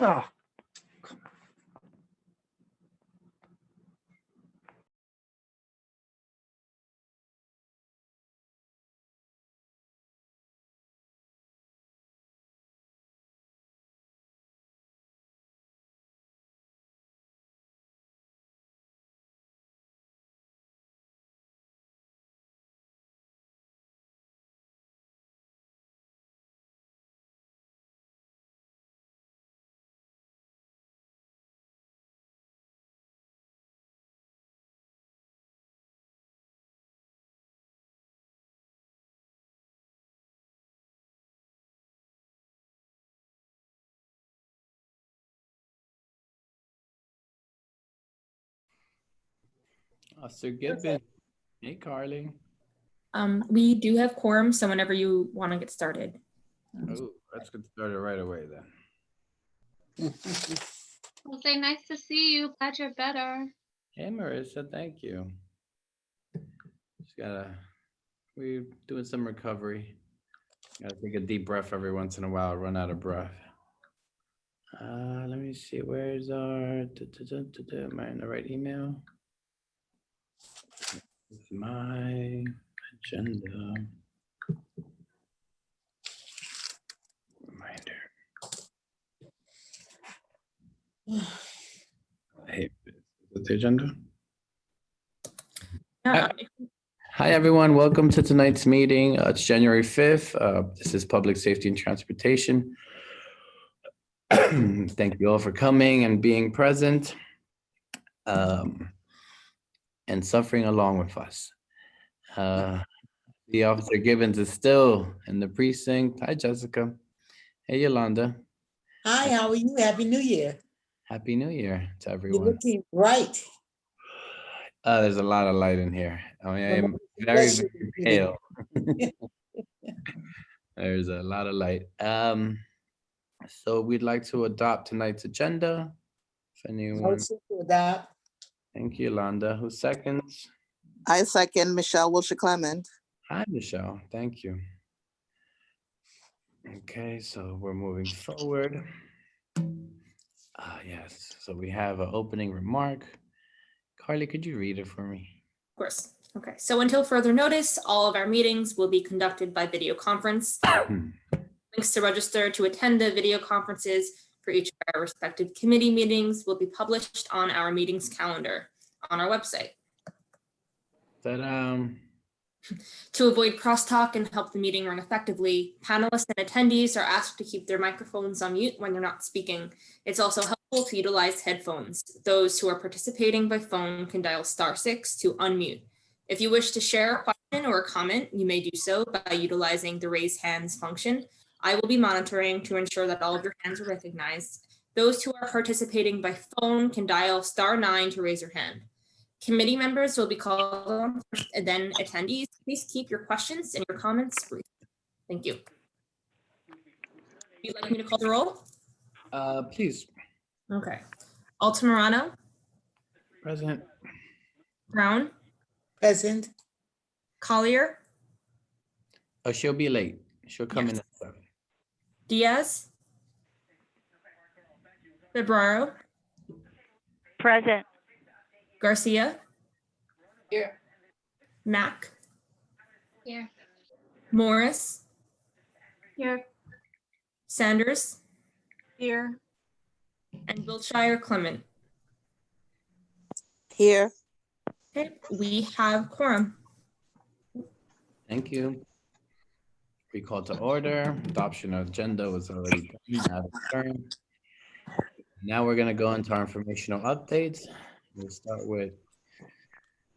Oh, Sir Gibbon. Hey, Carly. We do have quorum, so whenever you want to get started. Oh, let's get started right away then. Jose, nice to see you. Glad you're better. Hey, Marissa, thank you. We're doing some recovery. Gotta take a deep breath every once in a while, run out of breath. Let me see, where's our, am I in the right email? It's my agenda. Reminder. Hey, is it the agenda? Hi, everyone. Welcome to tonight's meeting. It's January 5th. This is Public Safety and Transportation. Thank you all for coming and being present and suffering along with us. The Officer Gibbons is still in the precinct. Hi, Jessica. Hey, Yolanda. Hi, how are you? Happy New Year. Happy New Year to You're everyone. looking bright. There's a lot of light in here. I mean, I am very, very pale. There's a lot of light. So we'd like to adopt tonight's agenda. If anyone. Motion to adopt. Thank you, Yolanda. Who seconds? I second Michelle Wilshire Clement. Hi, Michelle. Thank you. Okay, so we're moving forward. Yes, so we have an opening remark. Carly, could you read it for me? Of course. Okay, so until further notice, all of our meetings will be conducted by video conference. Links to register to attend the video conferences for each of our respective committee meetings will be published on our meetings calendar on our website. To avoid crosstalk and help the meeting run effectively, panelists and attendees are asked to keep their microphones on mute when they're not speaking. It's also helpful to utilize headphones. Those who are participating by phone can dial *6 to unmute. If you wish to share a question or a comment, you may do so by utilizing the raise hands function. I will be monitoring to ensure that all of your hands are recognized. Those who are participating by phone can dial *9 to raise your hand. Committee members will be called on first, and then attendees. Please keep your questions and your comments brief. Thank you. Would you like me to call the roll? Please. Okay. Altamirano. Present. Brown. Present. Collier. Oh, she'll be late. She'll come in at 7. Diaz. Febraro. Present. Garcia. Here. Mack. Here. Morris. Here. Sanders. Here. And Wiltshire Clement. Here. Okay, we have quorum. Thank you. Recall to order. Adoption of agenda was already done out of turn. Now we're going to go into our informational updates. We'll start with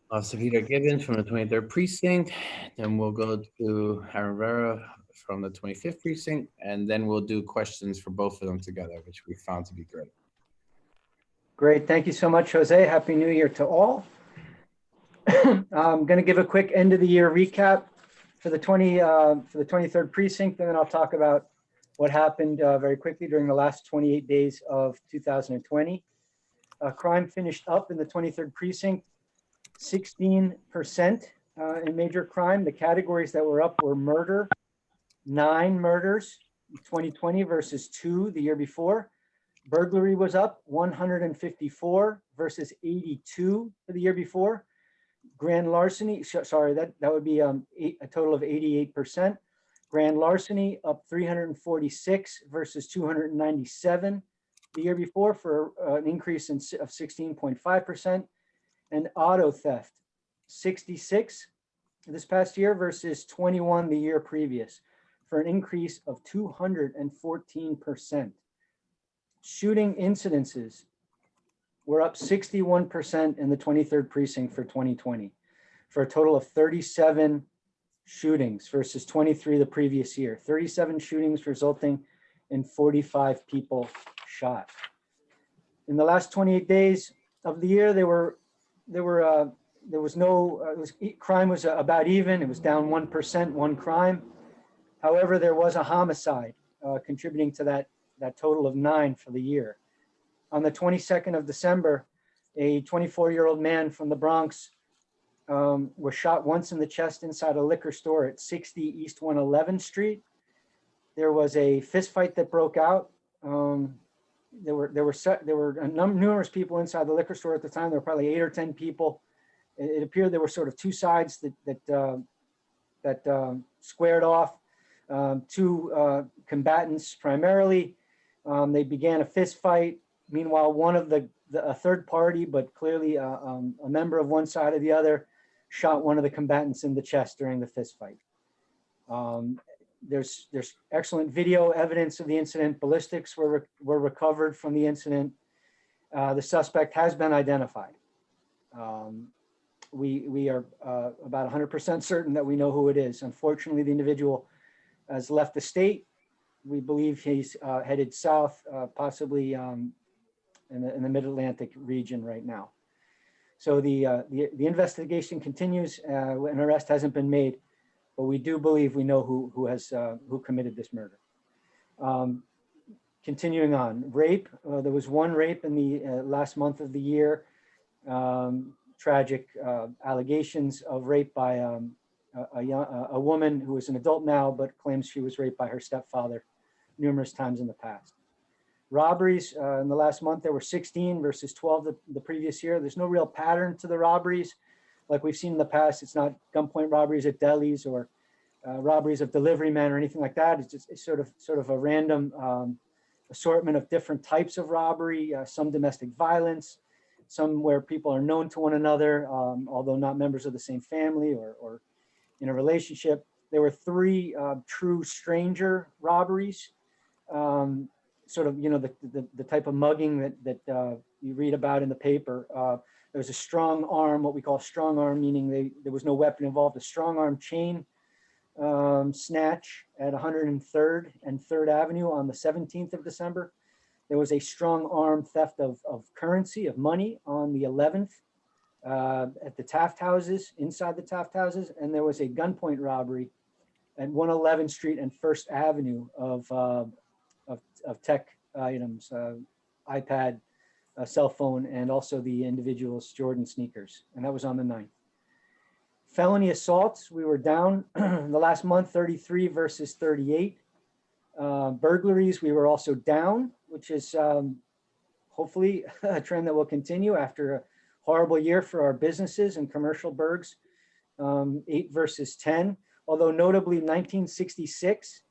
Officer Peter Gibbons from the 23rd Precinct. Then we'll go to Aaron Vera from the 25th Precinct. And then we'll do questions for both of them together, which we found to be great. great. Thank you so much, Jose. Happy New Year to all. I'm going to give a quick end of the year recap for the 23rd Precinct, and then I'll talk about what happened very quickly during the last 28 days of 2020. Crime finished up in the 23rd Precinct, 16% in major crime. The categories that were up were murder, 9 murders in 2020 versus 2 the year before. Burglary was up 154 versus 82 for the year before. Grand larceny, sorry, that would be a total of 88%. Grand larceny up 346 versus 297 the year before for an increase of 16.5%. And auto theft, 66 this past year versus 21 the year previous for an increase of 214%. Shooting incidences were up 61% in the 23rd precinct for 2020 for a total of 37 shootings versus 23 the previous year. 37 shootings resulting in 45 people shot. In the last 28 days of the year, crime was about even. It was down 1%, one crime. However, there was a homicide contributing to that total of 9 for the year. On the 22nd of December, a 24-year-old man from the Bronx was shot once in the chest inside a liquor store at 60 East 111th Street. There was a fist fight that broke out. There were numerous people inside the liquor store at the time. There were probably 8 or 10 people. It appeared there were sort of two sides that squared off. Two combatants primarily. They began a fist fight. Meanwhile, one of a third party, but clearly a member of one side or the other, shot one of the combatants in the chest during the fist fight. There's excellent video evidence of the incident. Ballistics were recovered from the incident. The suspect has been identified. We are about 100% certain that we know who it is. Unfortunately, the individual has left the state. We believe he's headed south, possibly in the Mid-Atlantic region right now. So the investigation continues. An arrest hasn't been made, but we do believe we know who committed this murder. Continuing on, rape. There was one rape in the last month of the year. Tragic allegations of rape by a woman who is an adult now, but claims she was raped by her stepfather numerous times in the past. Robberies, in the last month, there were 16 versus 12 the previous year. There's no real pattern to the robberies. Like we've seen in the past, it's not gunpoint robberies at delis or robberies of delivery men or anything like that. It's sort of a random assortment of different types of robbery, some domestic violence, some where people are known to one another, although not members of the same family or in a relationship. There were 3 true stranger robberies, sort of, the type of mugging that you read about in the paper. There was a strong arm, what we call strong arm, meaning there was no weapon involved, a strong arm chain snatch at 103rd and 3rd Avenue on the 17th of December. There was a strong arm theft of currency, of money on the 11th at the Taft houses, inside the Taft houses. And there was a gunpoint robbery at 111th Street and 1st Avenue of tech items, iPad, a cell phone, and also the individual's Jordan sneakers. And that was on the 9th. Felony assaults, we were down in the last month, 33 versus 38. Burglaries, we were also down, which is hopefully a trend that will continue after a horrible year for our businesses and commercial burgs, 8 versus 10. Although notably 1966,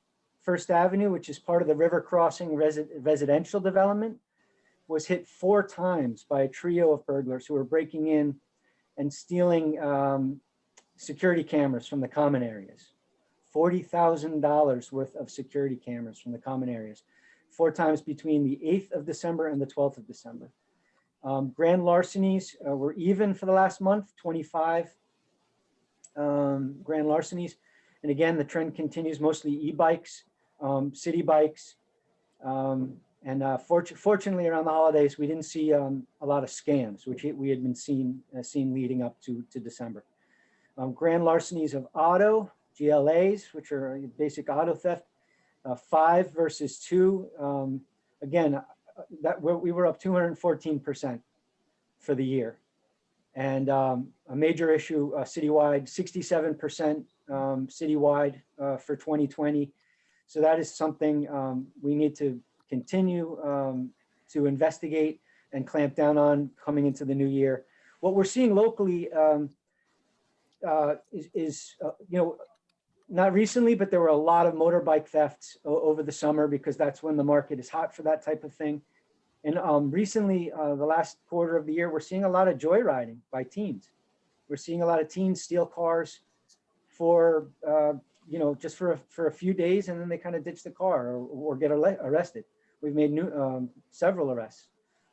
1st Avenue, which is part of the River Crossing residential development, was hit 4 times by a trio of burglars who were breaking in and stealing security cameras from the common areas. $40,000 worth of security cameras from the common areas, 4 times between the 8th of December and the 12th of December. Grand larcenies were even for the last month, 25 grand larcenies. And again, the trend continues, mostly e-bikes, city bikes. Fortunately, around the holidays, we didn't see a lot of scams, which we had been seen leading up to December. Grand larcenies of auto, GLAs, which are basic auto theft, 5 versus 2. Again, we were up 214% for the year. And a major issue citywide, 67% citywide for 2020. So that is something we need to continue to investigate and clamp down on coming into the new year. What we're seeing locally is not recently, but there were a lot of motorbike thefts over the summer because that's when the market is hot for that type of thing. And recently, the last quarter of the year, we're seeing a lot of joyriding by teens. We're seeing a lot of teens steal cars for, just for a few days, and then they kind of ditch the car or get arrested. We've made several arrests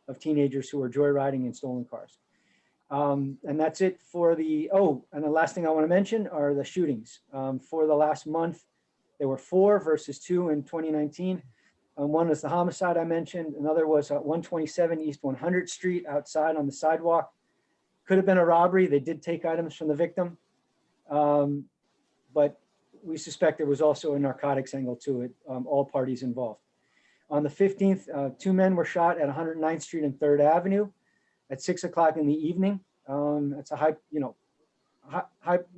of teenagers who are joyriding in stolen cars. And that's it for and the last thing I want to mention are the shootings. For the last month, there were 4 versus 2 in 2019. One was the homicide I mentioned. Another was at 127 East 100th Street outside on the sidewalk. Could have been a robbery. They did take items from the victim. But we suspect there was also a narcotics angle to it, all parties involved. On the 15th, 2 men were shot at 109th Street and 3rd Avenue at 6 o'clock in the evening. It's a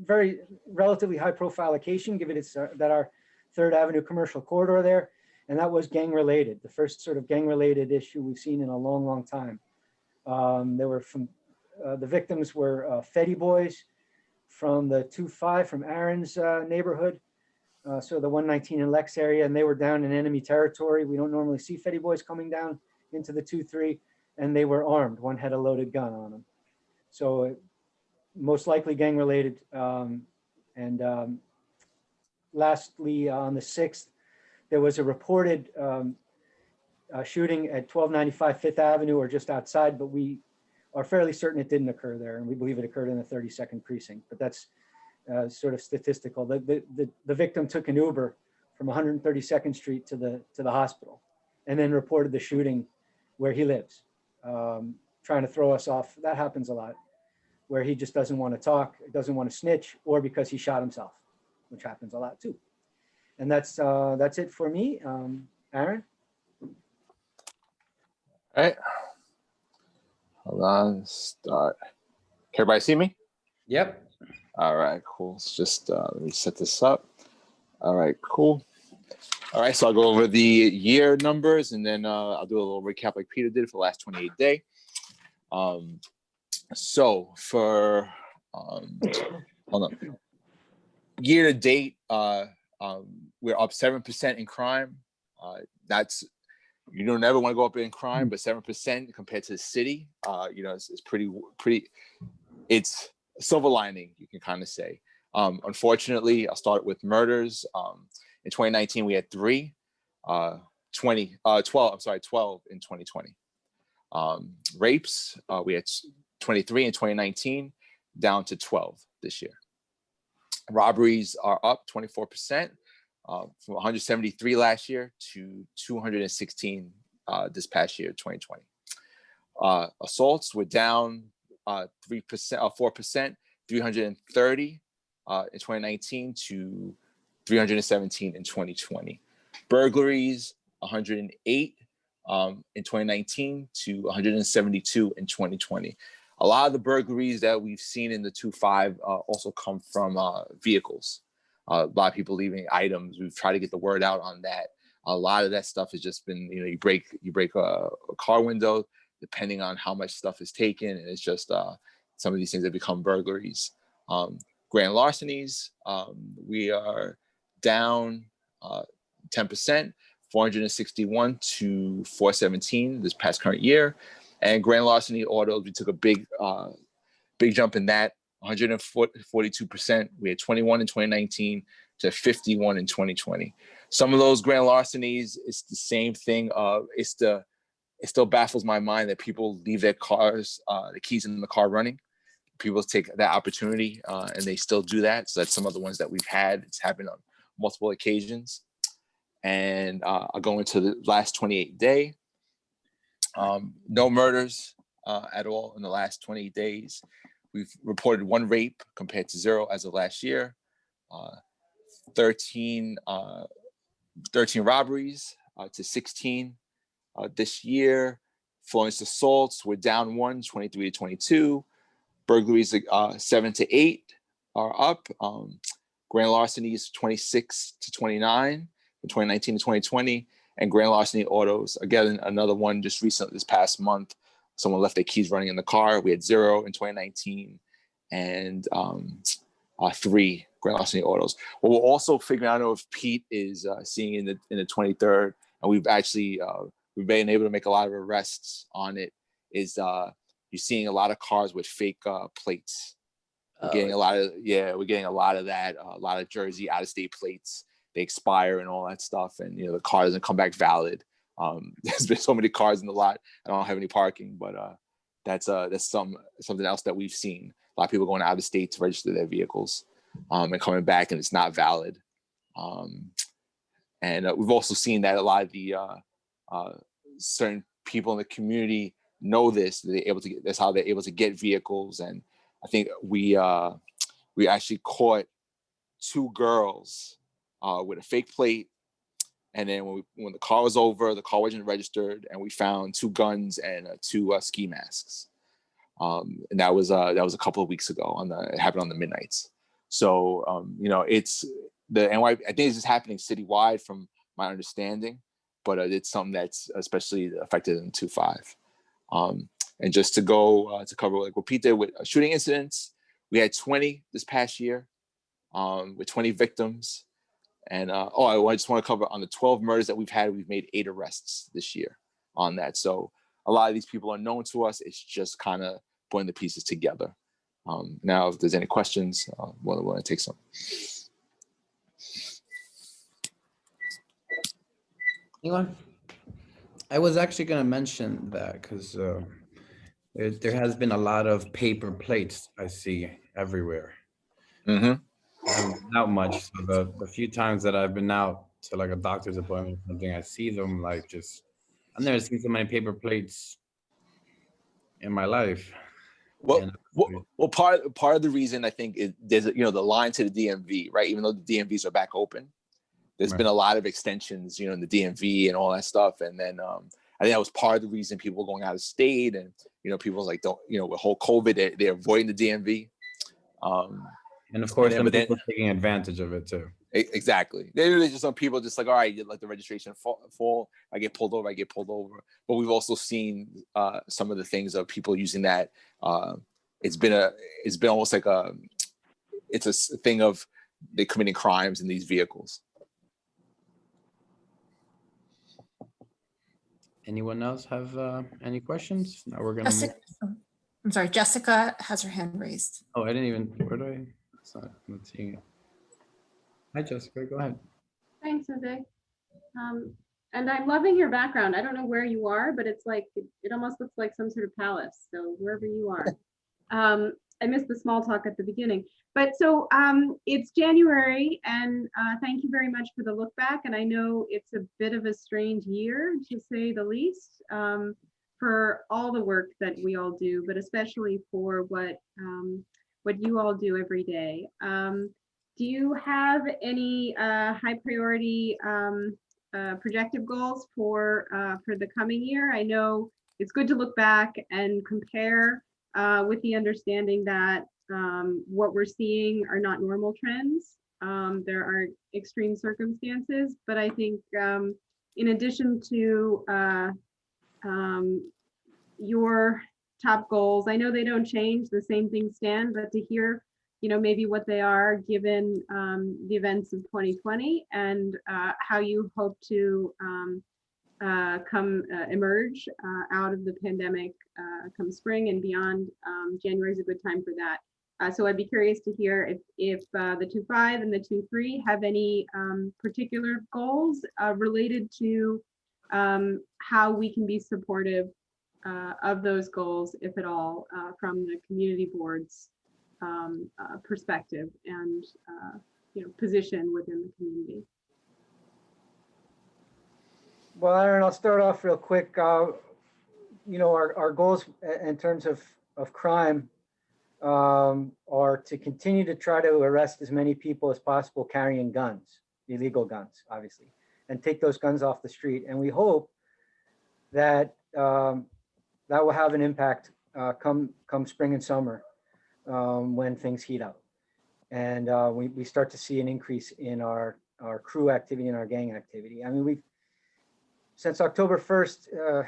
very relatively high profile occasion, given it's that our 3rd Avenue commercial corridor there. And that was gang related, the first sort of gang related issue we've seen in a long, long time. There were the victims were Fetty boys from the 2-5 from Aaron's neighborhood. So the 119 in Lex area, and they were down in enemy territory. We don't normally see Fetty boys coming down into the 2-3, and they were armed. One had a loaded gun on them. So most likely gang related. Lastly, on the 6th, there was a reported shooting at 1295 5th Avenue or just outside, but we are fairly certain it didn't occur there, and we believe it occurred in the 32nd precinct, but that's sort of statistical. The victim took an Uber from 132nd Street to the hospital and then reported the shooting where he lives, trying to throw us off. That happens a lot, where he just doesn't want to talk, doesn't want to snitch, or because he shot himself, which happens a lot too. And that's it for me. Aaron? All right. Hold on, start. Can everybody see me? Yep. All right, cool. Let's just let me set this up. All right, cool. All right, so I'll go over the year numbers, and then I'll do a little recap like Peter did for the last 28 day. So for hold on, year to date, we're up 7% in crime. That's, you don't ever want to go up in crime, but 7% compared to the city, it's pretty. It's a silver lining, you can kind of say. Unfortunately, I'll start with murders. In 2019, we had 3, 12 in 2020. Rapes, we had 23 in 2019, down to 12 this year. Robberies are up 24%, from 173 last year to 216 this past year, 2020. Assaults were down 4%, 330 in 2019 to 317 in 2020. Burglaries, 108 in 2019 to 172 in 2020. A lot of the burglaries that we've seen in the 2-5 also come from vehicles. A lot of people leaving items. We've tried to get the word out on that. A lot of that stuff has just been, you break a car window, depending on how much stuff is taken, and it's just some of these things have become burglaries. Grand larcenies, we are down 10%, 461 to 417 this past current year. And grand larceny autos, we took a big jump in that, 142%. We had 21 in 2019 to 51 in 2020. Some of those grand larcenies, it's the same thing. It still baffles my mind that people leave their cars, the keys in the car running. People take that opportunity and they still do that. So that's some of the ones that we've had. It's happened on multiple occasions. And I'll go into the last 28 day. No murders at all in the last 28 days. We've reported 1 rape compared to 0 as of last year. 13 robberies to 16 this year. Floorless assaults, we're down 1, 23 to 22. Burglaries 7 to 8 are up. Grand larcenies 26 to 29 from 2019 to 2020. and grand larceny autos. Again, another one just recently this past month, someone left their keys running in the car. We had 0 in 2019 and 3 grand larceny autos. What we're also figuring out, I don't know if Pete is seeing in the 23rd, and we've actually we've been able to make a lot of arrests on it, is you're seeing a lot of cars with fake plates. We're getting a lot of that, a lot of Jersey out-of-state plates. They expire and all that stuff, and the car doesn't come back valid. There's been so many cars in the lot. I don't have any parking, but that's something else that we've seen. A lot of people going out of state to register their vehicles and coming back, and it's not valid. And we've also seen that a lot of the certain people in the community know this. That's how they're able to get vehicles. And I think we actually caught 2 girls with a fake plate. And then when the car was over, the car wasn't registered, and we found 2 guns and 2 ski masks. And that was a couple of weeks ago. It happened on the midnights. So it's the NY. I think it's just happening citywide, from my understanding, but it's something that's especially affected in 2-5. And just to go to cover like what Pete did with shooting incidents, we had 20 this past year with 20 victims. And I just want to cover on the 12 murders that we've had, we've made 8 arrests this year on that. So a lot of these people are known to us. It's just kind of putting the pieces together. Now, if there's any questions, we'll want to take some. Anyone? I was actually going to mention that because there has been a lot of paper plates I see everywhere. Mm-hmm. I haven't been out much, so the few times that I've been out to like a doctor's appointment or something, I see them like I've never seen so many paper plates in my life. Well, part of the reason I think there's the line to the DMV, right? Even though the DMVs are back open, there's been a lot of extensions, in the DMV and all that stuff. And then I think that was part of the reason people were going out of state, and people like with whole COVID, they're avoiding the DMV. And of course, some people taking advantage of it too. Exactly. There's just some people just like, all right, you let the registration fall. I get pulled over. But we've also seen some of the things of people using that. It's been almost like it's a thing of they committing crimes in these vehicles. Anyone else have any questions? Now we're gonna move. I'm sorry, Jessica has her hand raised. Oh, I didn't even. Where do I? I'm not seeing it. Hi, Jessica. Go ahead. Thanks, Jose. And I'm loving your background. I don't know where you are, but it's like it almost looks like some sort of palace. So wherever you are. I missed the small talk at the beginning, but so it's January, and thank you very much for the look back. And I know it's a bit of a strange year, to say the least, for all the work that we all do, but especially for what you all do every day. Do you have any high priority projective goals for the coming year? I know it's good to look back and compare with the understanding that what we're seeing are not normal trends. There are extreme circumstances, but I think in addition to your top goals, I know they don't change, the same things stand, but to hear maybe what they are given the events of 2020 and how you hope to emerge out of the pandemic come spring and beyond. January is a good time for that. So I'd be curious to hear if the 2.5 and the 2.3 have any particular goals related to how we can be supportive of those goals, if at all, from the community board's perspective and position within the community. Well, Aaron, I'll start off real quick. Our goals in terms of crime are to continue to try to arrest as many people as possible carrying guns, illegal guns, obviously, and take those guns off the street. And we hope that that will have an impact come spring and summer when things heat up. And we start to see an increase in our crew activity and our gang activity. I mean, since October 1st,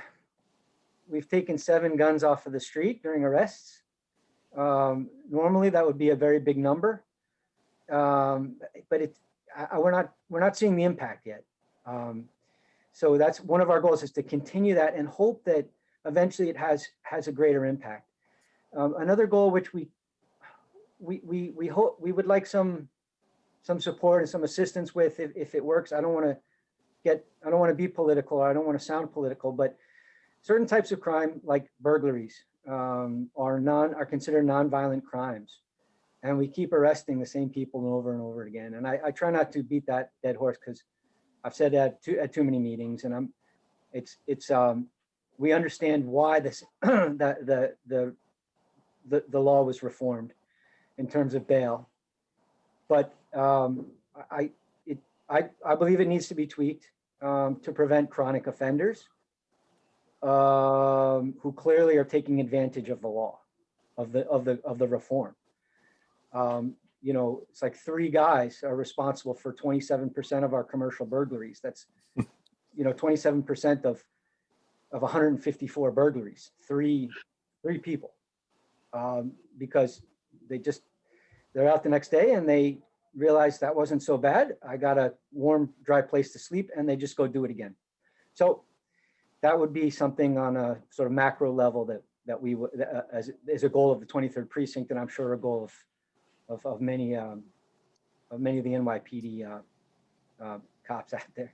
we've taken 7 guns off of the street during arrests. Normally that would be a very big number. But we're not seeing the impact yet. So that's one of our goals, is to continue that and hope that eventually it has a greater impact. Another goal, which we hope we would like some support and some assistance with, if it works. I don't want to be political, or I don't want to sound political, but certain types of crime, like burglaries, are considered nonviolent crimes, and we keep arresting the same people over and over again. And I try not to beat that dead horse, because I've said that at too many meetings, and we understand why this the law was reformed in terms of bail, but I believe it needs to be tweaked to prevent chronic offenders who clearly are taking advantage of the law, of the reform. You know, it's like 3 guys are responsible for 27% of our commercial burglaries. That's, 27% of 154 burglaries. Three people, because they're out the next day and they realize that wasn't so bad. I got a warm, dry place to sleep, and they just go do it again. So that would be something on a sort of macro level that we would, as a goal of the 23rd precinct, and I'm sure a goal of many of the NYPD cops out there.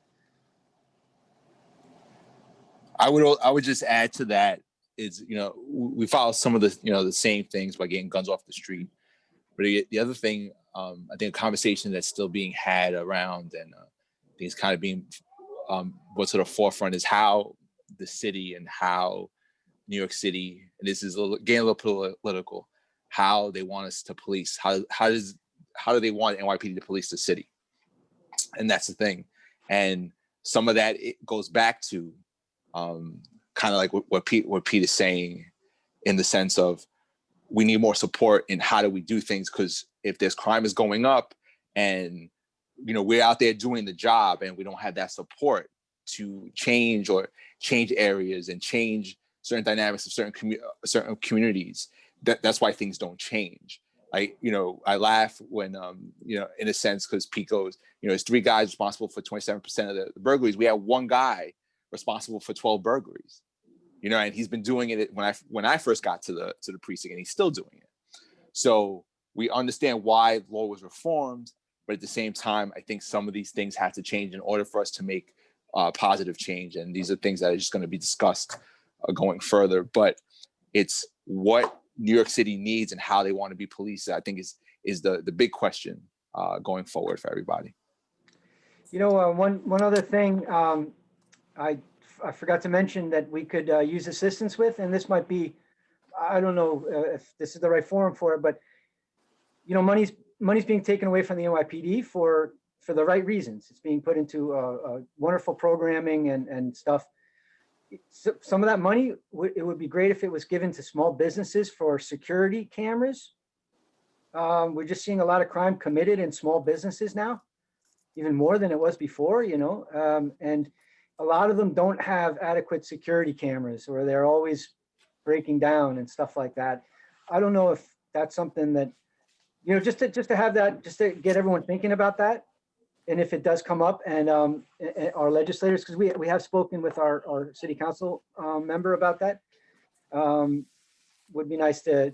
I would just add to that is, we follow some of the, the same things by getting guns off the street. But the other thing, I think a conversation that's still being had around, and things kind of being what's at the forefront, is how the city and how New York City, and this is getting a little political, how they want us to police. How do they want NYPD to police the city? And that's the thing. And some of that, it goes back to kind of like what Pete is saying, in the sense of, we need more support in how do we do things, because if there's crime is going up and we're out there doing the job and we don't have that support to change areas and change certain dynamics of certain communities, that's why things don't change. I laugh when in a sense, because Pete goes, it's 3 guys responsible for 27% of the burglaries. We have 1 guy responsible for 12 burglaries. And he's been doing it when I first got to the precinct, and he's still doing it. So we understand why the law was reformed, but at the same time, I think some of these things have to change in order for us to make positive change. And these are things that are just going to be discussed going further. But it's what New York City needs and how they want to be policed, I think is the big question going forward for everybody. One other thing, I forgot to mention that we could use assistance with, and this might be, I don't know if this is the right forum for it, but money's being taken away from the NYPD for the right reasons. It's being put into wonderful programming and stuff. Some of that money, it would be great if it was given to small businesses for security cameras. We're just seeing a lot of crime committed in small businesses now, even more than it was before, and a lot of them don't have adequate security cameras, or they're always breaking down and stuff like that. I don't know if that's something that, just to have that, just to get everyone thinking about that. And if it does come up, and our legislators, because we have spoken with our city council member about that, would be nice to,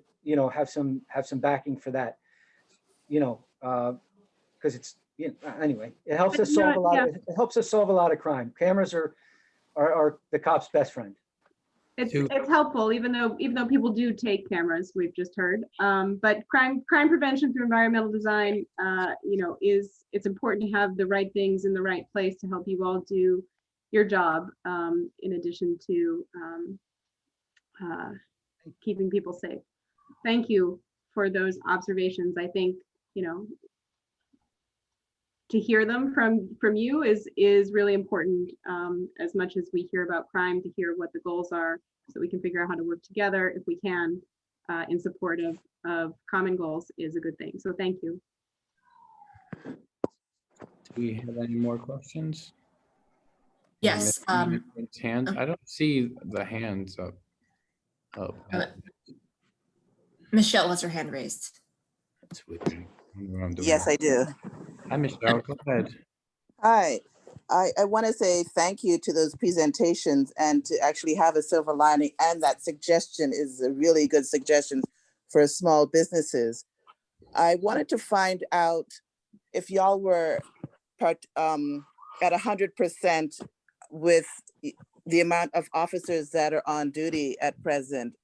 have some backing for that, because it's, anyway, it helps us solve a lot. It helps us solve a lot of crime. Cameras are the cop's best friend. It's helpful, even though people do take cameras, we've just heard. But crime prevention through environmental design, it's important to have the right things in the right place to help you all do your job, in addition to keeping people safe. Thank you for those observations. I think, to hear them from you is really important, as much as we hear about crime, to hear what the goals are, so we can figure out how to work together if we can, in support of common goals, is a good thing. So thank you. Do we have any more questions? Yes, Hand, I don't see the hands up. Oh, Michelle has her hand raised. that's weird. I wonder what I'm doing. Yes, I do. Hi, Michelle, go ahead. Hi. I want to say thank you to those presentations and to actually have a silver lining. And that suggestion is a really good suggestion for small businesses. I wanted to find out if y'all were at 100% with the amount of officers that are on duty at present.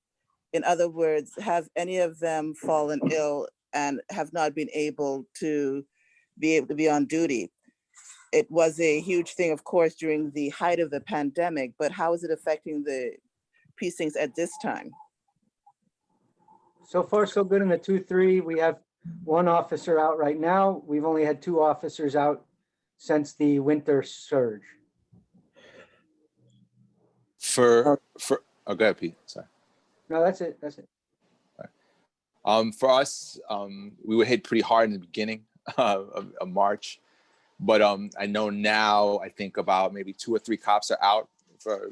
In other words, have any of them fallen ill and have not been able to be on duty? It was a huge thing, of course, during the height of the pandemic, but how is it affecting the precincts at this time? So far, so good in the 2-3. We have one officer out right now. We've only had 2 officers out since the winter surge. Oh, go ahead, Pete. Sorry. No, that's it. That's it. For us, we were hit pretty hard in the beginning of March, but I know now I think about maybe 2 or 3 cops are out for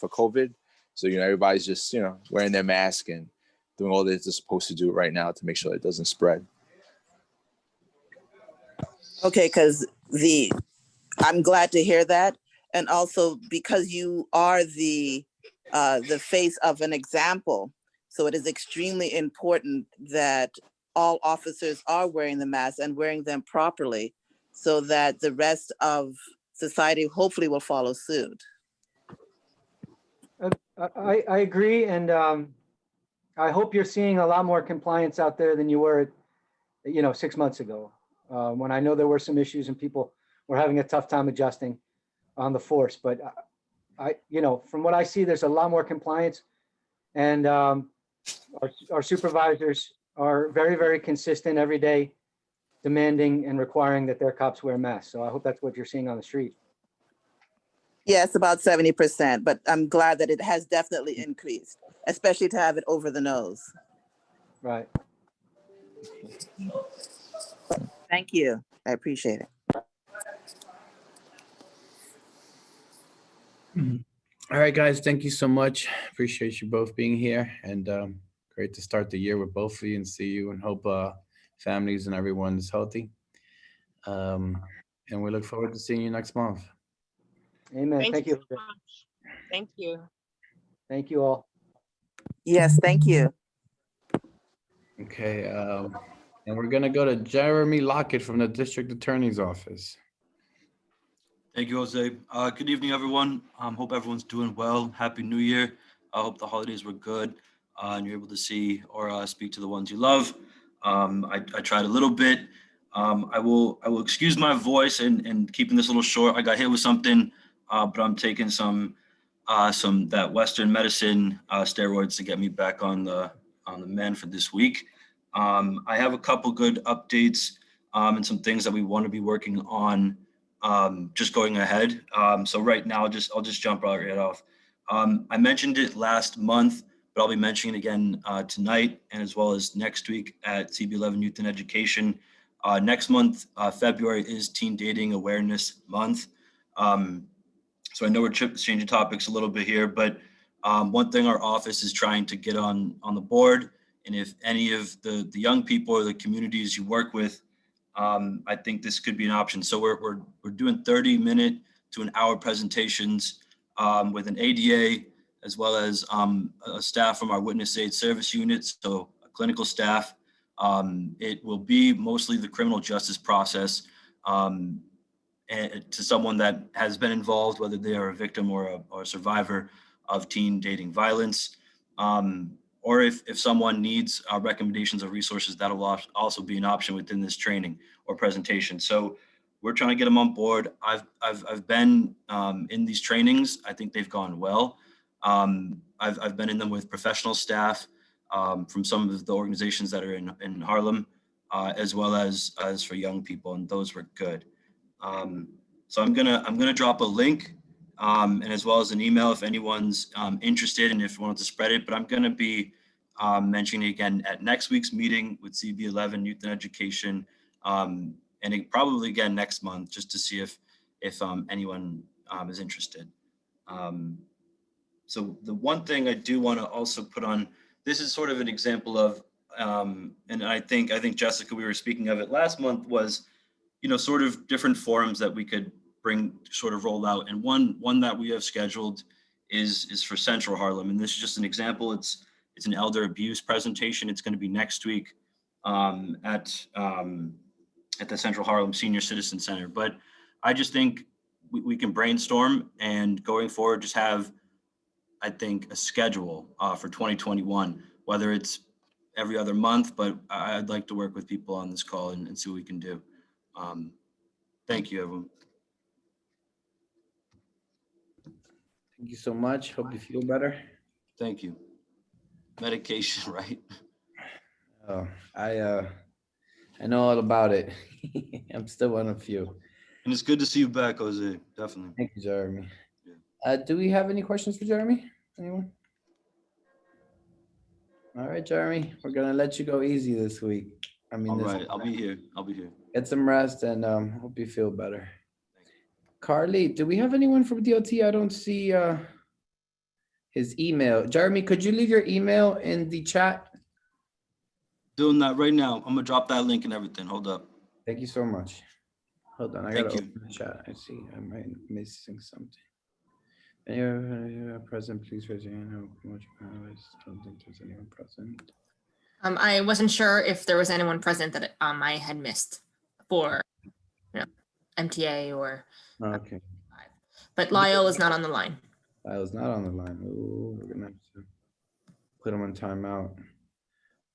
COVID. So everybody's just wearing their mask and doing all they're supposed to do right now to make sure it doesn't spread. Okay, because I'm glad to hear that, and also because you are the face of an example. So it is extremely important that all officers are wearing the mask and wearing them properly so that the rest of society hopefully will follow suit. I agree. And I hope you're seeing a lot more compliance out there than you were, 6 months ago, when I know there were some issues and people were having a tough time adjusting on the force. But from what I see, there's a lot more compliance, and our supervisors are very, very consistent every day, demanding and requiring that their cops wear masks. So I hope that's what you're seeing on the street. Yes, about 70%, but I'm glad that it has definitely increased, especially to have it over the nose. Right. Thank you. I appreciate it. All right, guys, thank you so much. Appreciate you both being here, and great to start the year with both of you and see you, and hope families and everyone is healthy. And we look forward to seeing you next month. Amen. Thank you. so much. Thank you. Thank you all. Yes, thank you. Okay, and we're gonna go to Jeremy Lockett from the District Attorney's Office. Thank you, Jose. Good evening, everyone. Hope everyone's doing well. Happy New Year. I hope the holidays were good and you're able to see or speak to the ones you love. I tried a little bit. I will excuse my voice and keeping this a little short. I got hit with something, but I'm taking some that Western medicine steroids to get me back on the mend for this week. I have a couple good updates and some things that we want to be working on just going ahead. So right now, I'll just jump right off. I mentioned it last month, but I'll be mentioning it again tonight and as well as next week at CB11 Youth and Education. Next month, February, is Teen Dating Awareness Month. So I know we're changing topics a little bit here, but one thing our office is trying to get on the board, and if any of the young people or the communities you work with, I think this could be an option. So we're doing 30-minute to an hour presentations with an ADA, as well as a staff from our witness aid service units, so a clinical staff. It will be mostly the criminal justice process and to someone that has been involved, whether they are a victim or a survivor of teen dating violence. Or if someone needs recommendations of resources, that'll also be an option within this training or presentation. So we're trying to get them on board. I've been in these trainings. I think they've gone well. I've been in them with professional staff from some of the organizations that are in Harlem, as well as for young people, and those were good. So I'm gonna drop a link and as well as an email if anyone's interested and if you want to spread it. But I'm gonna be mentioning again at next week's meeting with CB11 Youth and Education, and probably again next month, just to see if anyone is interested. So the one thing I do want to also put on, this is sort of an example of, and I think Jessica, we were speaking of it last month, was, sort of different forums that we could sort of roll out. And one that we have scheduled is for Central Harlem. And this is just an example. It's an elder abuse presentation. It's going to be next week at the Central Harlem Senior Citizen Center. But I just think we can brainstorm and going forward, just have, I think, a schedule for 2021, whether it's every other month, but I'd like to work with people on this call and see what we can do. Thank you, everyone. Thank you so much. Hope you feel better. Thank you. Medication, right? Oh, I know all about it. I'm still one of you. And it's good to see you back, Jose. Definitely. Thank you, Jeremy. Yeah. Do we have any questions for Jeremy? Anyone? All right, Jeremy, we're gonna let you go easy this week. I mean, All right, I'll be here. Get some rest and hope you feel better. Carly, do we have anyone from DOT? I don't see his email. Jeremy, could you leave your email in the chat? Doing that right now. I'm gonna drop that link and everything. Hold up. Thank you so much. Hold on, I Thank gotta you. open the chat. I see, I might be missing something. Anyone present, please raise your hand. I don't think there's anyone present. I wasn't sure if there was anyone present that I had missed for MTA or. Okay. But Lyle is not on the line. Lyle's not on the line. Ooh, we're gonna have to put him on timeout.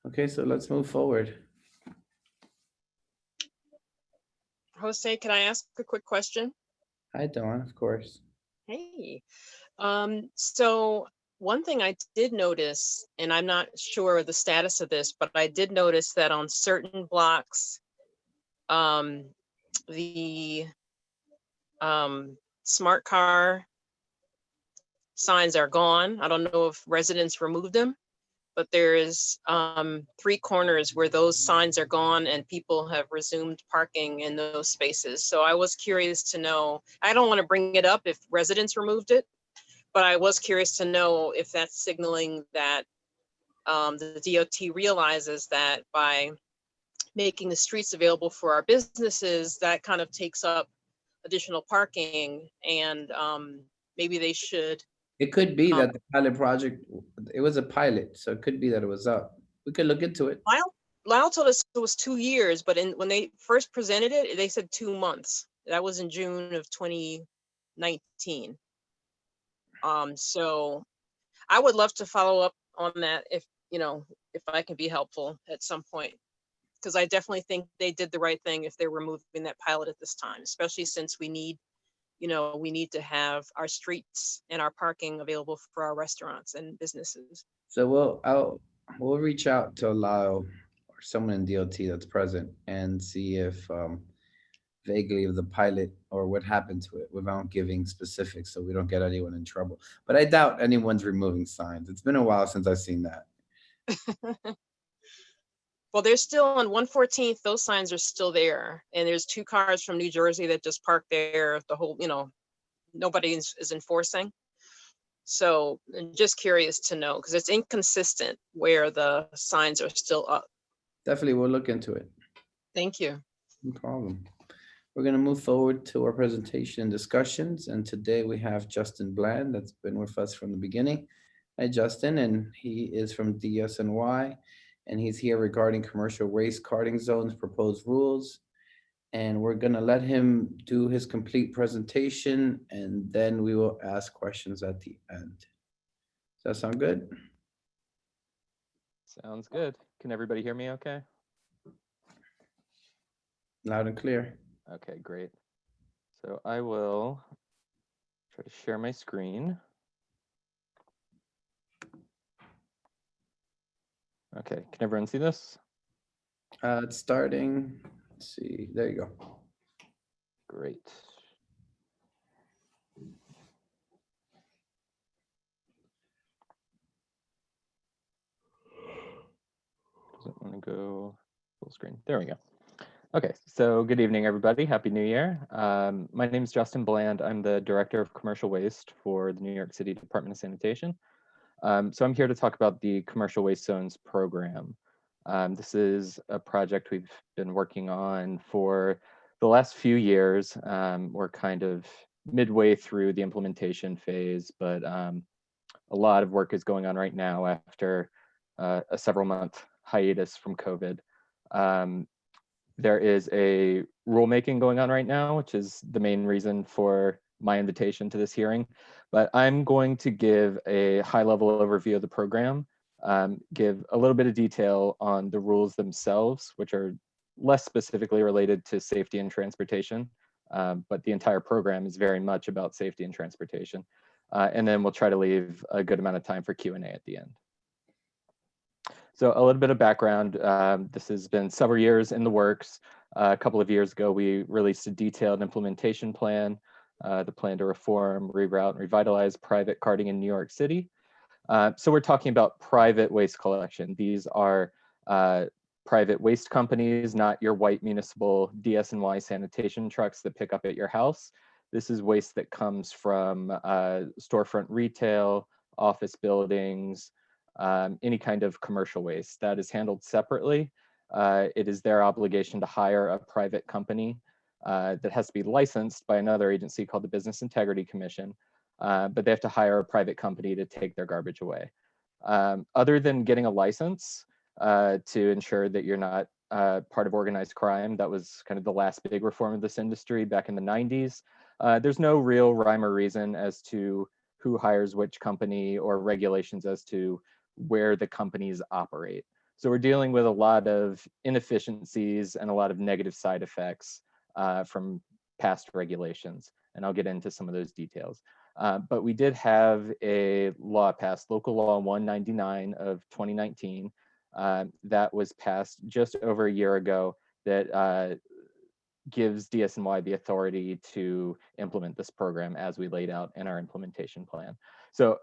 Okay, so let's move forward. Jose, can I ask a quick question? Hi, Dawn, of course. Hey, so one thing I did notice, and I'm not sure of the status of this, but I did notice that on certain blocks, the smart car signs are gone. I don't know if residents removed them, but there is 3 corners where those signs are gone and people have resumed parking in those spaces. So I was curious to know, I don't want to bring it up if residents removed it, but I was curious to know if that's signaling that the DOT realizes that by making the streets available for our businesses, that kind of takes up additional parking, and maybe they should. It could be that the pilot project, it was a pilot, so it could be that it was up. We could look into it. Lyle told us it was 2 years, but when they first presented it, they said 2 months. That was in June of 2019. So I would love to follow up on that if I can be helpful at some point, because I definitely think they did the right thing if they're removing that pilot at this time, especially since we need to have our streets and our parking available for our restaurants and businesses. So we'll reach out to Lyle or someone in DOT that's present and see if vaguely of the pilot or what happened to it without giving specifics so we don't get anyone in trouble. But I doubt anyone's removing signs. It's been a while since I've seen that. Well, they're still on 114th. Those signs are still there. And there's 2 cars from New Jersey that just parked there. The whole, nobody is enforcing. So I'm just curious to know, because it's inconsistent where the signs are still up. Definitely, we'll look into it. Thank you. No problem. We're going to move forward to our presentation and discussions. And today we have Justin Bland that's been with us from the beginning. Hi, Justin, and he is from DSNY, and he's here regarding commercial race karting zones proposed rules. And we're going to let him do his complete presentation, and then we will ask questions at the end. Does that sound good? Sounds good. Can everybody hear me okay? Loud and clear. Okay, great. So I will try to share my screen. Okay, can everyone see this? It's starting. Let's see. There you go. Great. Doesn't want to go full screen. There we go. Okay, so good evening, everybody. Happy New Year. My name is Justin Bland. I'm the Director of Commercial Waste for the New York City Department of Sanitation. So I'm here to talk about the Commercial Waste Zones program. This is a project we've been working on for the last few years. We're kind of midway through the implementation phase, but a lot of work is going on right now after a several-month hiatus from COVID. There is a rulemaking going on right now, which is the main reason for my invitation to this hearing. But I'm going to give a high-level overview of the program, give a little bit of detail on the rules themselves, which are less specifically related to safety and transportation, but the entire program is very much about safety and transportation. And then we'll try to leave a good amount of time for Q&A at the end. So a little bit of background, this has been several years in the works. A couple of years ago, we released a detailed implementation plan, the plan to reform, reroute, and revitalize private carting in New York City. So we're talking about private waste collection. These are private waste companies, not your white municipal DS&Y sanitation trucks that pick up at your house. This is waste that comes from storefront retail, office buildings, any kind of commercial waste that is handled separately. It is their obligation to hire a private company that has to be licensed by another agency called the Business Integrity Commission, but they have to hire a private company to take their garbage away. Other than getting a license to ensure that you're not part of organized crime, that was kind of the last big reform of this industry back in the 90s. There's no real rhyme or reason as to who hires which company or regulations as to where the companies operate. So we're dealing with a lot of inefficiencies and a lot of negative side effects from past regulations. And I'll get into some of those details. But we did have a law passed, Local Law 199 of 2019, that was passed just over a year ago that gives DS&Y the authority to implement this program as we laid out in our implementation plan. So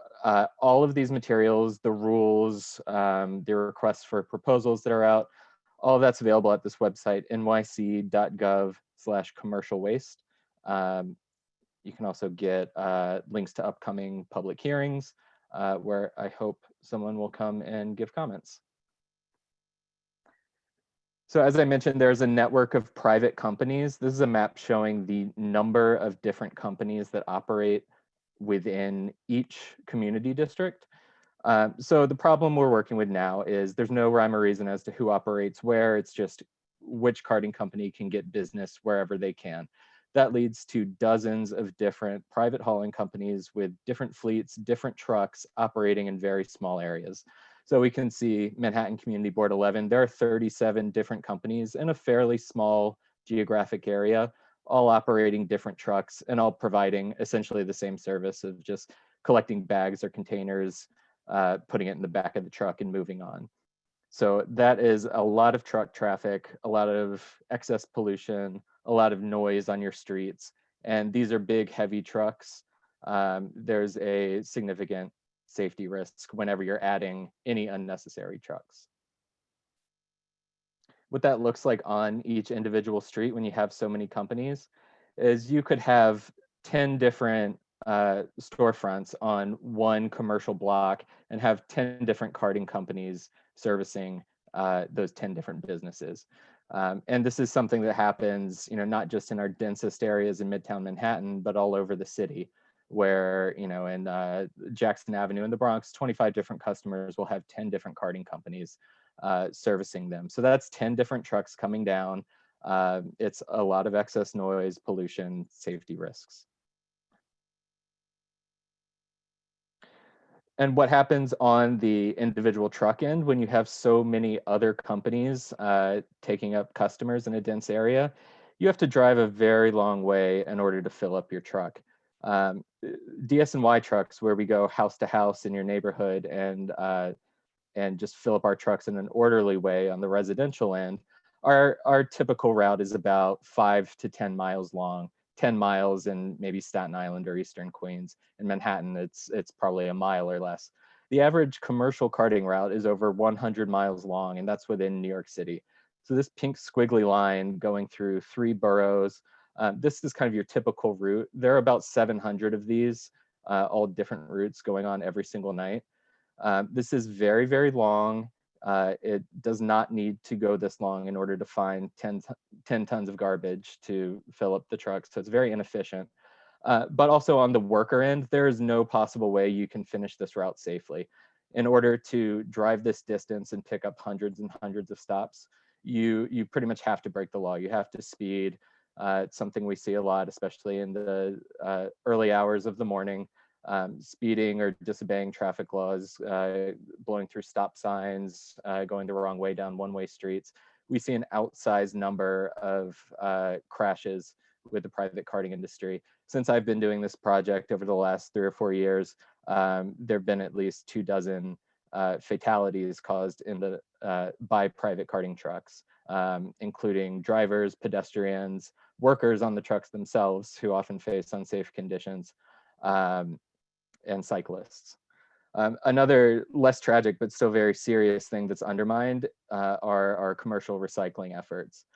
all of these materials, the rules, the requests for proposals that are out, all of that's available at this website, nyc.gov/commercial waste. You can also get links to upcoming public hearings where I hope someone will come and give comments. So as I mentioned, there's a network of private companies. This is a map showing the number of different companies that operate within each community district. So the problem we're working with now is there's no rhyme or reason as to who operates where. It's just which carting company can get business wherever they can. That leads to dozens of different private hauling companies with different fleets, different trucks operating in very small areas. So we can see Manhattan Community Board 11, there are 37 different companies in a fairly small geographic area, all operating different trucks and all providing essentially the same service of just collecting bags or containers, putting it in the back of the truck and moving on. So that is a lot of truck traffic, a lot of excess pollution, a lot of noise on your streets. And these are big, heavy trucks. There's a significant safety risk whenever you're adding any unnecessary trucks. What that looks like on each individual street when you have so many companies is you could have 10 different storefronts on one commercial block and have 10 different carting companies servicing those 10 different businesses. And this is something that happens, not just in our densest areas in Midtown Manhattan, but all over the city, where, in Jackson Avenue in the Bronx, 25 different customers will have 10 different carting companies servicing them. So that's 10 different trucks coming down. It's a lot of excess noise, pollution, safety risks. And what happens on the individual truck end when you have so many other companies taking up customers in a dense area? You have to drive a very long way in order to fill up your truck. DS&Y trucks, where we go house to house in your neighborhood and just fill up our trucks in an orderly way on the residential end, our typical route is about 5 to 10 miles long. 10 miles in maybe Staten Island or Eastern Queens. In Manhattan, it's probably a mile or less. The average commercial carting route is over 100 miles long, and that's within New York City. So this pink squiggly line going through 3 boroughs, this is kind of your typical route. There are about 700 of these, all different routes going on every single night. This is very, very long. It does not need to go this long in order to find 10 tons of garbage to fill up the trucks. So it's very inefficient. But also on the worker end, there is no possible way you can finish this route safely. In order to drive this distance and pick up hundreds and hundreds of stops, you pretty much have to break the law. You have to speed. It's something we see a lot, especially in the early hours of the morning. Speeding or disobeying traffic laws, blowing through stop signs, going the wrong way down one-way streets. We see an outsized number of crashes with the private carting industry. Since I've been doing this project over the last 3 or 4 years, there have been at least 24 fatalities caused by private carting trucks, including drivers, pedestrians, workers on the trucks themselves who often face unsafe conditions, and cyclists. Another less tragic but still very serious thing that's undermined are our commercial recycling efforts.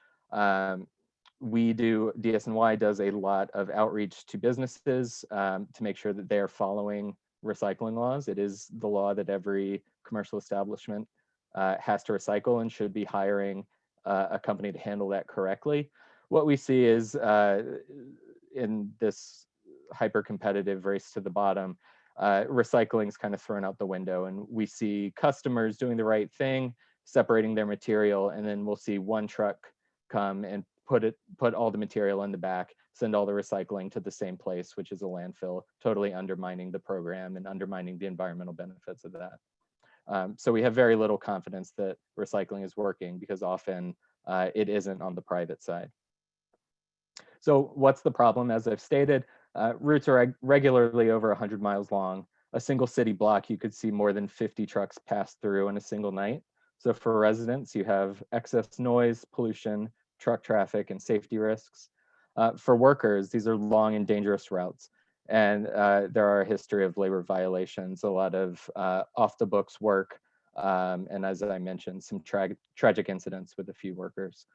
DSNY does a lot of outreach to businesses to make sure that they are following recycling laws. It is the law that every commercial establishment has to recycle and should be hiring a company to handle that correctly. What we see is in this hyper-competitive race to the bottom, recycling is kind of thrown out the window, and we see customers doing the right thing, separating their material, and then we'll see one truck come and put all the material in the back, send all the recycling to the same place, which is a landfill, totally undermining the program and undermining the environmental benefits of that. So we have very little confidence that recycling is working because often it isn't on the private side. So what's the problem? As I've stated, routes are regularly over 100 miles long. A single city block, you could see more than 50 trucks pass through in a single night. So for residents, you have excess noise, pollution, truck traffic, and safety risks. For workers, these are long and dangerous routes. And there are a history of labor violations, a lot of off the books work, and as I mentioned, some tragic incidents with a few workers.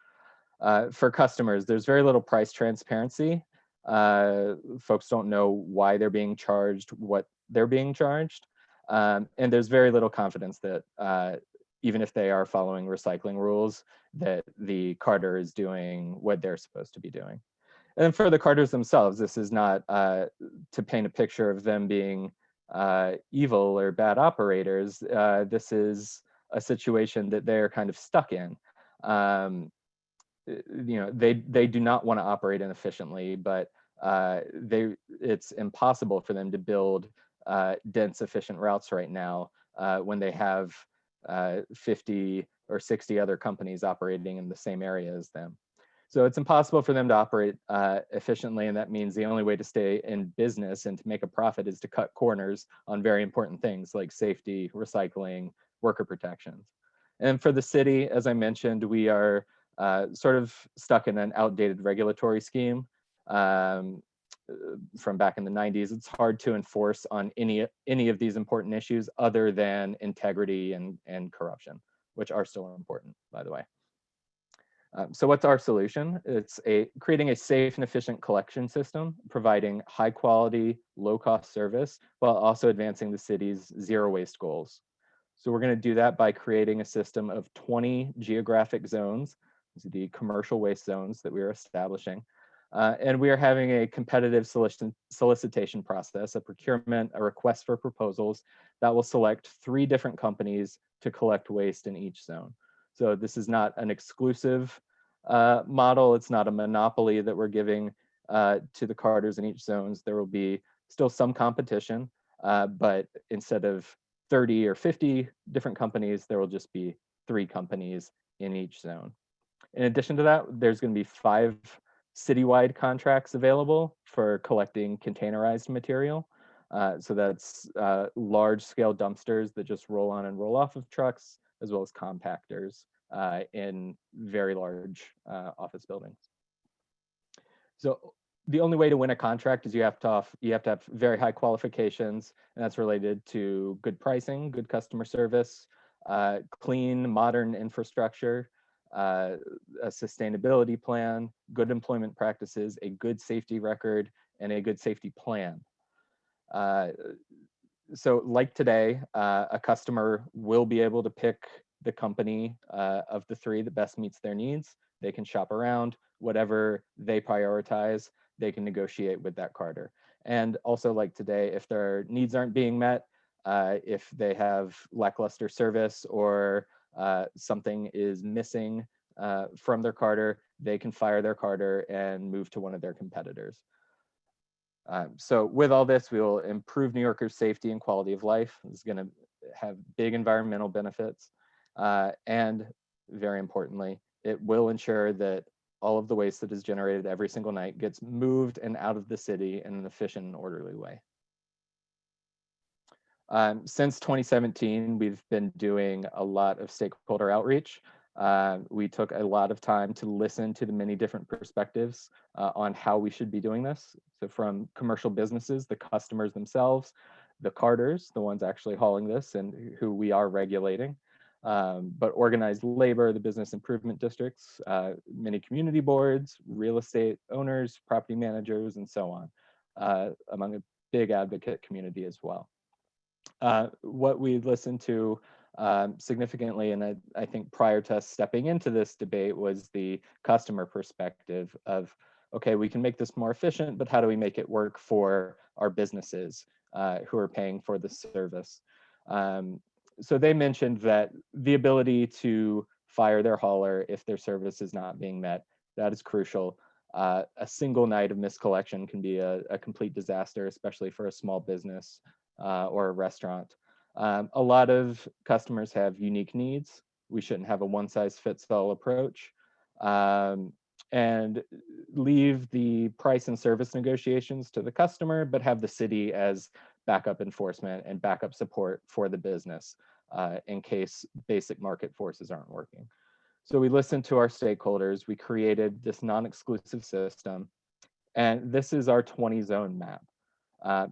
For customers, there's very little price transparency. Folks don't know why they're being charged, what they're being charged. And there's very little confidence that even if they are following recycling rules, that the carter is doing what they're supposed to be doing. And for the carters themselves, this is not to paint a picture of them being evil or bad operators. This is a situation that they're kind of stuck in. They do not want to operate inefficiently, but it's impossible for them to build dense, efficient routes right now when they have 50 or 60 other companies operating in the same area as them. So it's impossible for them to operate efficiently, and that means the only way to stay in business and to make a profit is to cut corners on very important things like safety, recycling, worker protections. And for the city, as I mentioned, we are sort of stuck in an outdated regulatory scheme from back in the 90s. It's hard to enforce on any of these important issues other than integrity and corruption, which are still important, by the way. So what's our solution? It's creating a safe and efficient collection system, providing high quality, low cost service, while also advancing the city's zero waste goals. So we're going to do that by creating a system of 20 geographic zones. These are the commercial waste zones that we are establishing. And we are having a competitive solicitation process, a procurement, a request for proposals that will select 3 different companies to collect waste in each zone. So this is not an exclusive model. It's not a monopoly that we're giving to the carters in each zones. There will be still some competition, but instead of 30 or 50 different companies, there will just be 3 companies in each zone. In addition to that, there's going to be 5 citywide contracts available for collecting containerized material. So that's large scale dumpsters that just roll on and roll off of trucks, as well as compactors in very large office buildings. So the only way to win a contract is you have to have very high qualifications, and that's related to good pricing, good customer service, clean, modern infrastructure, a sustainability plan, good employment practices, a good safety record, and a good safety plan. So like today, a customer will be able to pick the company of the three that best meets their needs. They can shop around, whatever they prioritize, they can negotiate with that carder. And also like today, if their needs aren't being met, if they have lackluster service or something is missing from their carder, they can fire their carder and move to one of their competitors. So with all this, we will improve New Yorkers' safety and quality of life. It's going to have big environmental benefits. And very importantly, it will ensure that all of the waste that is generated every single night gets moved and out of the city in an efficient and orderly way. Since 2017, we've been doing a lot of stakeholder outreach. We took a lot of time to listen to the many different perspectives on how we should be doing this. So from commercial businesses, the customers themselves, the carders, the ones actually hauling this and who we are regulating, but organized labor, the business improvement districts, many community boards, real estate owners, property managers, and so on, among a big advocate community as well. What we listened to significantly, and I think prior to us stepping into this debate, was the customer perspective of, okay, we can make this more efficient, but how do we make it work for our businesses who are paying for the service? So they mentioned that the ability to fire their hauler if their service is not being met, that is crucial. A single night of miscollection can be a complete disaster, especially for a small business or a restaurant. A lot of customers have unique needs. We shouldn't have a one-size-fits-all approach, and leave the price and service negotiations to the customer, but have the city as backup enforcement and backup support for the business in case basic market forces aren't working. So we listened to our stakeholders. We created this non-exclusive system, and this is our 20-zone map.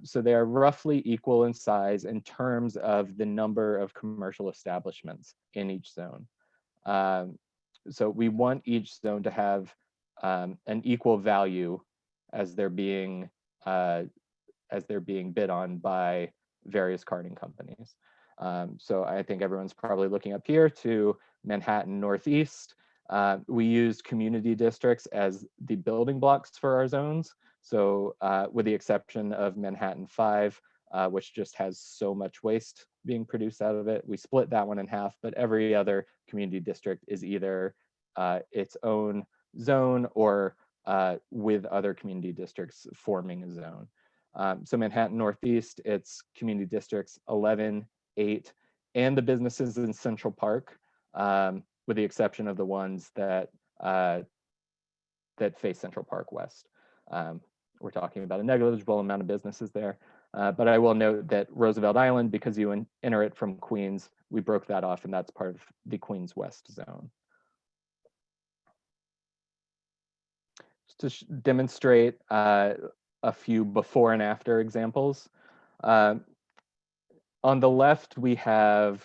So they are roughly equal in size in terms of the number of commercial establishments in each zone. So we want each zone to have an equal value as they're being bid on by various carding companies. So I think everyone's probably looking up here to Manhattan Northeast. We used community districts as the building blocks for our zones. So with the exception of Manhattan 5, which just has so much waste being produced out of it, we split that one in half, but every other community district is either its own zone or with other community districts forming a zone. So Manhattan Northeast, it's community districts 11, 8, and the businesses in Central Park, with the exception of the ones that that face Central Park West. We're talking about a negligible amount of businesses there. But I will note that Roosevelt Island, because you enter it from Queens, we broke that off, and that's part of the Queens West zone. Just to demonstrate a few before and after examples. On the left, we have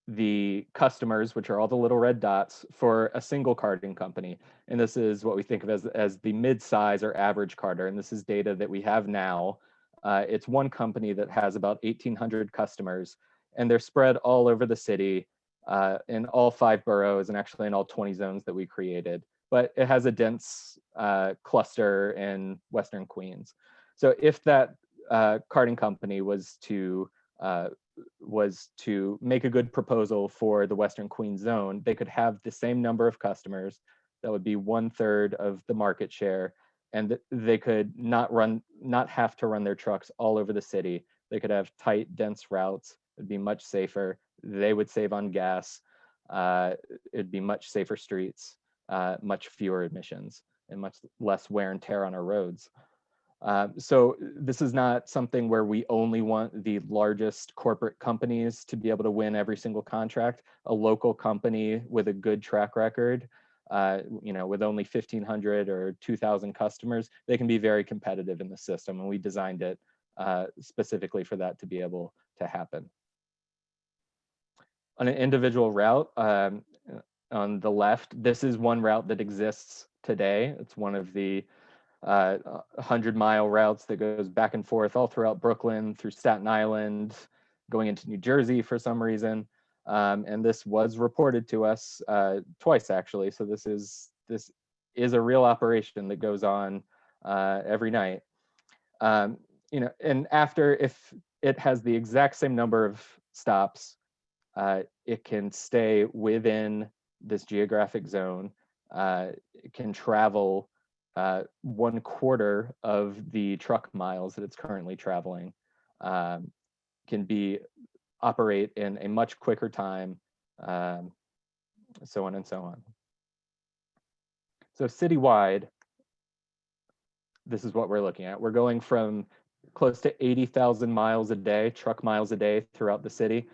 the customers, which are all the little red dots for a single carding company. And this is what we think of as the mid-size or average carder. And this is data that we have now. It's one company that has about 1,800 customers, and they're spread all over the city in all 5 boroughs and actually in all 20 zones that we created. But it has a dense cluster in Western Queens. So if that carding company was to make a good proposal for the Western Queens zone, they could have the same number of customers. That would be 1/3 of the market share, and they could not have to run their trucks all over the city. They could have tight, dense routes. It'd be much safer. They would save on gas. It'd be much safer streets, much fewer emissions, and much less wear and tear on our roads. So this is not something where we only want the largest corporate companies to be able to win every single contract. A local company with a good track record, with only 1,500 or 2,000 customers, they can be very competitive in the system, and we designed it specifically for that to be able to happen. On an individual route, on the left, this is one route that exists today. It's one of the 100-mile routes that goes back and forth all throughout Brooklyn, through Staten Island, going into New Jersey for some reason. And this was reported to us twice, actually. So this is a real operation that goes on every night. And after, if it has the exact same number of stops, it can stay within this geographic zone. It can travel 1/4 of the truck miles that it's currently traveling. Can operate in a much quicker time, so on and so on. So citywide, this is what we're looking at. We're going from close to 80,000 miles a day, truck miles a day throughout the city,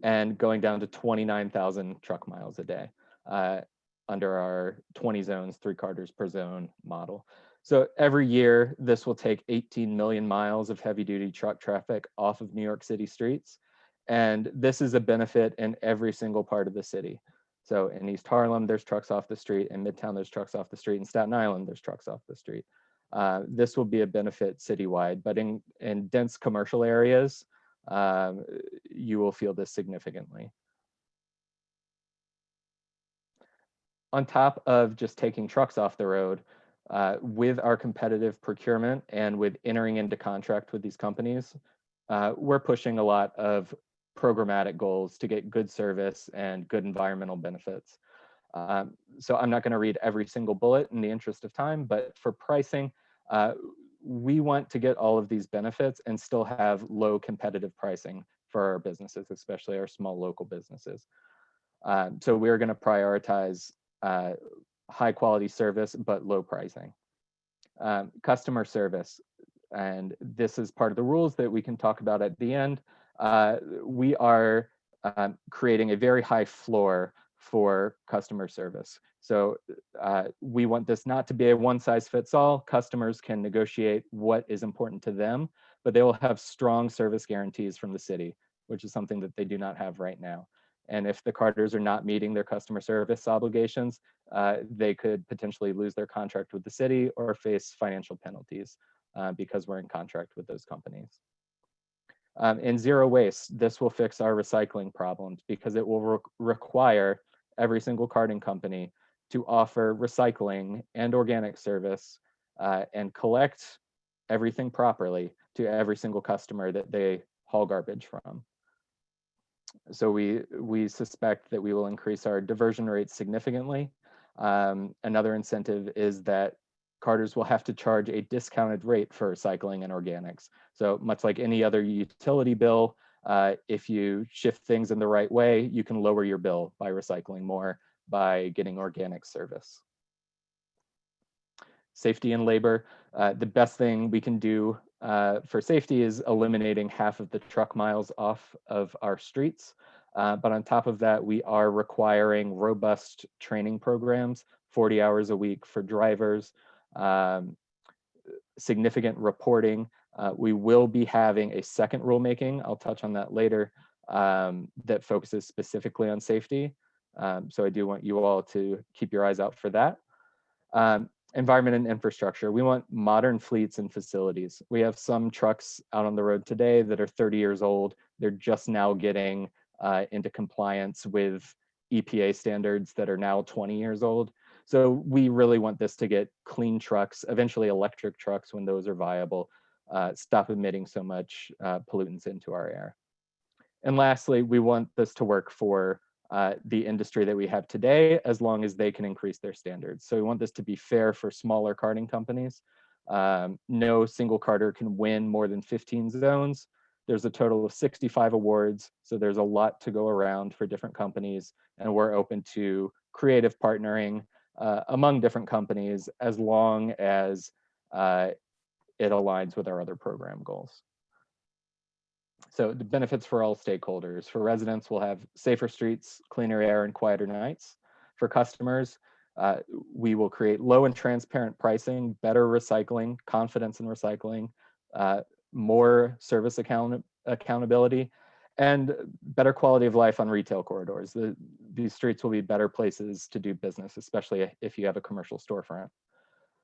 and going down to 29,000 truck miles a day under our 20 zones, 3 cars per zone model. So every year, this will take 18 million miles of heavy duty truck traffic off of New York City streets. And this is a benefit in every single part of the city. So in East Harlem, there's trucks off the street. In Midtown, there's trucks off the street. In Staten Island, there's trucks off the street. This will be a benefit citywide, but in dense commercial areas, you will feel this significantly. On top of just taking trucks off the road, with our competitive procurement and with entering into contract with these companies, we're pushing a lot of programmatic goals to get good service and good environmental benefits. So I'm not going to read every single bullet in the interest of time, but for pricing, we want to get all of these benefits and still have low competitive pricing for our businesses, especially our small local businesses. So we're going to prioritize high quality service, but low pricing. Customer service, and this is part of the rules that we can talk about at the end. We are creating a very high floor for customer service. So we want this not to be a one size fits all. Customers can negotiate what is important to them, but they will have strong service guarantees from the city, which is something that they do not have right now. And if the Carters are not meeting their customer service obligations, they could potentially lose their contract with the city or face financial penalties because we're in contract with those companies. In zero waste, this will fix our recycling problems because it will require every single carting company to offer recycling and organic service and collect everything properly to every single customer that they haul garbage from. So we suspect that we will increase our diversion rates significantly. Another incentive is that Carters will have to charge a discounted rate for recycling and organics. So much like any other utility bill, if you shift things in the right way, you can lower your bill by recycling more, by getting organic service. Safety and labor, the best thing we can do for safety is eliminating half of the truck miles off of our streets. But on top of that, we are requiring robust training programs, 40 hours a week for drivers, significant reporting. We will be having a second rulemaking, I'll touch on that later, that focuses specifically on safety. So I do want you all to keep your eyes out for that. Environment and infrastructure. We want modern fleets and facilities. We have some trucks out on the road today that are 30 years old. They're just now getting into compliance with EPA standards that are now 20 years old. So we really want this to get clean trucks, eventually electric trucks when those are viable, stop emitting so much pollutants into our air. And lastly, we want this to work for the industry that we have today, as long as they can increase their standards. So we want this to be fair for smaller carting companies. No single carter can win more than 15 zones. There's a total of 65 awards, so there's a lot to go around for different companies, and we're open to creative partnering among different companies as long as it aligns with our other program goals. So the benefits for all stakeholders. For residents, we'll have safer streets, cleaner air, and quieter nights. For customers, we will create low and transparent pricing, better recycling, confidence in recycling, more service accountability, and better quality of life on retail corridors. These streets will be better places to do business, especially if you have a commercial storefront.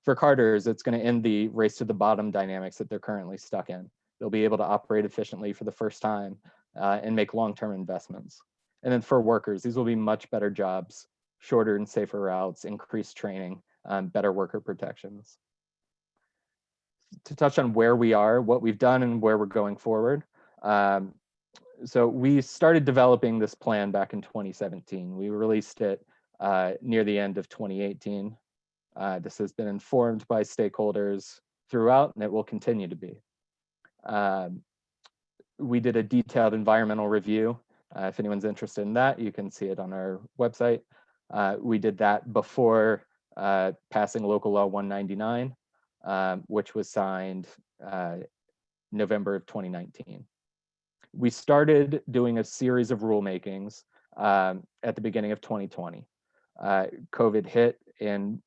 For carters, it's going to end the race to the bottom dynamics that they're currently stuck in. They'll be able to operate efficiently for the first time and make long-term investments. And then for workers, these will be much better jobs, shorter and safer routes, increased training, better worker protections. To touch on where we are, what we've done, and where we're going forward. So we started developing this plan back in 2017. We released it near the end of 2018. This has been informed by stakeholders throughout, and it will continue to be. We did a detailed environmental review. If anyone's interested in that, you can see it on our website. We did that before passing Local Law 199, which was signed November of 2019. We started doing a series of rulemakings at the beginning of 2020. COVID hit and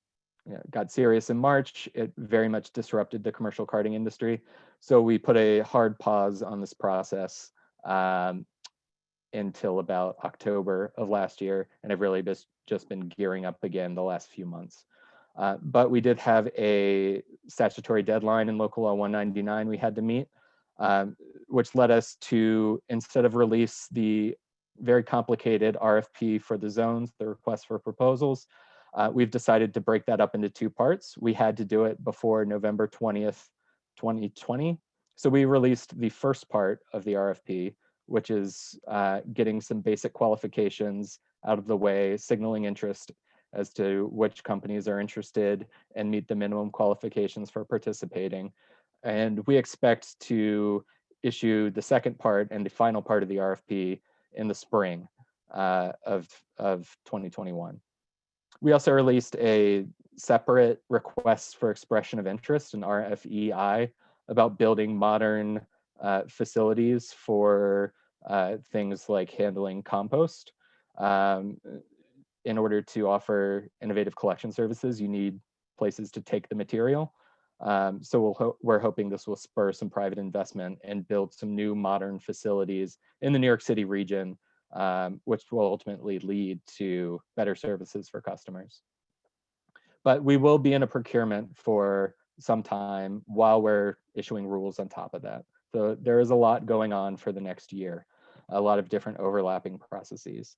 got serious in March. It very much disrupted the commercial carting industry. So we put a hard pause on this process until about October of last year, and I've really just been gearing up again the last few months. But we did have a statutory deadline in Local Law 199 we had to meet, which led us to, instead of release the very complicated RFP for the zones, the request for proposals, we've decided to break that up into two parts. We had to do it before November 20th, 2020. So we released the first part of the RFP, which is getting some basic qualifications out of the way, signaling interest as to which companies are interested and meet the minimum qualifications for participating. And we expect to issue the second part and the final part of the RFP in the spring of 2021. We also released a separate request for expression of interest, an RFEI, about building modern facilities for things like handling compost. In order to offer innovative collection services, you need places to take the material. So we're hoping this will spur some private investment and build some new modern facilities in the New York City region, which will ultimately lead to better services for customers. But we will be in a procurement for some time while we're issuing rules on top of that. So there is a lot going on for the next year, a lot of different overlapping processes.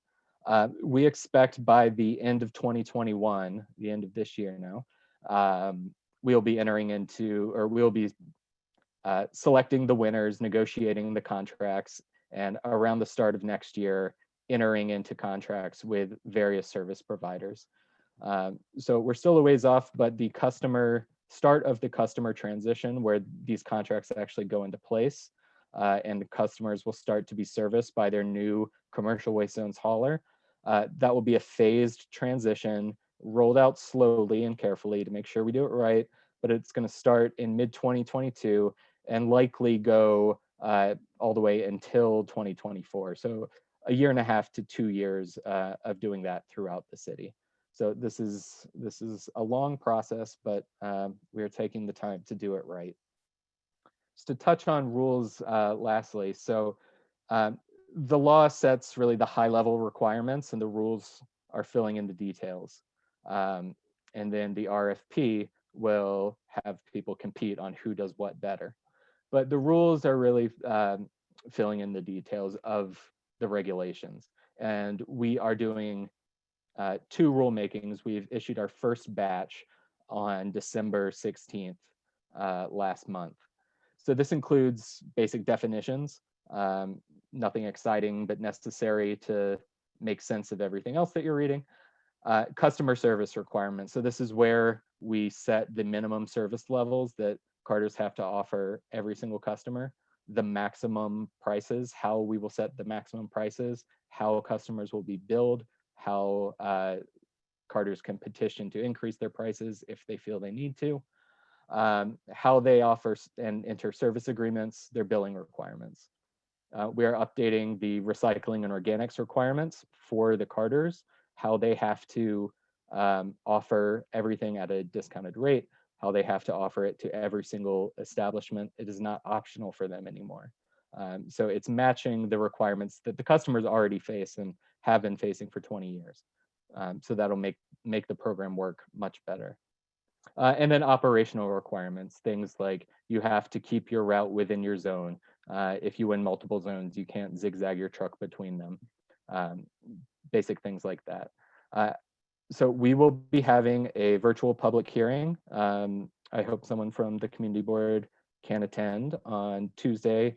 We expect by the end of 2021, the end of this year now, we'll be entering into, or we'll be selecting the winners, negotiating the contracts, and around the start of next year, entering into contracts with various service providers. So we're still a ways off, but the start of the customer transition where these contracts actually go into place and the customers will start to be serviced by their new commercial waste zones hauler. That will be a phased transition, rolled out slowly and carefully to make sure we do it right, but it's going to start in mid-2022 and likely go all the way until 2024. So a year and a half to 2 years of doing that throughout the city. So this is a long process, but we are taking the time to do it right. Just to touch on rules lastly, so the law sets really the high level requirements and the rules are filling in the details. And then the RFP will have people compete on who does what better. But the rules are really filling in the details of the regulations. And we are doing 2 rulemakings. We've issued our first batch on December 16th last month. So this includes basic definitions, nothing exciting, but necessary to make sense of everything else that you're reading. Customer service requirements. So this is where we set the minimum service levels that carters have to offer every single customer, the maximum prices, how we will set the maximum prices, how customers will be billed, how carters can petition to increase their prices if they feel they need to, how they offer and enter service agreements, their billing requirements. We are updating the recycling and organics requirements for the carters, how they have to offer everything at a discounted rate, how they have to offer it to every single establishment. It is not optional for them anymore. So it's matching the requirements that the customers already face and have been facing for 20 years. So that'll make the program work much better. And then operational requirements, things like you have to keep your route within your zone. If you win multiple zones, you can't zigzag your truck between them. Basic things like that. So we will be having a virtual public hearing. I hope someone from the community board can attend on Tuesday,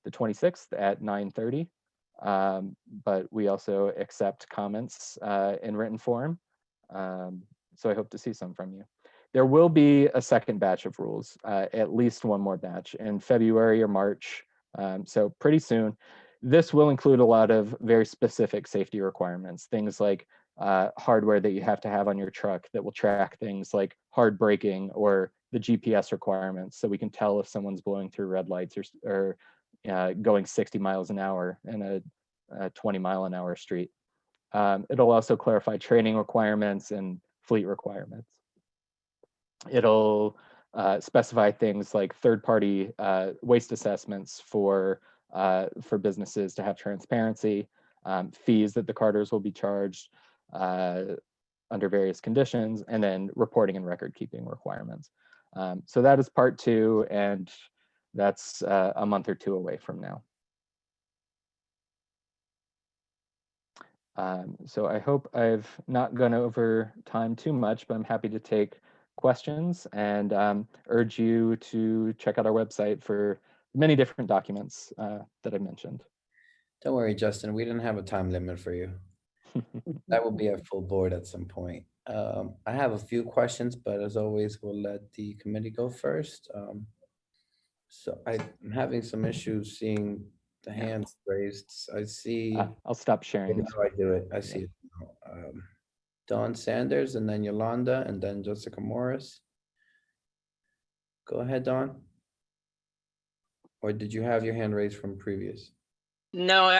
the 26th at 9:30. But we also accept comments in written form. So I hope to see some from you. There will be a second batch of rules, at least one more batch in February or March. So pretty soon. This will include a lot of very specific safety requirements, things like hardware that you have to have on your truck that will track things like hard braking or the GPS requirements, so we can tell if someone's blowing through red lights or going 60 miles an hour in a 20-mile-an-hour street. It'll also clarify training requirements and fleet requirements. It'll specify things like third-party waste assessments for businesses to have transparency, fees that the carters will be charged under various conditions, and then reporting and record-keeping requirements. So that is part 2, and that's a month or 2 away from now. So I hope I've not gone over time too much, but I'm happy to take questions and urge you to check out our website for many different documents that I mentioned. Don't worry, Justin, we didn't have a time limit for you. That will be a full board at some point. I have a few questions, but as always, we'll let the committee go first. So I'm having some issues seeing the hands raised. I see. I'll stop sharing. How I do it. I see it now. Dawn Sanders, and then Yolanda, and then Jessica Morris. Go ahead, Dawn. Or did you have your hand raised from previous? No,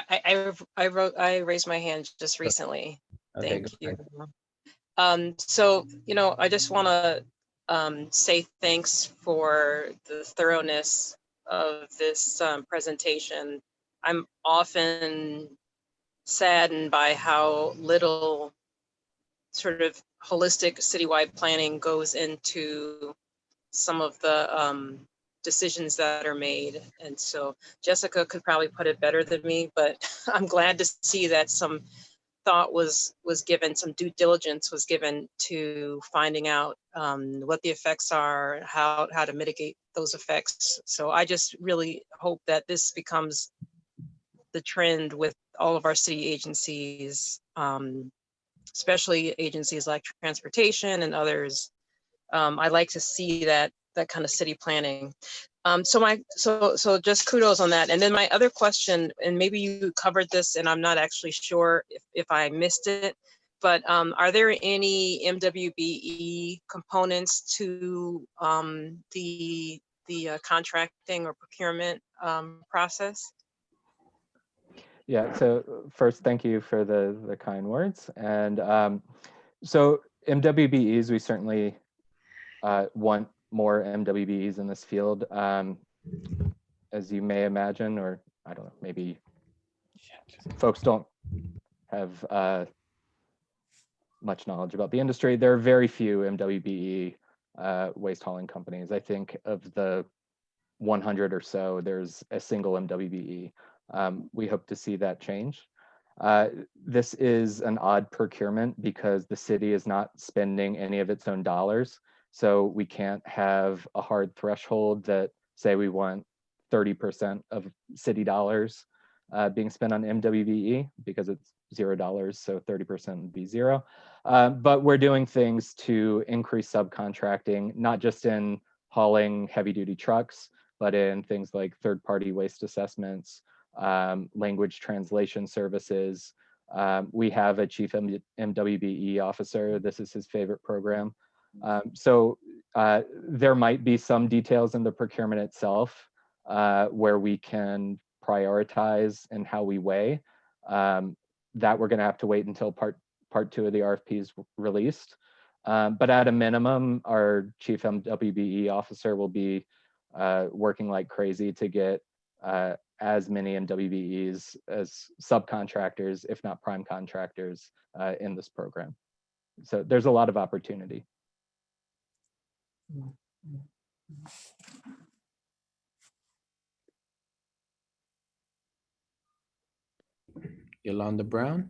I raised my hand just recently. Okay, Thank you. So, I just want to say thanks for the thoroughness of this presentation. I'm often saddened by how little sort of holistic citywide planning goes into some of the decisions that are made. And so Jessica could probably put it better than me, but I'm glad to see that some thought was given, some due diligence was given to finding out what the effects are, how to mitigate those effects. So I just really hope that this becomes the trend with all of our city agencies, especially agencies like transportation and others. I like to see that kind of city planning. So just kudos on that. And then my other question, and maybe you covered this and I'm not actually sure if I missed it, but are there any MWBE components to the contracting or procurement process? Yeah, so first, thank you for the kind words. And so MWBEs, we certainly want more MWBEs in this field. As you may imagine, or I don't know, maybe folks don't have much knowledge about the industry. There are very few MWBE waste hauling companies. I think of the 100 or so, there's a single MWBE. We hope to see that change. This is an odd procurement because the city is not spending any of its own dollars. So we can't have a hard threshold that say we want 30% of city dollars being spent on MWBE because it's $0, so 30% would be 0. But we're doing things to increase subcontracting, not just in hauling heavy duty trucks, but in things like third-party waste assessments, language translation services. We have a chief MWBE officer. This is his favorite program. So there might be some details in the procurement itself where we can prioritize and how we weigh. That we're going to have to wait until part 2 of the RFP is released. But at a minimum, our chief MWBE officer will be working like crazy to get as many MWBEs as subcontractors, if not prime contractors, in this program. So there's a lot of opportunity. Yolanda Brown.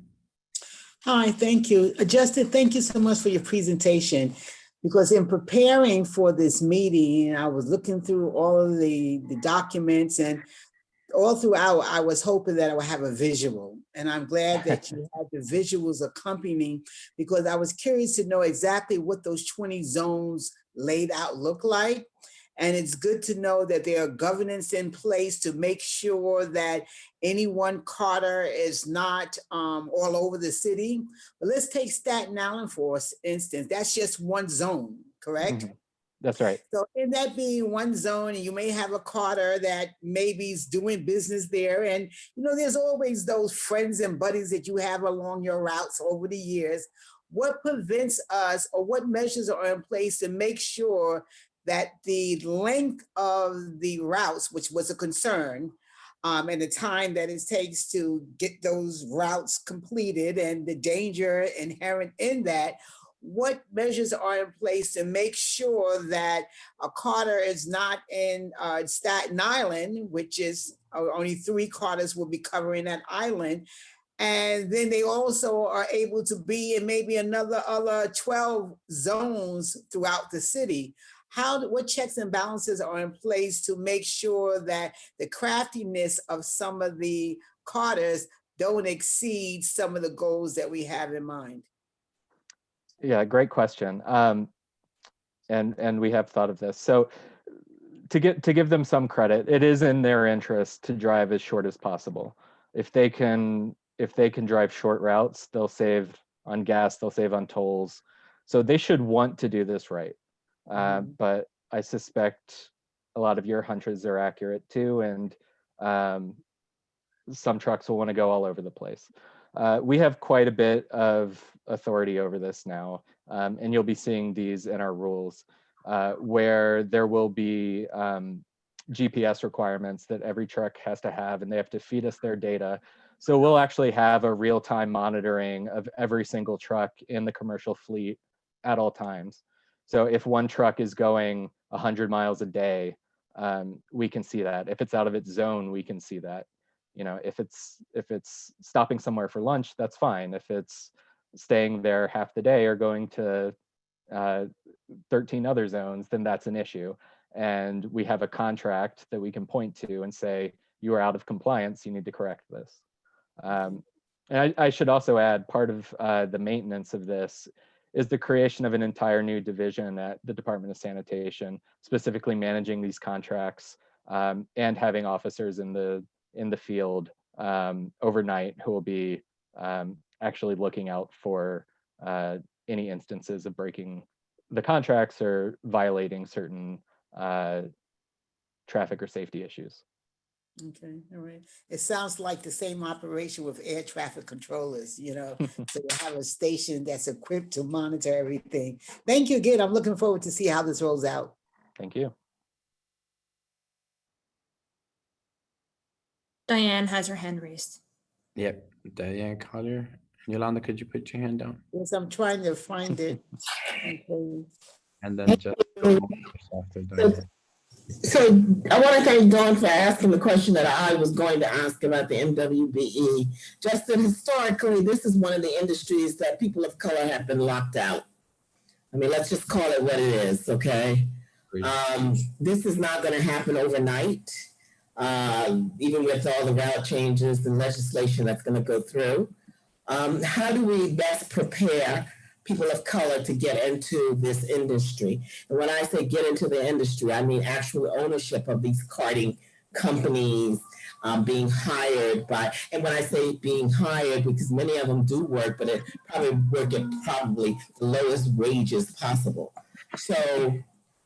Hi, thank you. Justin, thank you so much for your presentation. Because in preparing for this meeting, I was looking through all of the documents, and all throughout, I was hoping that I would have a visual. And I'm glad that you had the visuals accompanying, because I was curious to know exactly what those 20 zones laid out look like. And it's good to know that there are governance in place to make sure that any one Carter is not all over the city. But let's take Staten Island for instance. That's just one zone, correct? Mm-hmm. That's right. So in that being one zone, and you may have a Carter that maybe is doing business there. And, you know, there's always those friends and buddies that you have along your routes over the years. What prevents us, or what measures are in place to make sure that the length of the routes, which was a concern, and the time that it takes to get those routes completed and the danger inherent in that, what measures are in place to make sure that a Carter is not in Staten Island, which is only 3 Carters will be covering that island. And then they also are able to be in maybe other 12 zones throughout the city. What checks and balances are in place to make sure that the craftiness of some of the Carters don't exceed some of the goals that we have in mind? Yeah, great question. And we have thought of this. So to give them some credit, it is in their interest to drive as short as possible. If they can drive short routes, they'll save on gas, they'll save on tolls. So they should want to do this right. But I suspect a lot of your hunches are accurate too, and some trucks will want to go all over the place. We have quite a bit of authority over this now, and you'll be seeing these in our rules, where there will be GPS requirements that every truck has to have, and they have to feed us their data. So we'll actually have a real-time monitoring of every single truck in the commercial fleet at all times. So if one truck is going 100 miles a day, we can see that. If it's out of its zone, we can see that. You know, if it's stopping somewhere for lunch, that's fine. If it's staying there half the day or going to 13 other zones, then that's an issue. And we have a contract that we can point to and say, you are out of compliance, you need to correct this. And I should also add, part of the maintenance of this is the creation of an entire new division at the Department of Sanitation, specifically managing these contracts, and having officers in the field overnight who will be actually looking out for any instances of breaking the contracts or violating certain traffic or safety issues. Okay, all right. It sounds like the same operation with air traffic controllers, you know, so you have a station that's equipped to monitor everything. Thank you again. I'm looking forward to see how this rolls out. Thank you. Diane has her hand raised. Yep, Diane Collier. Yolanda, could you put your hand down? Yes, I'm trying to find it. Okay. And then just after Diane. So I want to thank Dawn for asking the question that I was going to ask about the MWBE. Justin, historically, this is one of the industries that people of color have been locked out. I mean, let's just call it what it is, okay? This is not going to happen overnight, even with all the route changes and legislation that's going to go through. How do we best prepare people of color to get into this industry? And when I say get into the industry, I mean actual ownership of these carting companies, being hired by, and when I say being hired, because many of them do work, but it probably work at probably the lowest wages possible. So,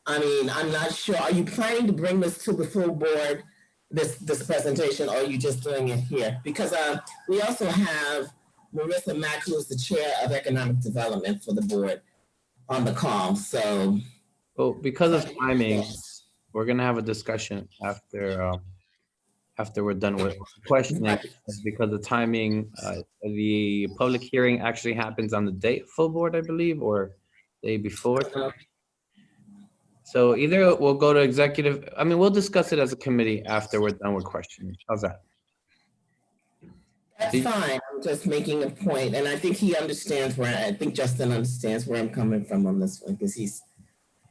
I mean, I'm not sure. Are you planning to bring this to the full board, this presentation, or are you just doing it here? Because we also have Marissa Mack, who is the chair of economic development for the board, on the call. So, well, because of timing, we're gonna have a discussion after after we're done with questioning, because the timing, the public hearing actually happens on the day full board, I believe, or day before. So either we'll go to executive, I mean, we'll discuss it as a committee after we're done with questioning. How's that? That's fine. I'm just making a point, and I think he understands I think Justin understands where I'm coming from on this one, because he's.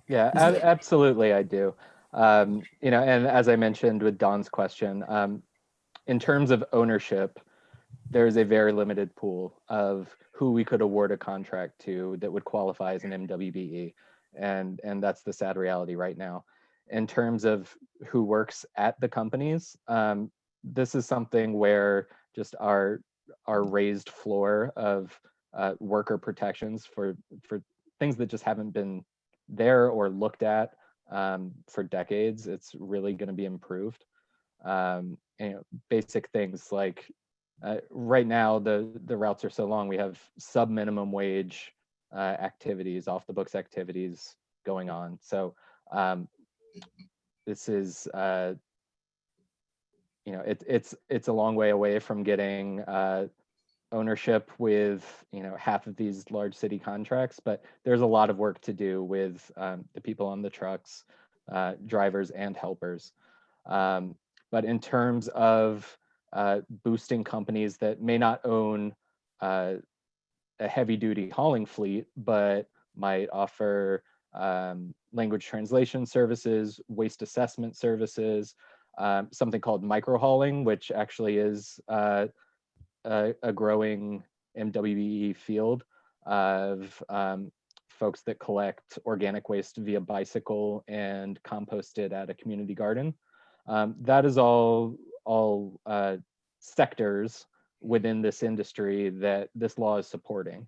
Yeah, absolutely, I do. You know, and as I mentioned with Don's question, in terms of ownership, there's a very limited pool of who we could award a contract to that would qualify as an MWBE, and that's the sad reality right now. In terms of who works at the companies, this is something where just our raised floor of worker protections for things that just haven't been there or looked at for decades, it's really going to be improved. You know, basic things like right now the routes are so long, we have sub minimum wage activities, off the books activities going on. So this is you know, it's a long way away from getting ownership with, you know, half of these large city contracts, but there's a lot of work to do with the people on the trucks, drivers and helpers. But in terms of boosting companies that may not own a heavy duty hauling fleet, but might offer language translation services, waste assessment services, something called micro hauling, which actually is a growing MWBE field of folks that collect organic waste via bicycle and compost it at a community garden. That is all sectors within this industry that this law is supporting.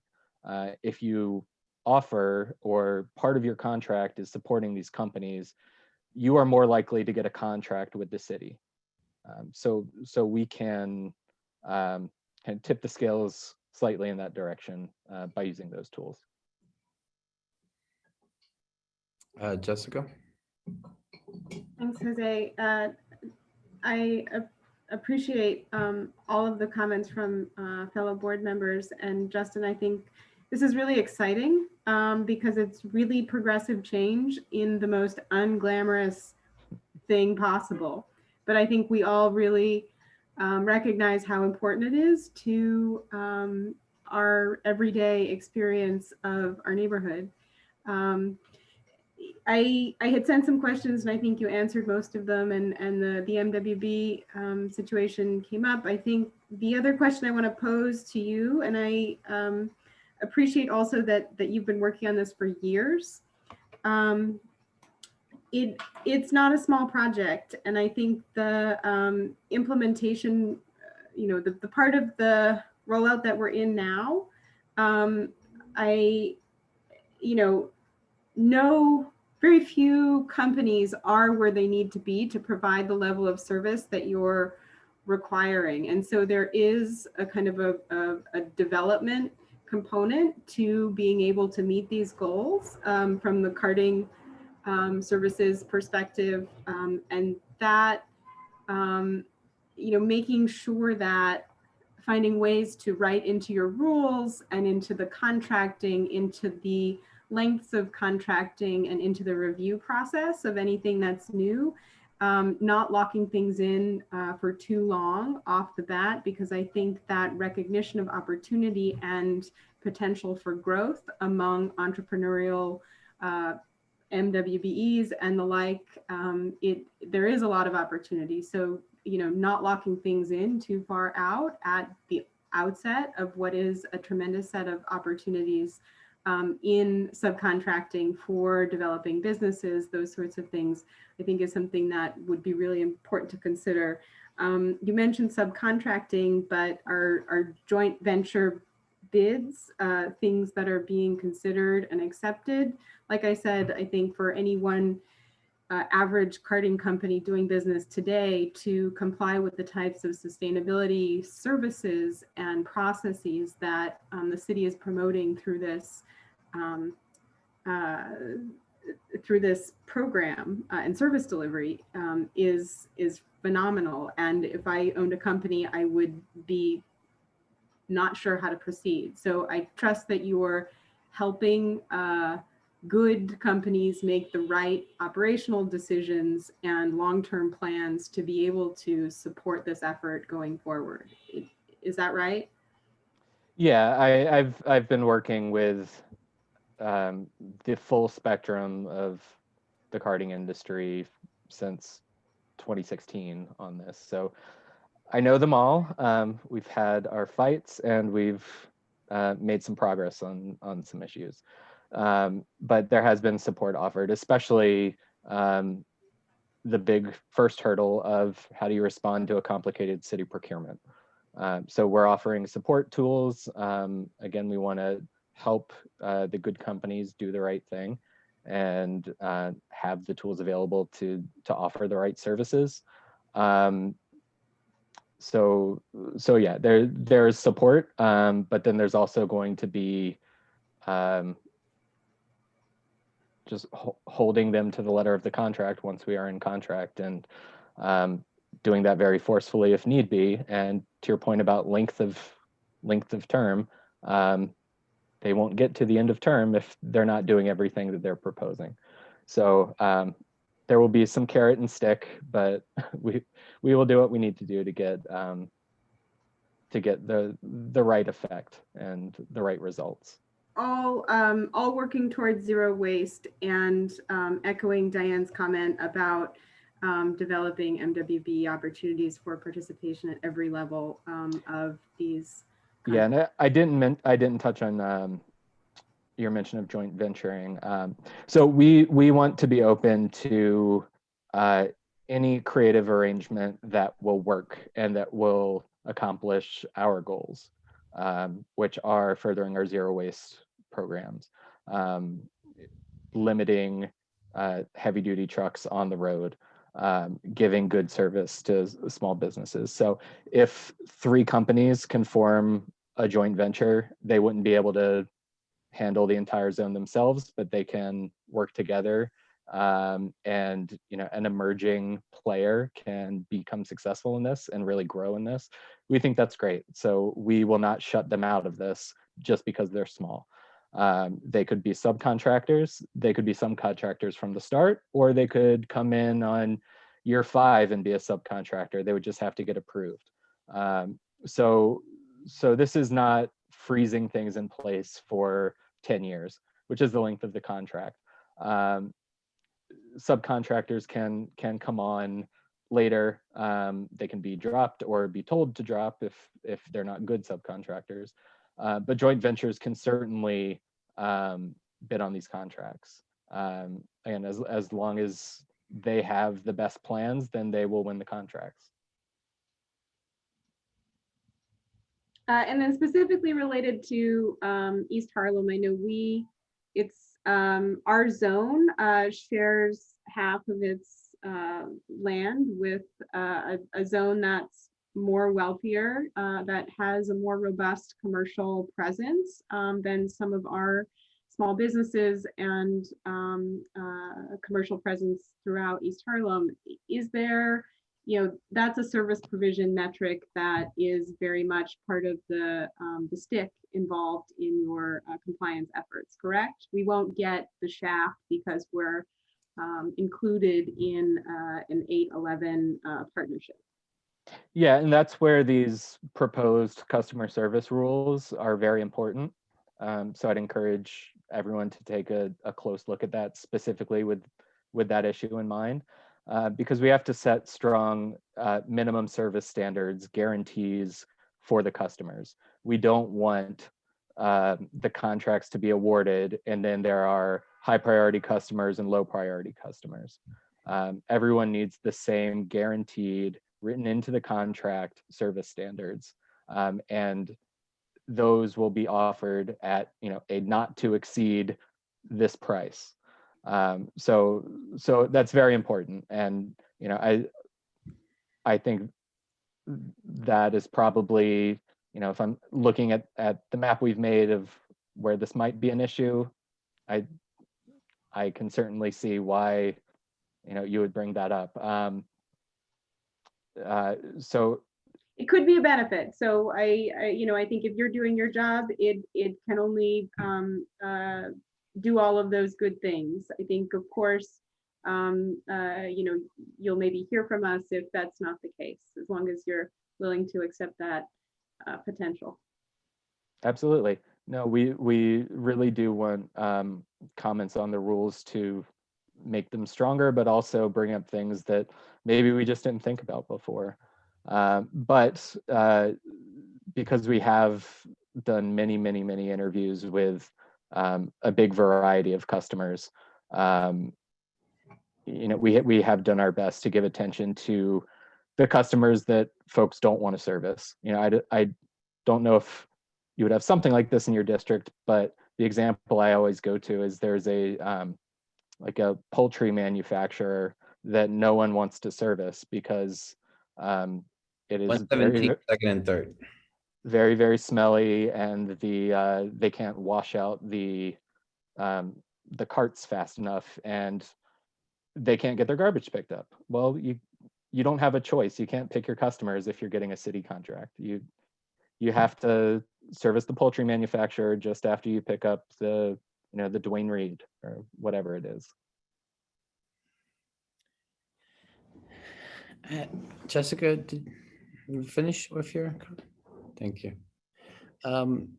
If you offer, or part of your contract is supporting these companies, you are more likely to get a contract with the city. So we can tip the scales slightly in that direction by using those tools. Jessica? Thanks, Jose. I appreciate all of the comments from fellow board members. And Justin, I think this is really exciting because it's really progressive change in the most unglamorous thing possible. But I think we all really recognize how important it is to our everyday experience of our neighborhood. I had sent some questions and I think you answered most of them, and the MWB situation came up. I think the other question I want to pose to you, and I appreciate also that you've been working on this for years. It's not a small project, and I think the implementation, you know, the part of the rollout that we're in now, know very few companies are where they need to be to provide the level of service that you're requiring. And so there is a kind of a development component to being able to meet these goals from the carting services perspective, and that, making sure that finding ways to write into your rules and into the contracting, into the lengths of contracting, and into the review process of anything that's new, not locking things in for too long off the bat, because I think that recognition of opportunity and potential for growth among entrepreneurial MWBEs and the like, there is a lot of opportunity. So, not locking things in too far out at the outset of what is a tremendous set of opportunities in subcontracting for developing businesses, those sorts of things, I think is something that would be really important to consider. You mentioned subcontracting, but our joint venture bids, things that are being considered and accepted. Like I said, I think for any one average carting company doing business today to comply with the types of sustainability services and processes that the city is promoting through this through this program and service delivery is phenomenal. And if I owned a company, I would be not sure how to proceed. So I trust that you're helping good companies make the right operational decisions and long-term plans to be able to support this effort going forward. Is that right? Yeah, I've been working with the full spectrum of the karting industry since 2016 on this. So I know them all. We've had our fights and we've made some progress on some issues. But there has been support offered, especially the big first hurdle of how do you respond to a complicated city procurement. So we're offering support tools. Again, we want to help the good companies do the right thing and have the tools available to offer the right services. So yeah, there's support, but then there's also going to be just holding them to the letter of the contract once we are in contract, and doing that very forcefully if need be. And to your point about length of term, they won't get to the end of term if they're not doing everything that they're proposing. So there will be some carrot and stick, but we will do what we need to do to get the right effect and the right results. All working towards zero waste, and echoing Diane's comment about developing MWB opportunities for participation at every level of these. Yeah, and I didn't touch on your mention of joint venturing. So we want to be open to any creative arrangement that will work and that will accomplish our goals, which are furthering our zero waste programs, limiting heavy duty trucks on the road, giving good service to small businesses. So if 3 companies can form a joint venture, they wouldn't be able to handle the entire zone themselves, but they can work together, and an emerging player can become successful in this and really grow in this. We think that's great. So we will not shut them out of this just because they're small. They could be subcontractors, they could be some contractors from the start, or they could come in on year 5 and be a subcontractor. They would just have to get approved. So this is not freezing things in place for 10 years, which is the length of the contract. Subcontractors can come on later. They can be dropped or be told to drop if they're not good subcontractors. But joint ventures can certainly bid on these contracts. And as long as they have the best plans, then they will win the contracts. And then specifically related to East Harlem, I know our zone shares half of its land with a zone that's more wealthier, that has a more robust commercial presence than some of our small businesses and commercial presence throughout East Harlem. Is there, that's a service provision metric that is very much part of the stick involved in your compliance efforts, correct? We won't get the shaft because we're included in an 811 partnership. Yeah, and that's where these proposed customer service rules are very important. So I'd encourage everyone to take a close look at that, specifically with that issue in mind, because we have to set strong minimum service standards, guarantees for the customers. We don't want the contracts to be awarded and then there are high priority customers and low priority customers. Everyone needs the same guaranteed, written into the contract service standards, and those will be offered at a not to exceed this price. So that's very important, and I think that is probably, if I'm looking at the map we've made of where this might be an issue, I can certainly see why, you would bring that up. So it could be a benefit. So I think if you're doing your job, it can only do all of those good things. I think, of course, you'll maybe hear from us if that's not the case, as long as you're willing to accept that potential. absolutely. No, we really do want comments on the rules to make them stronger, but also bring up things that maybe we just didn't think about before. But because we have done many, many, many interviews with a big variety of customers, we have done our best to give attention to the customers that folks don't want to service. I don't know if you would have something like this in your district, but the example I always go to is there's a like a poultry manufacturer that no one wants to service because it is 117, second and third. very, very smelly, and they can't wash out the carts fast enough, and they can't get their garbage picked up. Well, you don't have a choice. You can't pick your customers if you're getting a city contract. You have to service the poultry manufacturer just after you pick up the Dwayne Reed or whatever it is. Jessica, did you finish with your? Thank you. When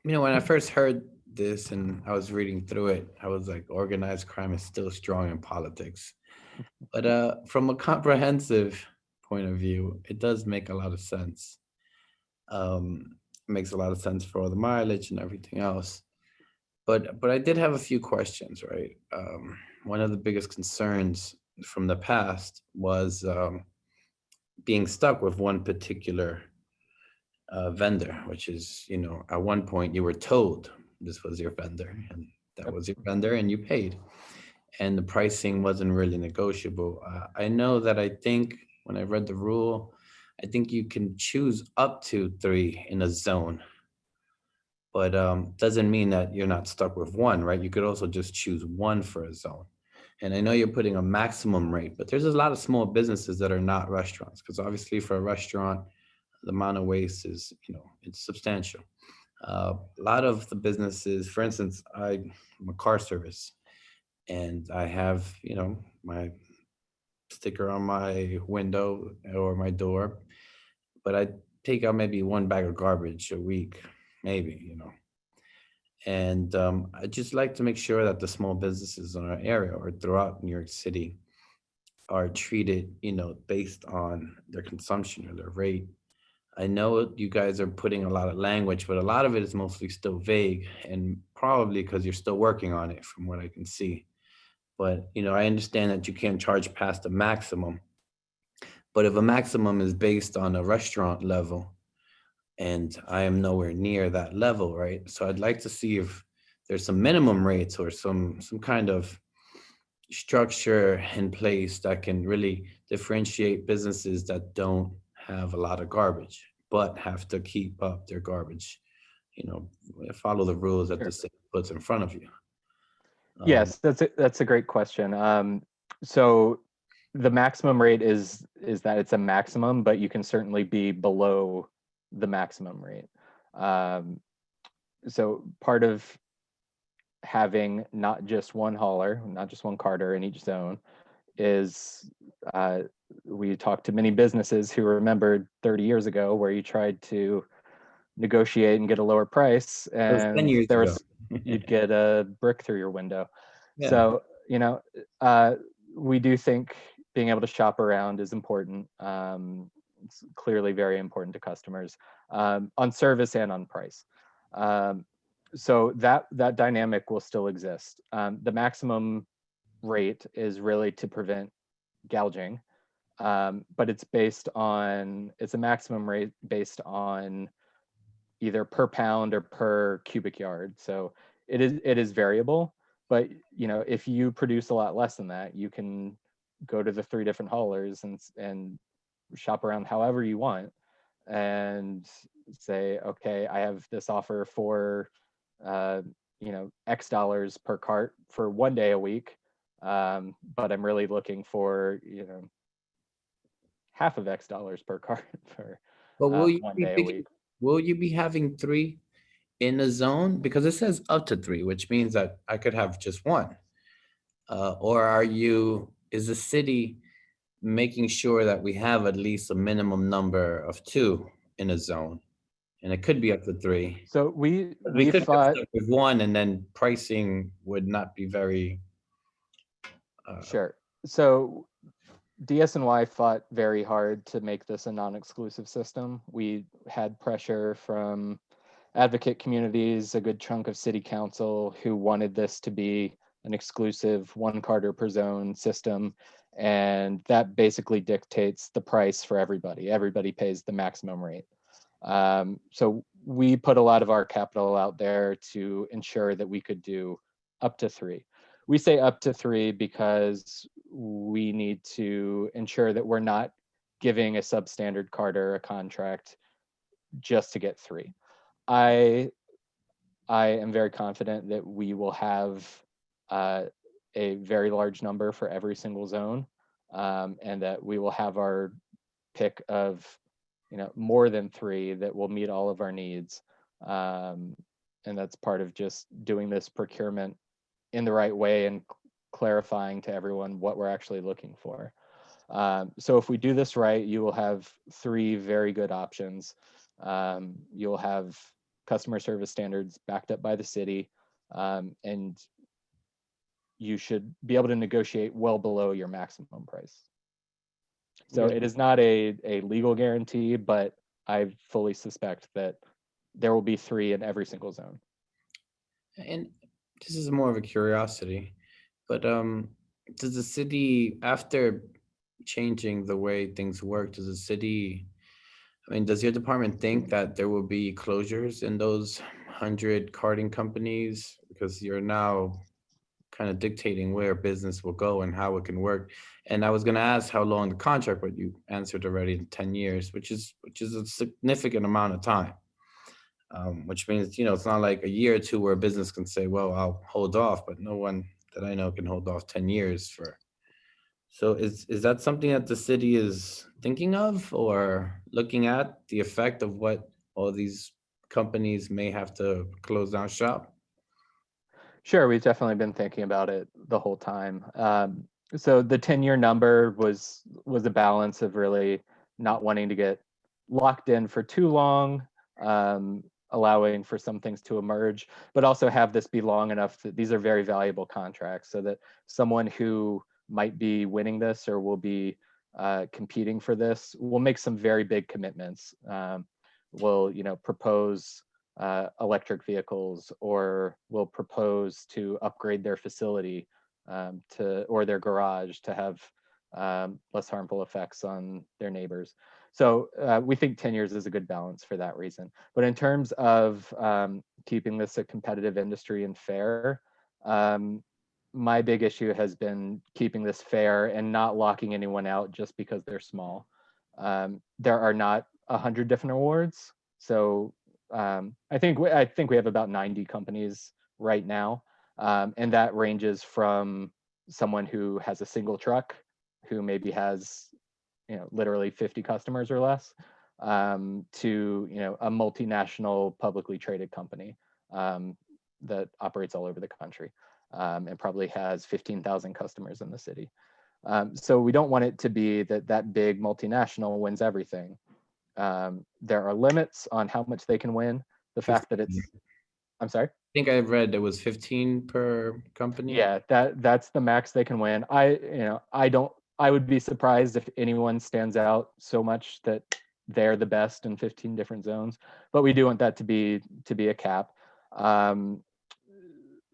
I first heard this and I was reading through it, I was like, organized crime is still strong in politics. But from a comprehensive point of view, it does make a lot of sense. It makes a lot of sense for all the mileage and everything else. But I did have a few questions, right? One of the biggest concerns from the past was being stuck with one particular vendor, which is, at one point you were told this was your vendor and that was your vendor and you paid. And the pricing wasn't really negotiable. I know that I think when I read the rule, I think you can choose up to 3 in a zone, but doesn't mean that you're not stuck with one, right? You could also just choose 1 for a zone. And I know you're putting a maximum rate, but there's a lot of small businesses that are not restaurants, because obviously for a restaurant, the amount of waste is, it's substantial. A lot of the businesses, for instance, I'm a car service and I have, my sticker on my window or my door, but I take out maybe 1 bag of garbage a week, maybe, And I just like to make sure that the small businesses in our area or throughout New York City are treated, based on their consumption or their rate. I know you guys are putting a lot of language, but a lot of it is mostly still vague, and probably because you're still working on it from what I can see. But, I understand that you can't charge past the maximum, but if a maximum is based on a restaurant level, and I am nowhere near that level, right? So I'd like to see if there's some minimum rates or some kind of structure in place that can really differentiate businesses that don't have a lot of garbage, but have to keep up their garbage, follow the rules that the city puts in front of you. Yes, that's a great question. So the maximum rate is that it's a maximum, but you can certainly be below the maximum rate. So part of having not just one hauler, not just one carter in each zone, is we talked to many businesses who remembered 30 years ago where you tried to negotiate and get a lower price, and there was you'd get a brick through your window. Yeah. So we do think being able to shop around is important. It's clearly very important to customers on service and on price. So that dynamic will still exist. The maximum rate is really to prevent gouging, but it's a maximum rate based on either per pound or per cubic yard. So it is variable, but if you produce a lot less than that, you can go to the 3 different haulers and shop around however you want and say, okay, I have this offer for X dollars per cart for 1 day a week. But I'm really looking for, half of X dollars per cart for But 1 day a week. will you be having 3 in a zone? Because it says up to 3, which means that I could have just 1. Or is the city making sure that we have at least a minimum number of 2 in a zone? And it could be up to 3. So we could thought, start with 1, and then pricing would not be very. sure. So DSNY fought very hard to make this a non-exclusive system. We had pressure from advocate communities, a good chunk of city council who wanted this to be an exclusive 1 carter per zone system. And that basically dictates the price for everybody. Everybody pays the maximum rate. So we put a lot of our capital out there to ensure that we could do up to 3. We say up to 3 because we need to ensure that we're not giving a substandard carter a contract just to get 3. I am very confident that we will have a very large number for every single zone, and that we will have our pick of more than 3 that will meet all of our needs. And that's part of just doing this procurement in the right way and clarifying to everyone what we're actually looking for. So if we do this right, you will have 3 very good options. You'll have customer service standards backed up by the city, and you should be able to negotiate well below your maximum price. So it is not a legal guarantee, but I fully suspect that there will be 3 in every single zone. And this is more of a curiosity, but does the city, after changing the way things work, does your department think that there will be closures in those 100 carting companies? Because you're now kind of dictating where business will go and how it can work. And I was going to ask how long the contract, but you answered already, 10 years, which is a significant amount of time. Which means, it's not like a year or 2 where a business can say, well, I'll hold off, but no one that I know can hold off 10 years for. So is that something that the city is thinking of or looking at, the effect of what all these companies may have to close down shop? Sure, we've definitely been thinking about it the whole time. So the 10-year number was a balance of really not wanting to get locked in for too long, allowing for some things to emerge, but also have this be long enough that these are very valuable contracts, so that someone who might be winning this or will be competing for this will make some very big commitments. Will propose electric vehicles, or will propose to upgrade their facility or their garage to have less harmful effects on their neighbors. So we think 10 years is a good balance for that reason. But in terms of keeping this a competitive industry and fair, my big issue has been keeping this fair and not locking anyone out just because they're small. There are not 100 different awards. So I think we have about 90 companies right now. And that ranges from someone who has a single truck, who maybe has literally 50 customers or less, to a multinational publicly traded company that operates all over the country and probably has 15,000 customers in the city. So we don't want it to be that big multinational wins everything. There are limits on how much they can win. The fact that I'm sorry? I think I read there was 15 per company. Yeah, that's the max they can win. I would be surprised if anyone stands out so much that they're the best in 15 different zones, but we do want that to be a cap.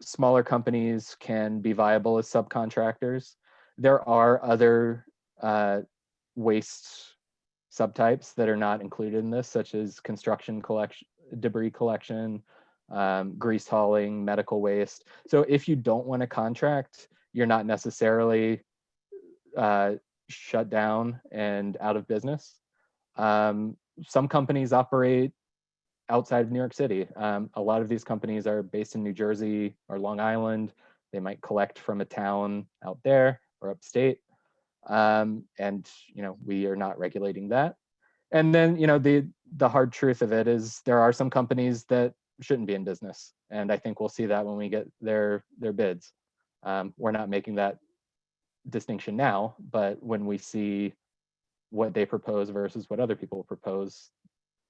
Smaller companies can be viable as subcontractors. There are other waste subtypes that are not included in this, such as construction collection, debris collection, grease hauling, medical waste. So if you don't want to contract, you're not necessarily shut down and out of business. Some companies operate outside of New York City. A lot of these companies are based in New Jersey or Long Island. They might collect from a town out there or upstate. And we are not regulating that. And then the hard truth of it is there are some companies that shouldn't be in business, and I think we'll see that when we get their bids. We're not making that distinction now, but when we see what they propose versus what other people propose,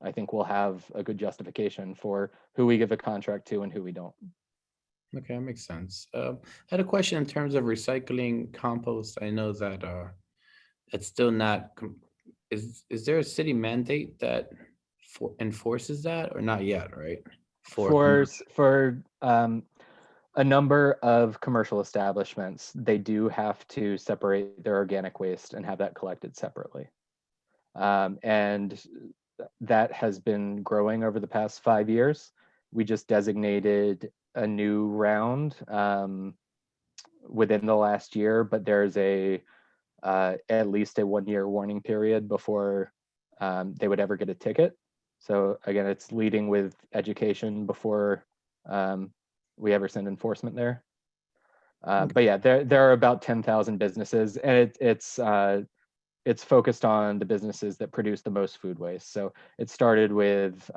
I think we'll have a good justification for who we give a contract to and who we don't. Okay, that makes sense. I had a question in terms of recycling compost. I know that it's still not, is there a city mandate that enforces that or not yet, right? For a number of commercial establishments, they do have to separate their organic waste and have that collected separately. And that has been growing over the past 5 years. We just designated a new round within the last year, but there's at least a 1-year warning period before they would ever get a ticket. So again, it's leading with education before we ever send enforcement there. But yeah, there are about 10,000 businesses, and it's focused on the businesses that produce the most food waste. So it started with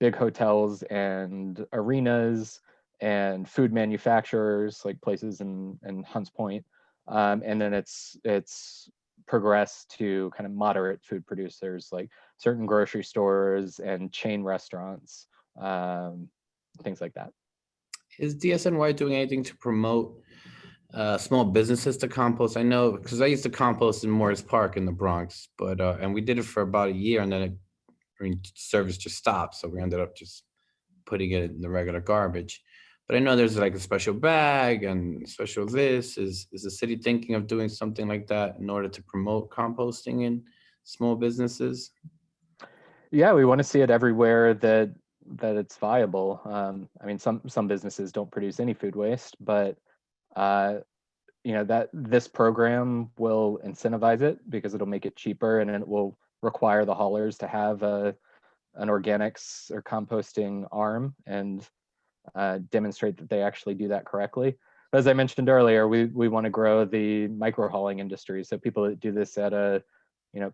big hotels and arenas and food manufacturers, like places in Hunts Point. And then it's progressed to kind of moderate food producers, like certain grocery stores and chain restaurants, things like that. Is DSNY doing anything to promote small businesses to compost? I know because I used to compost in Morris Park in the Bronx, but and we did it for about a year, and then service just stopped, so we ended up just putting it in the regular garbage. But I know there's like a special bag and special this. Is the city thinking of doing something like that in order to promote composting in small businesses? Yeah, we want to see it everywhere that it's viable. I mean, some businesses don't produce any food waste, but that this program will incentivize it because it'll make it cheaper, and it will require the haulers to have an organics or composting arm and demonstrate that they actually do that correctly. But as I mentioned earlier, we want to grow the micro hauling industry, so people that do this at a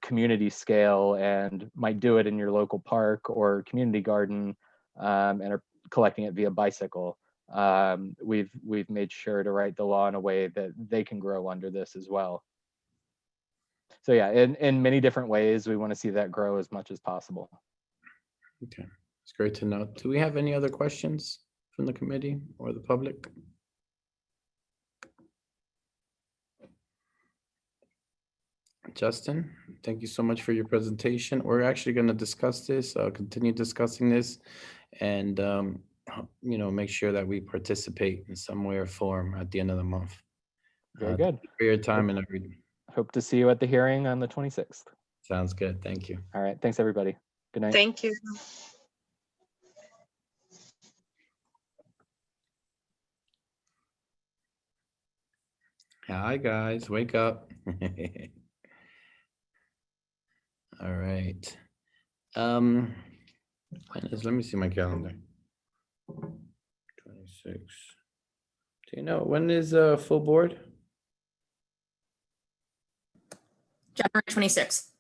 community scale and might do it in your local park or community garden and are collecting it via bicycle. We've made sure to write the law in a way that they can grow under this as well. So yeah, in many different ways, we want to see that grow as much as possible. Okay, it's great to know. Do we have any other questions from the committee or the public? Justin, thank you so much for your presentation. We're actually going to discuss this, continue discussing this, and make sure that we participate in some way or form at the end of the month. Very good. Thank you for your time and everything. Hope to see you at the hearing on the 26th. Sounds good. Thank you. All right. Thanks, everybody. Good night. Thank you. Hi, guys. Wake up. All right. Let me see my calendar. 26. Do you know when is full board? January 26th.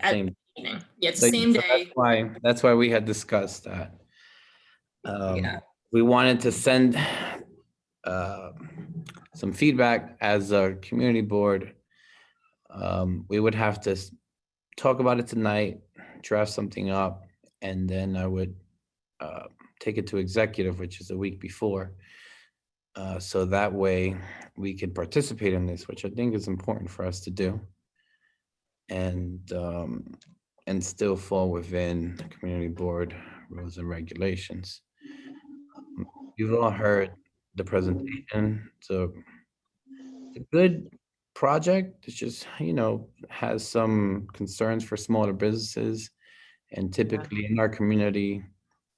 Same. Yeah, it's the same day. That's why we had discussed that. Yeah. We wanted to send some feedback as a community board. We would have to talk about it tonight, draft something up, and then I would take it to executive, which is a week before. So that way we can participate in this, which I think is important for us to do. And still fall within the community board rules and regulations. You've all heard the presentation. So it's a good project. It's just, has some concerns for smaller businesses. And typically in our community,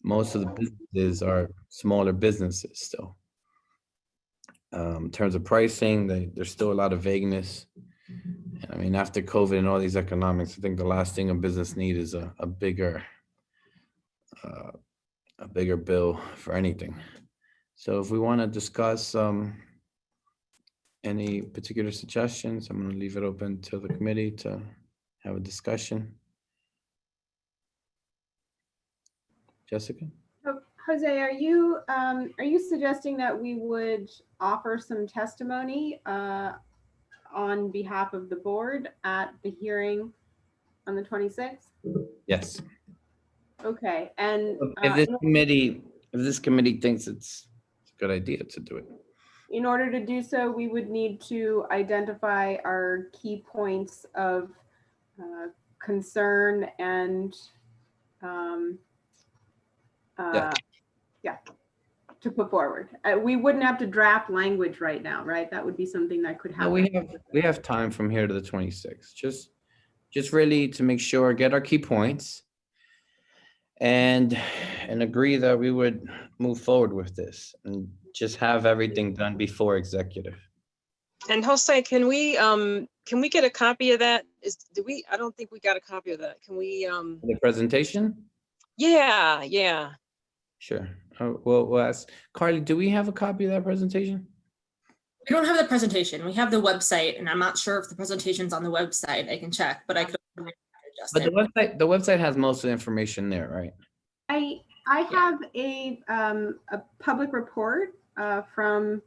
most of the businesses are smaller businesses still. In terms of pricing, there's still a lot of vagueness. I mean, after COVID and all these economics, I think the last thing a business needs is a bigger a bigger bill for anything. So if we want to discuss any particular suggestions, I'm going to leave it open to the committee to have a discussion. Jessica? Jose, are you suggesting that we would offer some testimony on behalf of the board at the hearing on the 26th? Yes. Okay, and If this committee thinks it's a good idea to do it. in order to do so, we would need to identify our key points of concern and yeah, to put forward. We wouldn't have to draft language right now, right? That would be something that could No, happen. we have time from here to the 26th. Just really to make sure, get our key points and agree that we would move forward with this and just have everything done before executive. And Jose, can we get a copy of that? I don't think we got a copy of that. Can we The presentation? Yeah. Sure. We'll ask Carly, do we have a copy of that presentation? We don't have the presentation. We have the website, and I'm not sure if the presentation's on the website. I can check, but I could. But the website has most of the information there, right? I have a public report from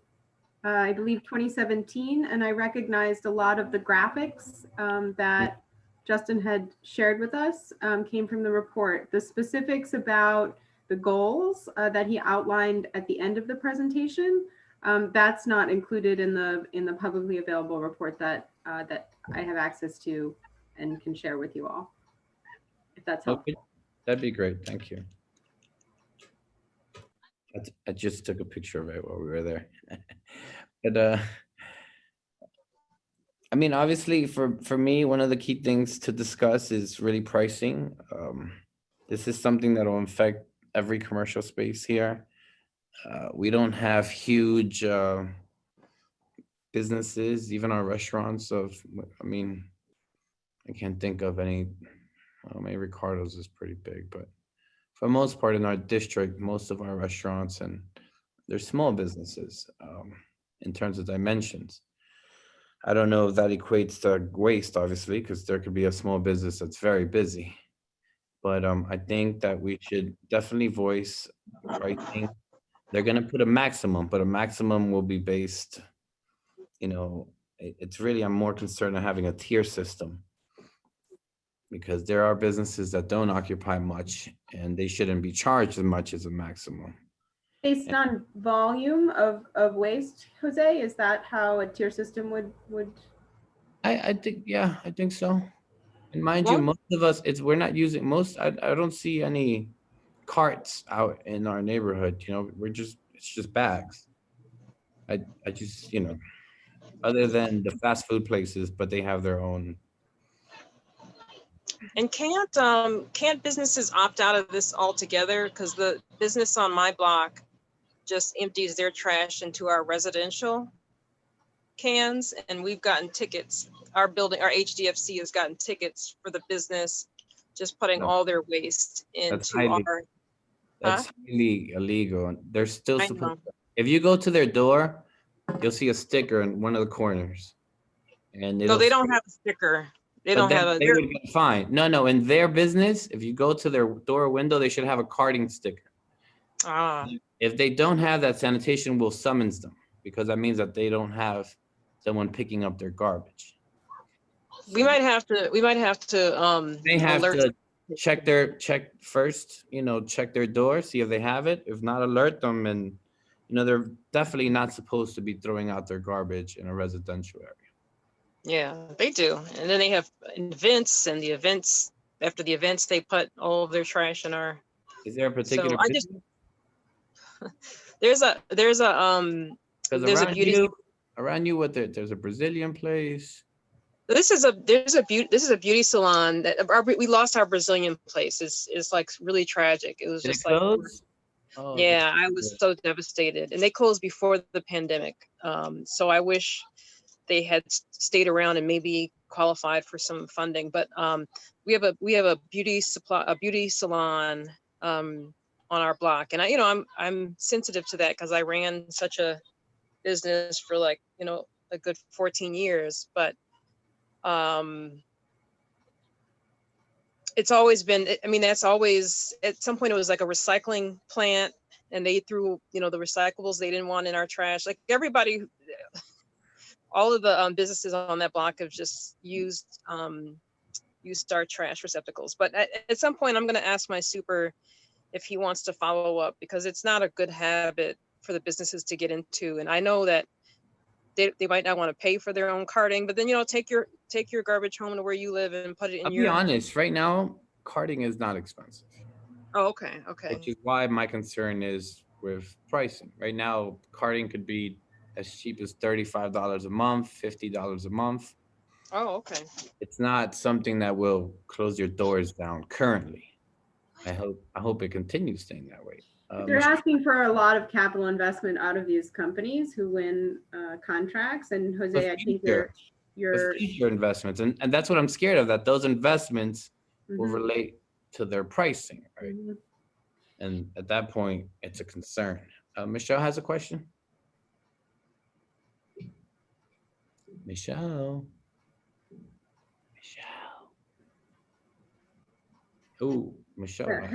I believe 2017, and I recognized a lot of the graphics that Justin had shared with us came from the report. The specifics about the goals that he outlined at the end of the presentation, that's not included in the publicly available report that that I have access to and can share with you all, if that's helpful. Okay. That'd be great. Thank you. I just took a picture of it while we were there. But I mean, obviously for me, one of the key things to discuss is really pricing. This is something that will affect every commercial space here. We don't have huge businesses, even our restaurants I mean, I can't think of any, maybe Ricardo's is pretty big, but for the most part in our district, most of our restaurants and they're small businesses in terms of dimensions. I don't know if that equates to waste, obviously, because there could be a small business that's very busy. But I think that we should definitely voice pricing. They're going to put a maximum, but a maximum will be based, it's really, I'm more concerned of having a tier system because there are businesses that don't occupy much and they shouldn't be charged as much as a maximum. Based on volume of waste, Jose, is that how a tier system would? I think so. And mind you, most of us, we're not using I don't see any carts out in our neighborhood. It's just bags. I just, other than the fast food places, but they have their own. And can't businesses opt out of this altogether? Because the business on my block just empties their trash into our residential cans, and we've gotten tickets. Our HDFC has gotten tickets for the business just putting all their waste into That's highly illegal. They're still supposed to, if you go to their door, you'll see a sticker in one of the corners. And no, they don't have a sticker. They don't have a. They would get fined. No, in their business, if you go to their door or window, they should have a carding sticker. If they don't have that, sanitation will summons them because that means that they don't have someone picking up their garbage. We might have to. They have to check first. Check their door, see if they have it. If not, alert them. And they're definitely not supposed to be throwing out their garbage in a residential area. Yeah, they do. And then they have events, and after the events, they put all of their trash in our. Is there a particular? There's a beauty. Around you, there's a Brazilian place. This is a beauty salon that we lost our Brazilian place. It's like really tragic. It was just like, yeah, I was so devastated, and they closed before the pandemic. So I wish they had stayed around and maybe qualified for some funding. But we have a beauty salon on our block. And I'm sensitive to that because I ran such a business for like, a good 14 years, but it's always been, that's always, at some point it was like a recycling plant and they threw, the recyclables they didn't want in our trash. Like everybody, all of the businesses on that block have just used our trash receptacles. But at some point I'm going to ask my super if he wants to follow up, because it's not a good habit for the businesses to get into. And I know that they might not want to pay for their own carting, but then, take your garbage home to where you live and put it in I'll your. be honest, right now, carting is not expensive. Oh, okay. Okay. Which is why my concern is with pricing. Right now, carting could be as cheap as $35 a month, $50 a month. Oh, okay. It's not something that will close your doors down currently. I hope it continues staying that way. They're asking for a lot of capital investment out of these companies who win contracts. And Jose, I think you're future investments, and that's what I'm scared of, that those investments will relate to their pricing, right? And at that point, it's a concern. Michelle has a question. Michelle. Oh, Michelle. Sure.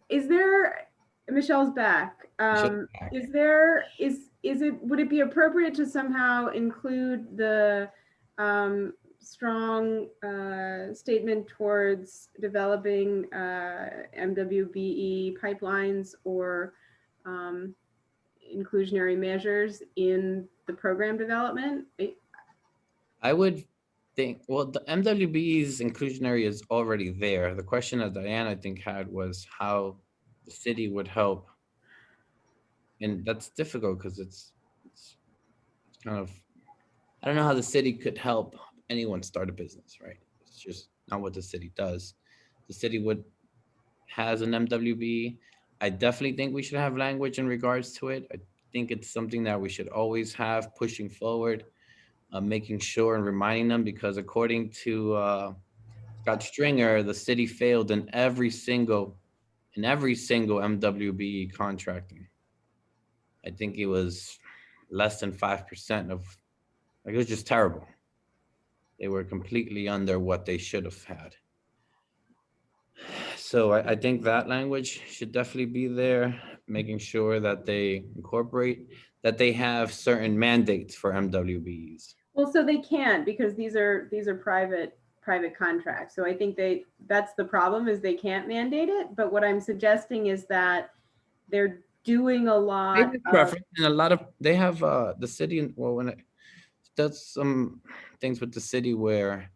Is there, Michelle's back. Would it be appropriate to somehow include the strong statement towards developing MWBE pipelines or inclusionary measures in the program development? I would think, well, the MWBE's inclusionary is already there. The question that Diane, I think, had was how the city would help. And that's difficult because it's kind of, I don't know how the city could help anyone start a business, right? It's just not what the city does. The city has an MWBE. I definitely think we should have language in regards to it. I think it's something that we should always have pushing forward. Making sure and reminding them, because according to Scott Stringer, the city failed in every single MWBE contracting. I think it was less than 5% of, like, it was just terrible. They were completely under what they should have had. So I think that language should definitely be there, making sure that they incorporate, that they have certain mandates for MWBEs. Well, so they can't, because these are private contracts. So I think that's the problem, is they can't mandate it. But what I'm suggesting is that they're doing a lot. They have the city. Well, when it does some things with the city where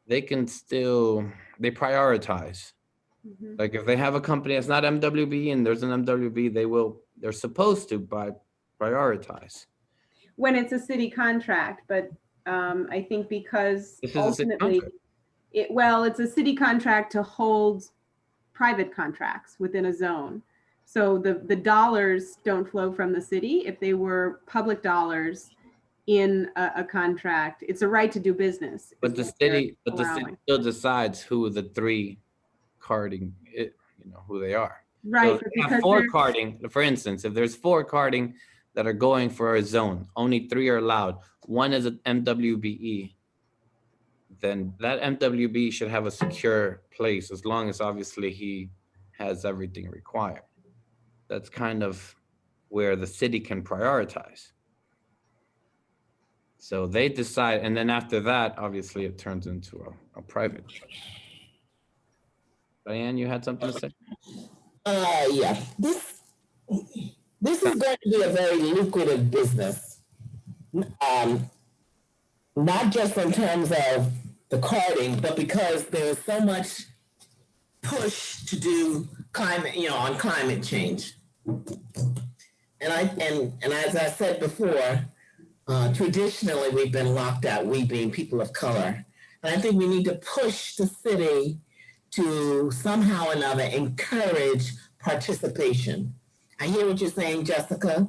they can they prioritize. Like if they have a company that's not MWB and there's an MWB, they're supposed to prioritize. When it's a city contract, but I think because ultimately, it's a city contract to hold private contracts within a zone. So the dollars don't flow from the city. If they were public dollars in a contract, it's a right to do business. But the city still decides who the three carding, who they are. Right. So if they have four carding, for instance, if there's four carding that are going for a zone, only three are allowed. One is an MWBE. Then that MWBE should have a secure place, as long as obviously he has everything required. That's kind of where the city can prioritize. So they decide, and then after that, obviously it turns into a private. Diane, you had something to say? Yeah. This is going to be a very lucrative business. Not just in terms of the carding, but because there's so much push to do climate, on climate change. And as I said before, traditionally we've been locked out, we being people of color. And I think we need to push the city to somehow or another encourage participation. I hear what you're saying, Jessica,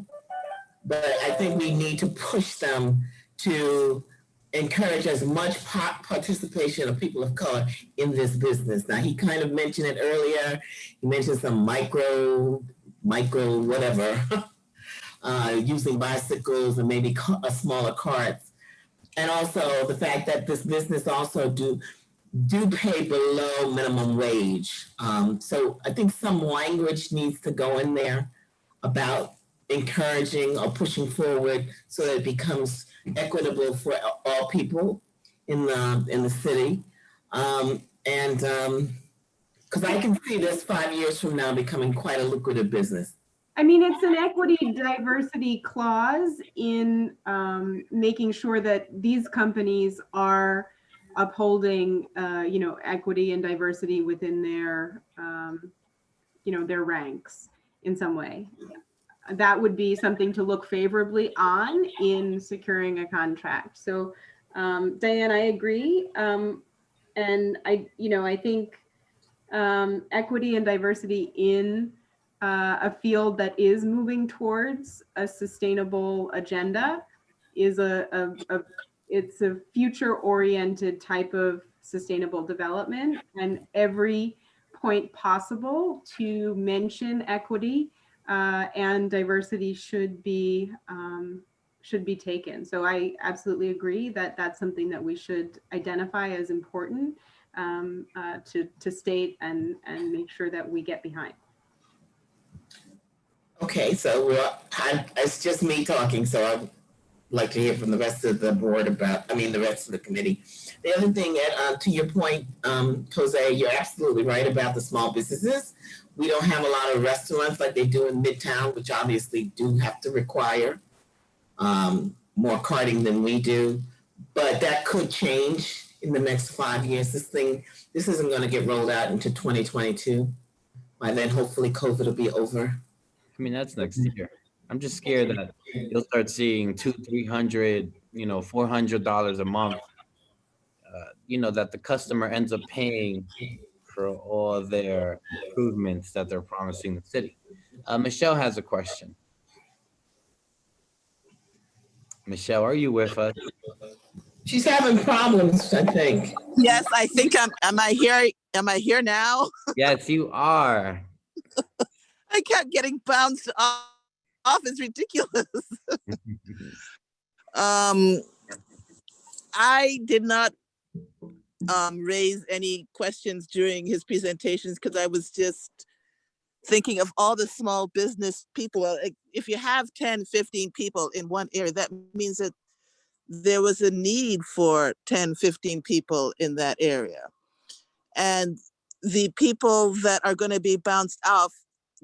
but I think we need to push them to encourage as much participation of people of color in this business. Now, he kind of mentioned it earlier. He mentioned some micro whatever, using bicycles and maybe smaller carts. And also the fact that this business also do pay below minimum wage. So I think some language needs to go in there about encouraging or pushing forward so that it becomes equitable for all people in the city. Because I can see this 5 years from now becoming quite a lucrative business. I mean, it's an equity diversity clause in making sure that these companies are upholding, equity and diversity within their, their ranks in some way. That would be something to look favorably on in securing a contract. So, Diane, I agree. And I think equity and diversity in a field that is moving towards a sustainable agenda is it's a future-oriented type of sustainable development, and every point possible to mention equity and diversity should be taken. So I absolutely agree that that's something that we should identify as important to state and make sure that we get behind. Okay, so it's just me talking, so I'd like to hear from the rest of the board the rest of the committee. The other thing, to your point, Jose, you're absolutely right about the small businesses. We don't have a lot of restaurants like they do in Midtown, which obviously do have to require more carting than we do, but that could change in the next 5 years. This isn't going to get rolled out into 2022. By then, hopefully COVID will be over. I mean, that's next year. I'm just scared that you'll start seeing $200, $300, $400 a month, that the customer ends up paying for all their improvements that they're promising the city. Michelle has a question. Michelle, are you with us? She's having problems, I think. Yes, I think am I here now? Yes, you are. I kept getting bounced off. It's ridiculous. I did not raise any questions during his presentations because I was just thinking of all the small business people. If you have 10, 15 people in one area, that means that there was a need for 10, 15 people in that area. And the people that are going to be bounced off,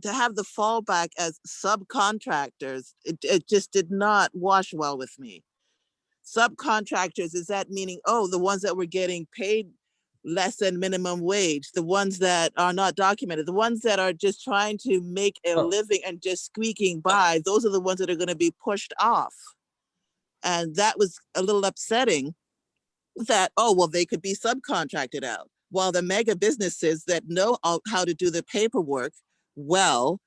to have the fallback as subcontractors, it just did not wash well with me. Subcontractors, is that meaning, the ones that were getting paid less than minimum wage, the ones that are not documented, the ones that are just trying to make a living and just squeaking by, those are the ones that are going to be pushed off. And that was a little upsetting that, they could be subcontracted out. While the mega businesses that know how to do the paperwork well,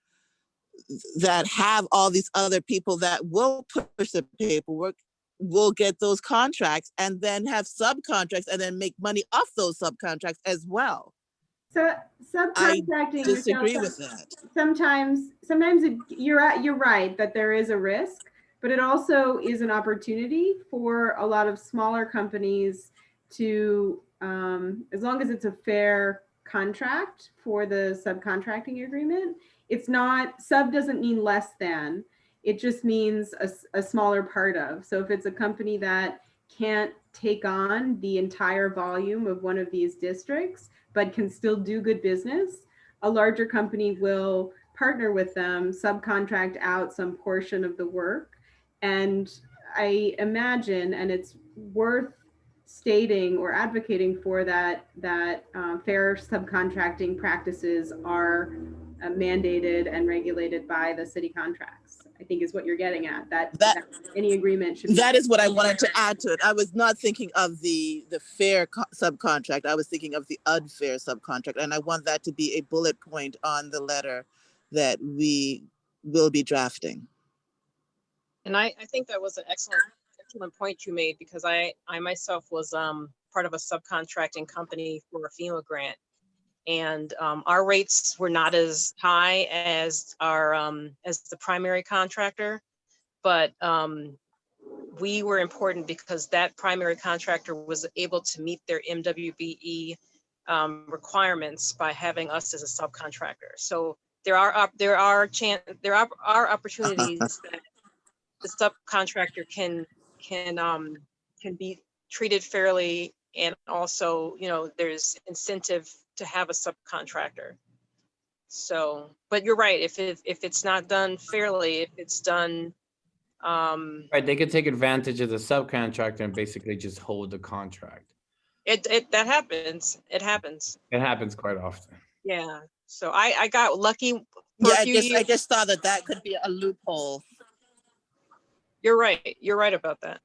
that have all these other people that will push the paperwork, will get those contracts and then have subcontracts and then make money off those subcontracts as well. So subcontracting, I disagree with that. Sometimes you're right that there is a risk, but it also is an opportunity for a lot of smaller companies to, as long as it's a fair contract for the subcontracting agreement, it's not, sub doesn't mean less than, it just means a smaller part of. So if it's a company that can't take on the entire volume of one of these districts, but can still do good business, a larger company will partner with them, subcontract out some portion of the work. And I imagine, and it's worth stating or advocating for that fair subcontracting practices are mandated and regulated by the city contracts, I think is what you're getting at, that any agreement should be. That is what I wanted to add to it. I was not thinking of the fair subcontract. I was thinking of the unfair subcontract. And I want that to be a bullet point on the letter that we will be drafting. And I think that was an excellent excellent point you made, because I myself was part of a subcontracting company for a FEMA grant. And our rates were not as high as our as the primary contractor, but we were important because that primary contractor was able to meet their MWBE requirements by having us as a subcontractor. So there are opportunities that the subcontractor can be treated fairly, and also, you know, there's incentive to have a subcontractor. So, but you're right, if it's not done fairly, if it's done Right, they could take advantage of the subcontractor and basically just hold the contract. that happens. It happens. It happens quite often. Yeah. So I got lucky for Yeah, a few years. I just thought that could be a loophole. You're right. You're right about that.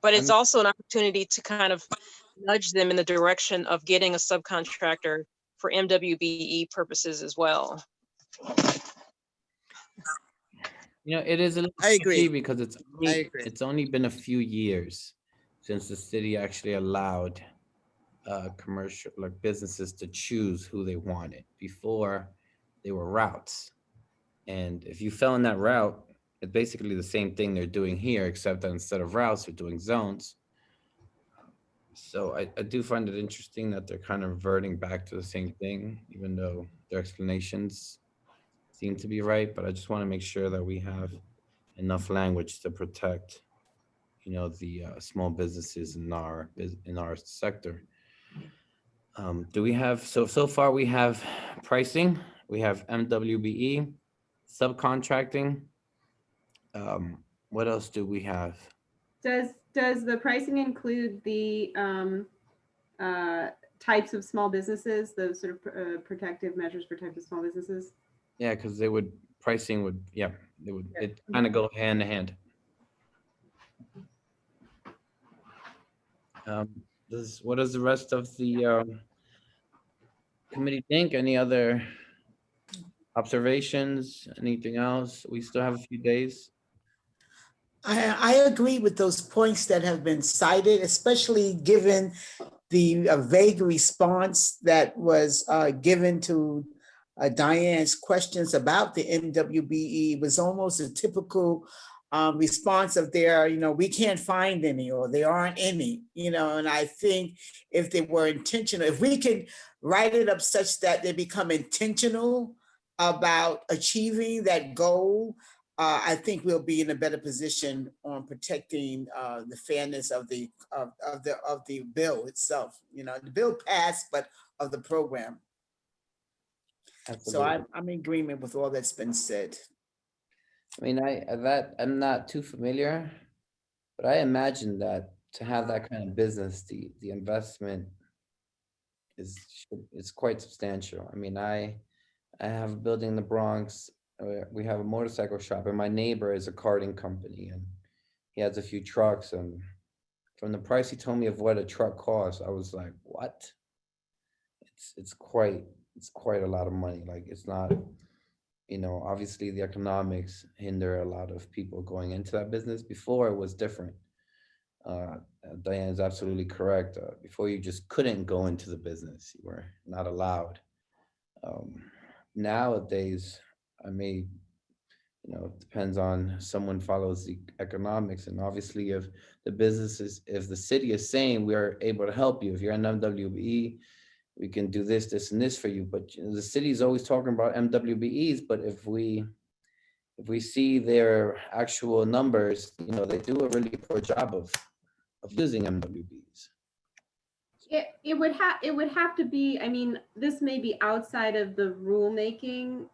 But it's also an opportunity to kind of nudge them in the direction of getting a subcontractor for MWBE purposes as well. You know, it is a little I agree. tricky because it's only been a few years since the city actually allowed commercial, like, businesses to choose who they wanted. Before, they were routes, and if you fell in that route, it's basically the same thing they're doing here, except that instead of routes, they're doing zones. So I do find it interesting that they're kind of reverting back to the same thing, even though their explanations seem to be right. But I just want to make sure that we have enough language to protect, you know, the small businesses in our sector. Do we have, so far we have pricing, we have MWBE, subcontracting. What else do we have? Does the pricing include the types of small businesses, those sort of protective measures for types of small businesses? Yeah, because pricing would, yeah, it kind of go hand in hand. What does the rest of the committee think? Any other observations? Anything else? We still have a few days. I agree with those points that have been cited, especially given the vague response that was given to Diane's questions about the MWBE. It was almost a typical response of there, you know, we can't find any, or there aren't any, you know, and I think if they were intentional, if we can write it up such that they become intentional about achieving that goal, I think we'll be in a better position on protecting the fairness of the bill itself. You know, the bill passed, but of the program. Absolutely. So I'm in agreement with all that's been said. I mean, I'm not too familiar, but I imagine that to have that kind of business, the investment is quite substantial. I mean, I have a building in the Bronx. We have a motorcycle shop, and my neighbor is a karting company, and he has a few trucks. And from the price he told me of what a truck costs, I was like, what? It's quite a lot of money. Like, it's not, you know, obviously the economics hinder a lot of people going into that business. Before, it was different. Diane is absolutely correct. Before, you just couldn't go into the business. You were not allowed. Nowadays, I may, you know, it depends on, someone follows the economics, and obviously if the city is saying we are able to help you, if you're an MWBE, we can do this, this, and this for you. But you know, the city is always talking about MWBEs, but if we see their actual numbers, you know, they do a really poor job of using MWBEs. It would have to be, I mean, this may be outside of the rulemaking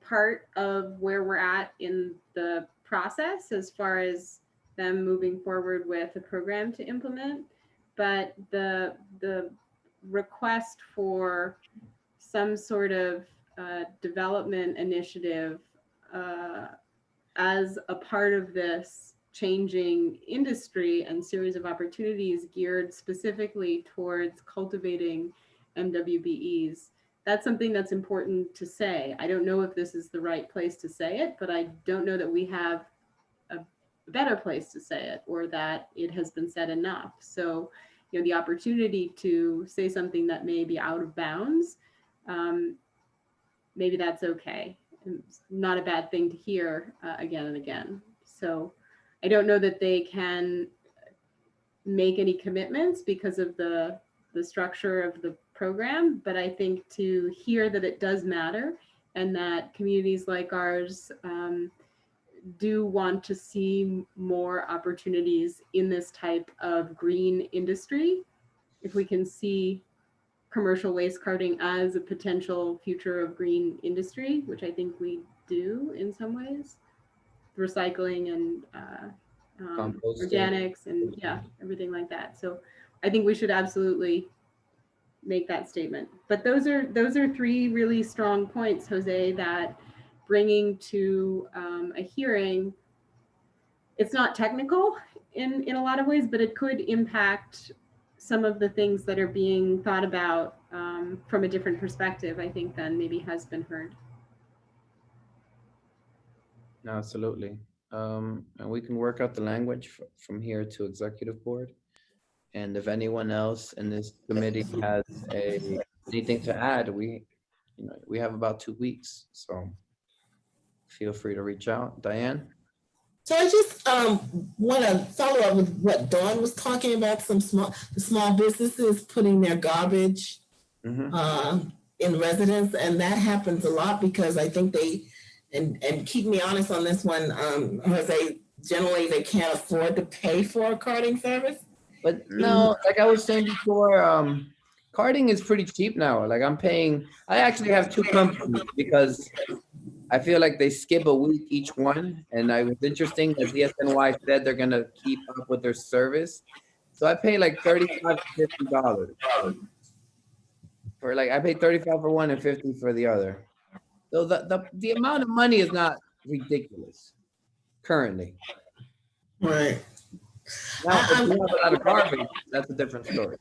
part of where we're at in the process as far as them moving forward with a program to implement, but the request for some sort of development initiative as a part of this changing industry and series of opportunities geared specifically towards cultivating MWBEs. That's something that's important to say. I don't know if this is the right place to say it, but I don't know that we have a better place to say it, or that it has been said enough. So, you know, the opportunity to say something that may be out of bounds, maybe that's okay. It's not a bad thing to hear again and again. So I don't know that they can make any commitments because of the structure of the program, but I think to hear that it does matter and that communities like ours do want to see more opportunities in this type of green industry. If we can see commercial waste carting as a potential future of green industry, which I think we do in some ways, recycling and Composting. organics and yeah, everything like that. So I think we should absolutely make that statement. But those are three really strong points, Jose, that bringing to a hearing, it's not technical in a lot of ways, but it could impact some of the things that are being thought about from a different perspective, I think, than maybe has been heard. Absolutely. And we can work out the language from here to executive board. And if anyone else in this committee has anything to add, we have about 2 weeks. So feel free to reach out. Diane? So I just want to follow up with what Dawn was talking about, small businesses putting their garbage in residence. And that happens a lot because I think they, and keep me honest on this one, Jose, generally they can't afford to pay for a carting service. But no, like I was saying before, carting is pretty cheap now. Like I actually have 2 companies because I feel like they skip a week each one. And I was interesting that DSNY said they're gonna keep up with their service. So I pay like $35 to $50 for I pay 35 for one and 50 for the other. So the amount of money is not ridiculous currently. Right. Now, if you have a lot of garbage, that's a different story.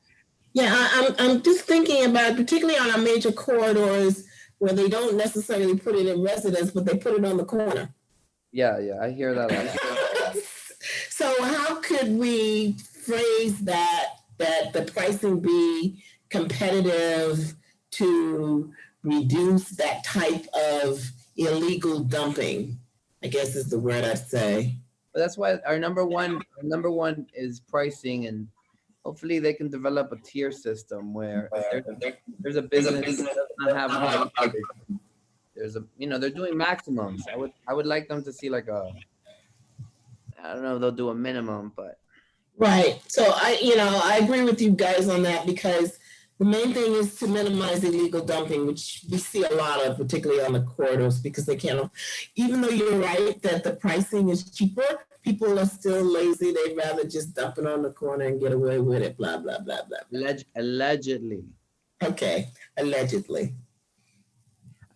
Yeah, I'm just thinking about, particularly on our major corridors where they don't necessarily put it in residence, but they put it on the corner. Yeah, I hear that a lot. So how could we phrase that the pricing be competitive to reduce that type of illegal dumping, I guess is the word I'd say. But that's why our number one is pricing, and hopefully they can develop a tier system where there's a business that does not have a lot of garbage. There's they're doing maximums. I would like them to see I don't know if they'll do a minimum, but. Right. So I agree with you guys on that because the main thing is to minimize illegal dumping, which we see a lot of, particularly on the corridors, because they can't, even though you're right that the pricing is cheaper, people are still lazy. They'd rather just dump it on the corner and get away with it, blah, blah, blah, blah. Allegedly. Okay, allegedly.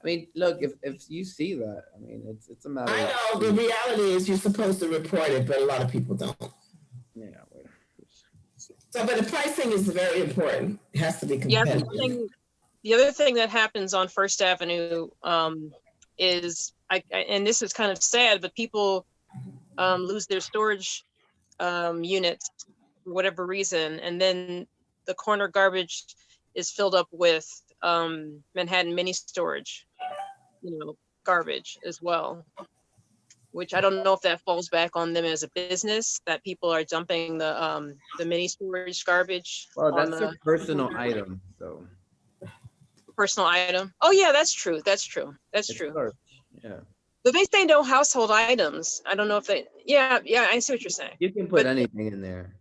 I mean, look, if you see that, I mean, it's a matter I know, the reality is you're supposed to report it, but a lot of people don't. Yeah. So, but the pricing is very important. It has to be competitive. The other thing that happens on First Avenue is, and this is kind of sad, but people lose their storage units for whatever reason, and then the corner garbage is filled up with Manhattan mini storage, garbage as well. Which I don't know if that falls back on them as a business, that people are dumping the mini storage garbage. Well, that's a personal item, so. Personal item. Oh yeah, that's true. That's true. Garbage. Yeah. But they say no household items. I don't know if they. Yeah, I see what you're saying. You can put anything in there.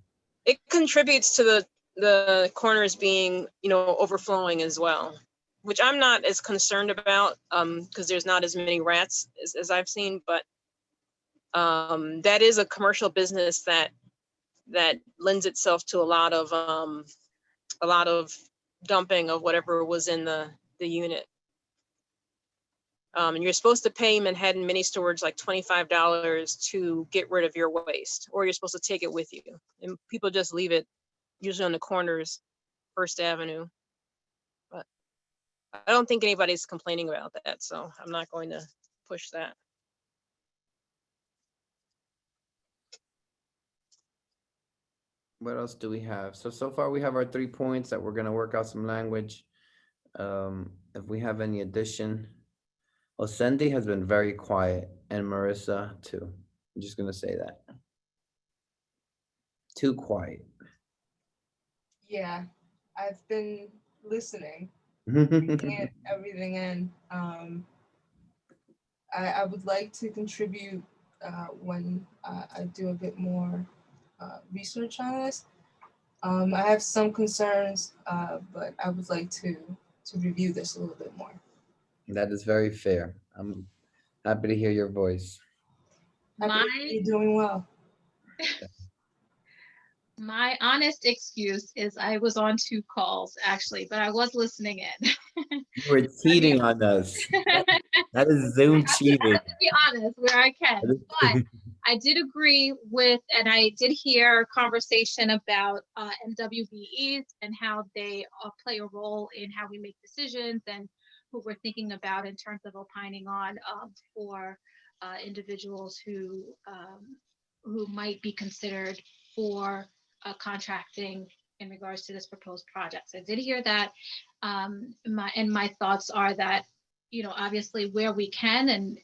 It contributes to the corners being, overflowing as well, which I'm not as concerned about because there's not as many rats as I've seen, but. That is a commercial business that lends itself to a lot of dumping of whatever was in the unit. And you're supposed to pay Manhattan Mini Storage like $25 to get rid of your waste, or you're supposed to take it with you. And people just leave it usually on the corners, First Avenue. But I don't think anybody's complaining about that, so I'm not going to push that. What else do we have? So far we have our 3 points that we're gonna work out some language. If we have any addition. Oh, Cindy has been very quiet and Marissa too. I'm just gonna say that. Too quiet. Yeah, I've been listening, Great. everything in. I would like to contribute when I do a bit more research on this. I have some concerns, but I would like to review this a little bit more. That is very fair. I'm happy to hear your voice. You're doing well. My honest excuse is I was on 2 calls actually, but I was listening in. You were cheating on us. That is Zoom cheating. To be honest, where I can, but I did agree with, and I did hear a conversation about MWBEs and how they play a role in how we make decisions and who we're thinking about in terms of opining on for individuals who might be considered for contracting in regards to this proposed project. So I did hear that. My thoughts are that, obviously where we can, and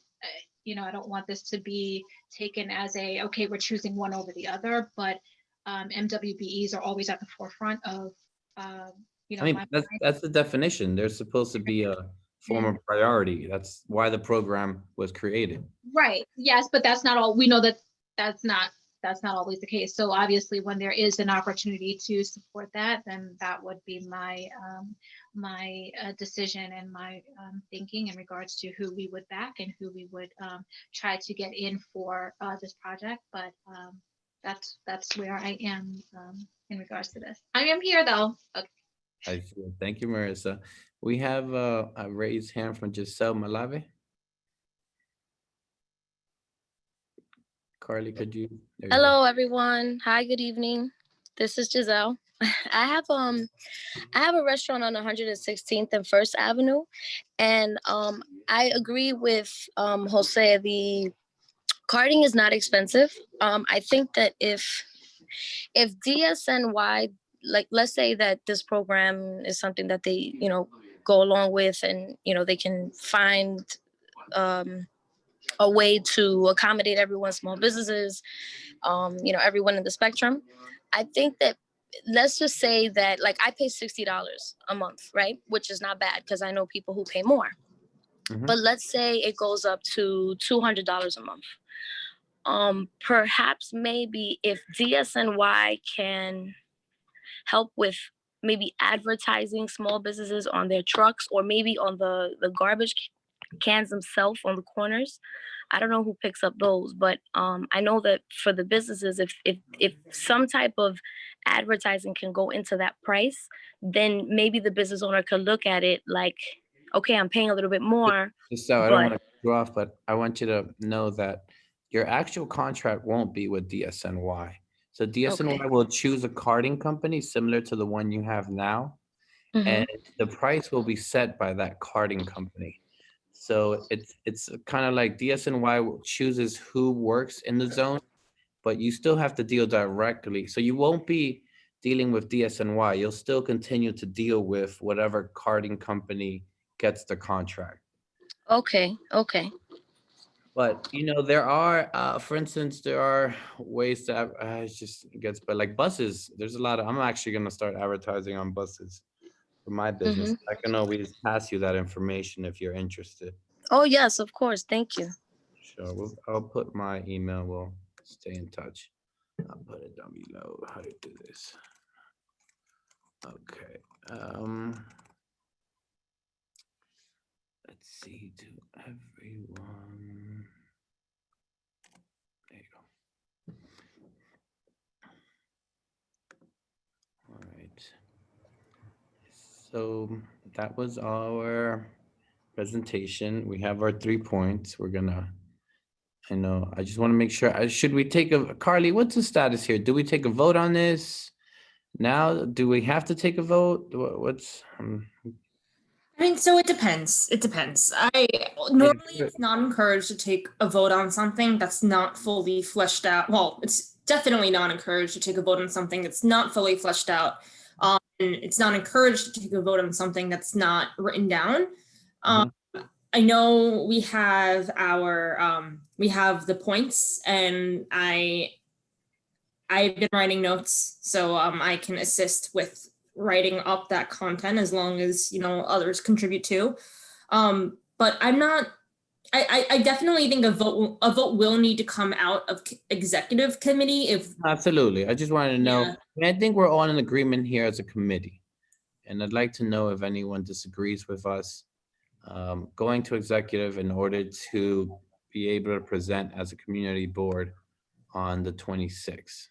I don't want this to be taken as okay, we're choosing one over the other, but MWBEs are always at the forefront of, I mean, that's the definition. They're supposed to be a form of priority. That's why the program was created. Right. Yes, but that's not all. We know that that's not always the case. So obviously when there is an opportunity to support that, then that would be my decision and my thinking in regards to who we would back and who we would try to get in for this project. But that's where I am in regards to this. I am here though. Okay. I see. Thank you, Marissa. We have a raised hand from Giselle Malave. Carly, could you? Hello, everyone. Hi, good evening. This is Giselle. I have a restaurant on 116th and First Avenue, and I agree with Jose. The carding is not expensive. I think that if DSNY, like, let's say that this program is something that they go along with, and they can find a way to accommodate everyone, small businesses, everyone in the spectrum. I think that, let's just say that, like, I pay $60 a month, right? Which is not bad because I know people who pay more. Mm-hmm. But let's say it goes up to $200 a month. Perhaps maybe if DSNY can help with maybe advertising small businesses on their trucks, or maybe on the garbage cans themselves on the corners. I don't know who picks up those, but I know that for the businesses, if some type of advertising can go into that price, then maybe the business owner could look at it like, okay, I'm paying a little bit more. So I don't want to cut you off, but I want you to know that your actual contract won't be with DSNY. So DSNY will choose a carding company similar to the one you have now, and the price will be set by that carding company. So it's kind of like DSNY chooses who works in the zone, but you still have to deal directly. So you won't be dealing with DSNY. You'll still continue to deal with whatever carding company gets the contract. Okay. But there are, for instance, there are ways to. It just gets, but like buses, there's a lot of. I'm actually gonna start advertising on buses for my business. I can always pass you that information if you're interested. Oh yes, of course. Thank you. Sure. I'll put my email. We'll stay in touch. I'll put it down below. How to do this? Okay. Let's see. To everyone. There you go. All right. So that was our presentation. We have our 3 points. I just want to make sure. Should we take Carly, what's the status here? Do we take a vote on this now? Do we have to take a vote? What's I mean, so it depends. It depends. Normally it's not encouraged to take a vote on something that's not fully fleshed out. Well, it's definitely not encouraged to take a vote on something that's not fully fleshed out. And it's not encouraged to take a vote on something that's not written down. I know we have we have the points, and I've been writing notes, so I can assist with writing up that content as long as, others contribute too. But I definitely think a vote will need to come out of executive committee if. Absolutely. I just wanted to know, Yeah. and I think we're all in agreement here as a committee. And I'd like to know if anyone disagrees with us going to executive in order to be able to present as a community board on the 26th.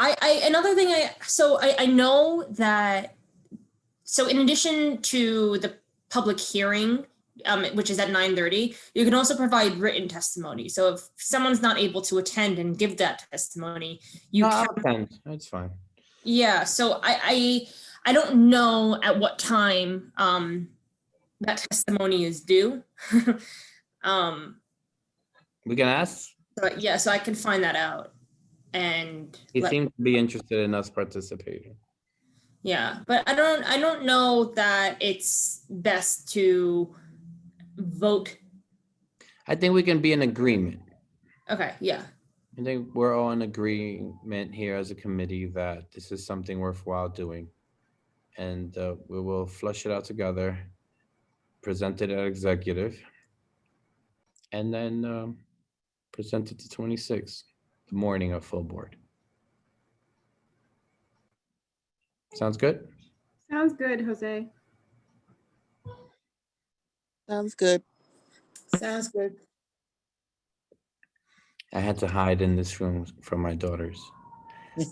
Another thing I know that, so in addition to the public hearing, which is at 9:30, you can also provide written testimony. So if someone's not able to attend and give that testimony, you I'll can. attend. That's fine. Yeah, so I don't know at what time that testimony is due. We can ask. But yeah, so I can find that out. And He seems to be interested in us participating. yeah, but I don't know that it's best to vote. I think we can be in agreement. Okay, yeah. I think we're all in agreement here as a committee that this is something worthwhile doing. And we will flush it out together, present it at executive, and then present it to 26, the morning of full board. Sounds good? Sounds good, Jose. Sounds good. Sounds good. I had to hide in this room from my daughters.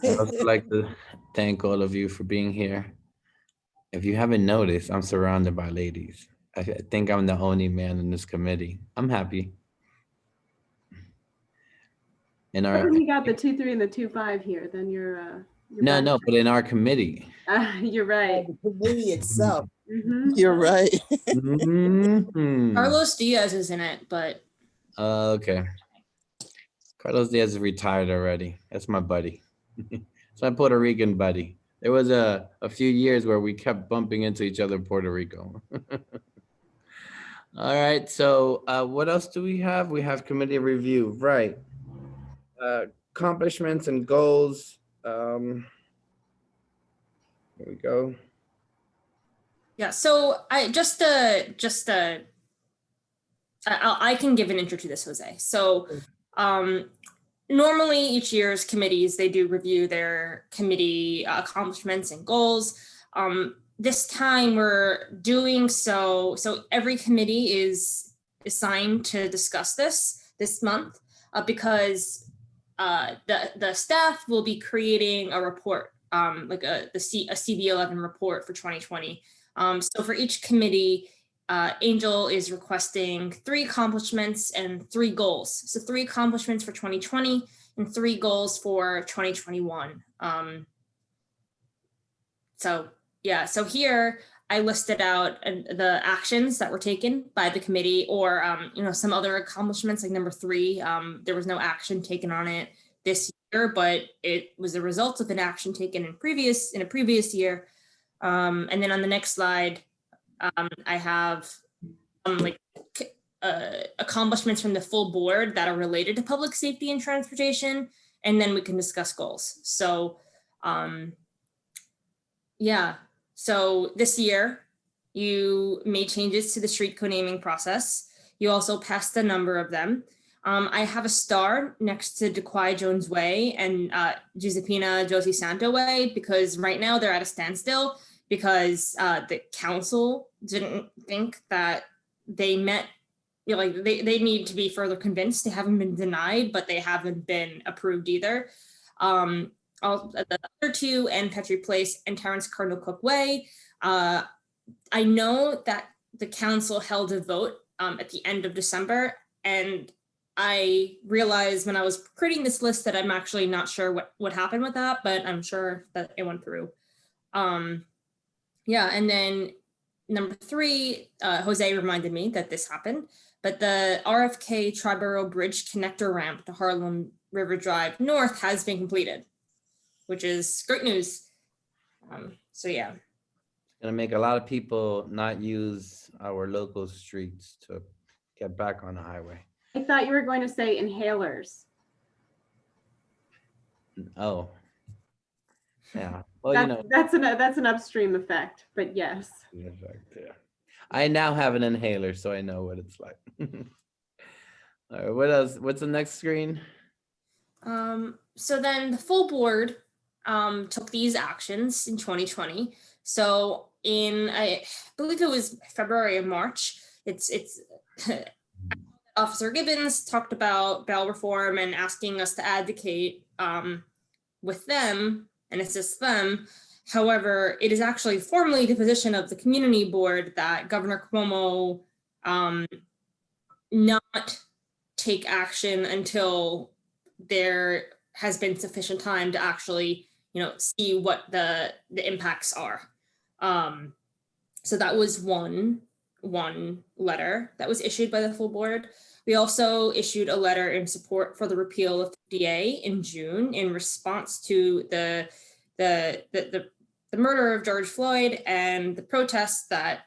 I'd also like to thank all of you for being here. If you haven't noticed, I'm surrounded by ladies. I think I'm the only man in this committee. I'm happy. In our, When you got the 2-3 and the 2-5 here, then you're no, but in our committee. You're right. The committee itself. You're right. Carlos Diaz is in it, but Okay. Carlos Diaz is retired already. That's my buddy. It's my Puerto Rican buddy. There was a few years where we kept bumping into each other in Puerto Rico. All right, so what else do we have? We have committee review, right? Accomplishments and goals. Here we go. yeah, so I can give an intro to this, Jose. So normally each year's committees, they do review their committee accomplishments and goals. This time we're doing so every committee is assigned to discuss this month because the staff will be creating a report, like a CB11 report for 2020. So for each committee, Angel is requesting 3 accomplishments and 3 goals. So 3 accomplishments for 2020 and 3 goals for 2021. So yeah, so here I listed out the actions that were taken by the committee, or some other accomplishments, like number 3. There was no action taken on it this year, but it was a result of an action taken in a previous year. And then on the next slide, I have accomplishments from the full board that are related to public safety and transportation, and then we can discuss goals. So yeah, so this year you made changes to the street co-naming process. You also passed a number of them. I have a star next to DeQuai Jones Way and Giuseppina Josie Santo Way because right now they're at a standstill because the council didn't think that they met, they need to be further convinced. They haven't been denied, but they haven't been approved either. The other 2, Ann Petrie Place and Terrence Cardinal Cook Way. I know that the council held a vote at the end of December, and I realized when I was creating this list that I'm actually not sure what happened with that, but I'm sure that it went through. Yeah, and then number 3, Jose reminded me that this happened. but the RFK Triborough Bridge connector ramp to Harlem River Drive North has been completed, which is great news. So yeah. Gonna make a lot of people not use our local streets to get back on the highway. I thought you were going to say inhalers. Oh, yeah. Well, that's an upstream effect, but yes. Yeah. I now have an inhaler, so I know what it's like. All right, what else? What's the next screen? So then the full board took these actions in 2020. So in, I believe it was February and March, it's Officer Gibbons talked about bail reform and asking us to advocate with them and assist them. However, it is actually formally the position of the community board that Governor Cuomo not take action until there has been sufficient time to actually, see what the impacts are. So that was one letter that was issued by the full board. We also issued a letter in support for the repeal of FDA in June in response to the murder of George Floyd and the protests that,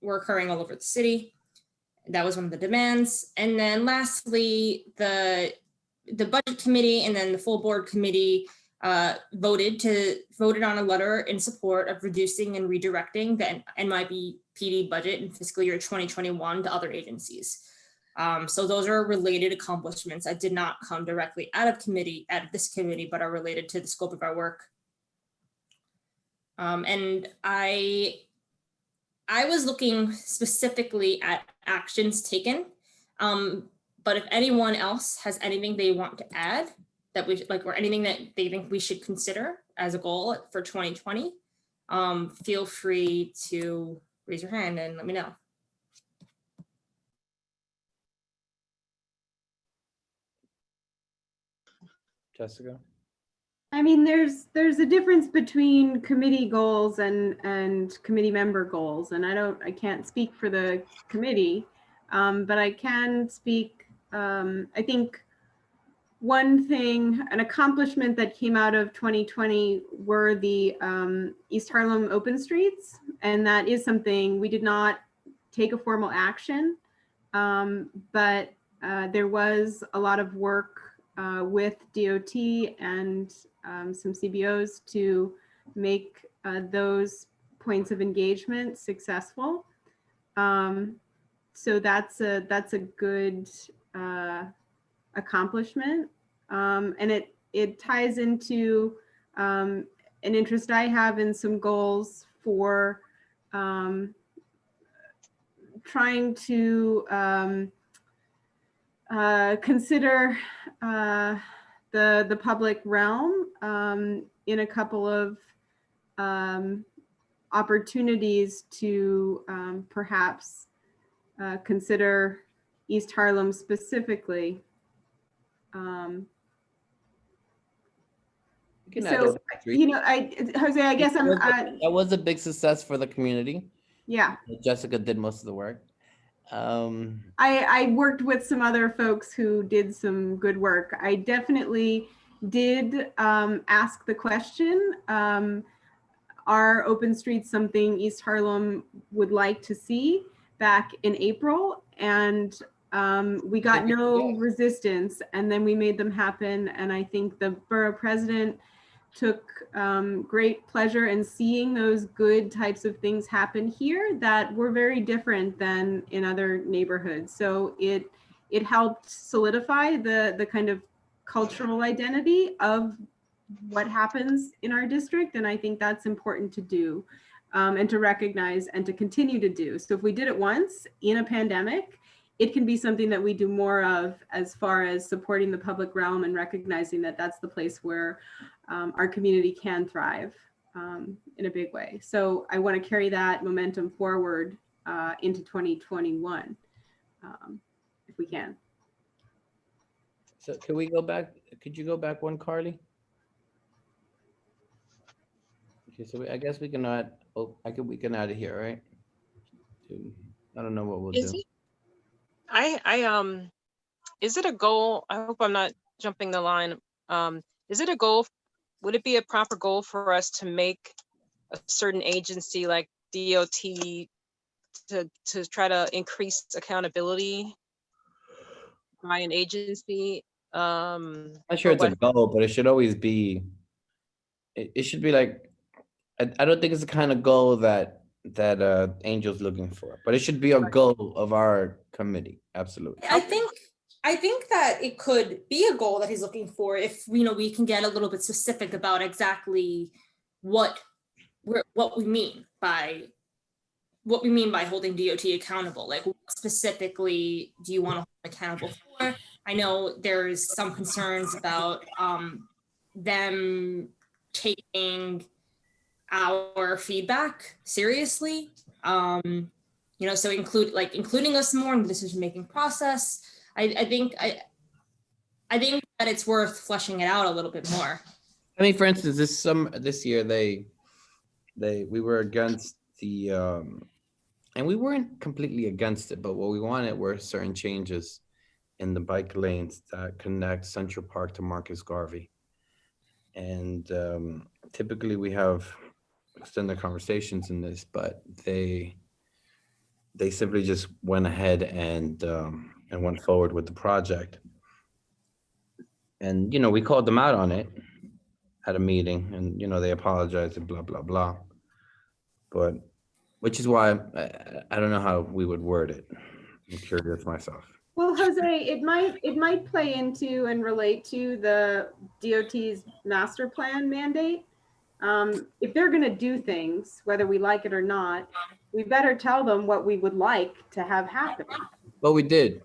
were occurring all over the city. That was one of the demands. And then lastly, the budget committee and then the full board committee voted on a letter in support of reducing and redirecting the NYPD budget in fiscal year 2021 to other agencies. So those are related accomplishments that did not come directly out of this committee, but are related to the scope of our work. And I was looking specifically at actions taken, but if anyone else has anything they want to add that we like, or anything that they think we should consider as a goal for 2020, feel free to raise your hand and let me know. Jessica? I mean, there's a difference between committee goals and committee member goals, and I can't speak for the committee, but I can speak. I think one thing, an accomplishment that came out of 2020 were the East Harlem open streets, and that is something we did not take a formal action, but there was a lot of work with DOT and some CBOs to make those points of engagement successful. So that's a good accomplishment, and it ties into an interest I have in some goals for trying to consider the public realm in a couple of opportunities to perhaps consider East Harlem specifically. So, Jose, I guess that was a big success for the community. Yeah. Jessica did most of the work. I worked with some other folks who did some good work. I definitely did ask the question, are open streets something East Harlem would like to see, back in April? And we got no resistance, and then we made them happen. And I think the borough president took great pleasure in seeing those good types of things happen here that were very different than in other neighborhoods. So it helped solidify the kind of cultural identity of what happens in our district. And I think that's important to do and to recognize and to continue to do. So if we did it once in a pandemic, it can be something that we do more of as far as supporting the public realm and recognizing that that's the place where our community can thrive in a big way. So I want to carry that momentum forward into 2021, if we can. So can we go back? Could you go back one, Carly? Okay, so I guess we can add. Oh, we can add it here, right? I don't know what we'll do. Is it a goal? I hope I'm not jumping the line. Is it a goal? Would it be a proper goal for us to make a certain agency like DOT to try to increase accountability by an agency? I'm not sure it's a goal, but it should always be, it should be like, I don't think it's the kind of goal that Angel's looking for, but it should be a goal of our committee. Absolutely. I think that it could be a goal that he's looking for if we can get a little bit specific about exactly what we mean by holding DOT accountable. Like, what specifically do you want to hold accountable for? I know there's some concerns about them taking our feedback seriously. So including us more in the decision-making process. I think that it's worth fleshing it out a little bit more. I mean, for instance, this year we were against the and we weren't completely against it, but what we wanted were certain changes in the bike lanes that connect Central Park to Marcus Garvey. And typically we have extended conversations in this, but they simply just went ahead and went forward with the project. And we called them out on it at a meeting, and they apologized and blah blah blah. But which is why I don't know how we would word it. I'm curious myself. Well, Jose, it might play into and relate to the DOT's master plan mandate. If they're going to do things, whether we like it or not, we better tell them what we would like to have happen. Well, we did,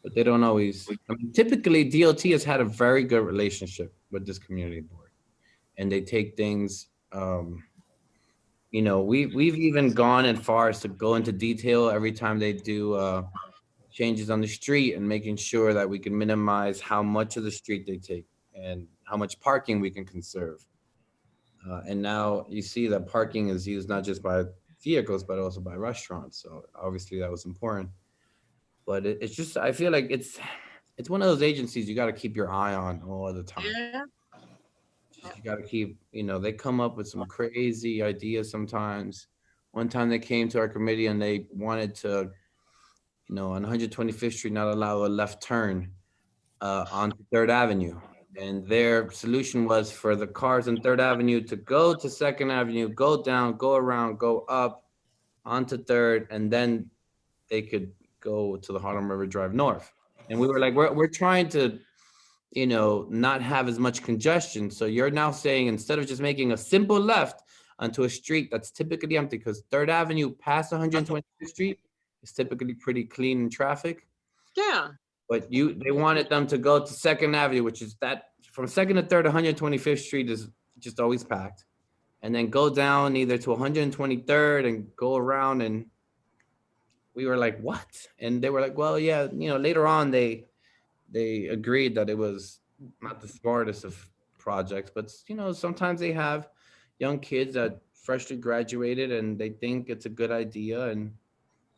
but they don't always. I mean, typically, DOT has had a very good relationship with this community board, and they take things. We've even gone as far as to go into detail every time they do changes on the street and making sure that we can minimize how much of the street they take and how much parking we can conserve. And now you see that parking is used not just by vehicles, but also by restaurants. So obviously that was important. But it's just, I feel like it's one of those agencies you got to keep your eye on all the time. Yeah. You got to keep, they come up with some crazy ideas sometimes. One time they came to our committee and they wanted to, on 125th Street, not allow a left turn onto 3rd Avenue. And their solution was for the cars on 3rd Avenue to go to 2nd Avenue, go down, go around, go up onto 3rd, and then they could go to the Harlem River Drive North. And we were like, we're trying to, not have as much congestion. So you're now saying instead of just making a simple left onto a street that's typically empty, because 3rd Avenue past 125th Street is typically pretty clean in traffic. Yeah. But they wanted them to go to 2nd Avenue, which is that from 2nd to 3rd, 125th Street is just always packed. And then go down either to 123rd and go around. And we were like, what? And they were like, well, yeah, later on they agreed that it was not the smartest of projects, but sometimes they have young kids that freshly graduated and they think it's a good idea. And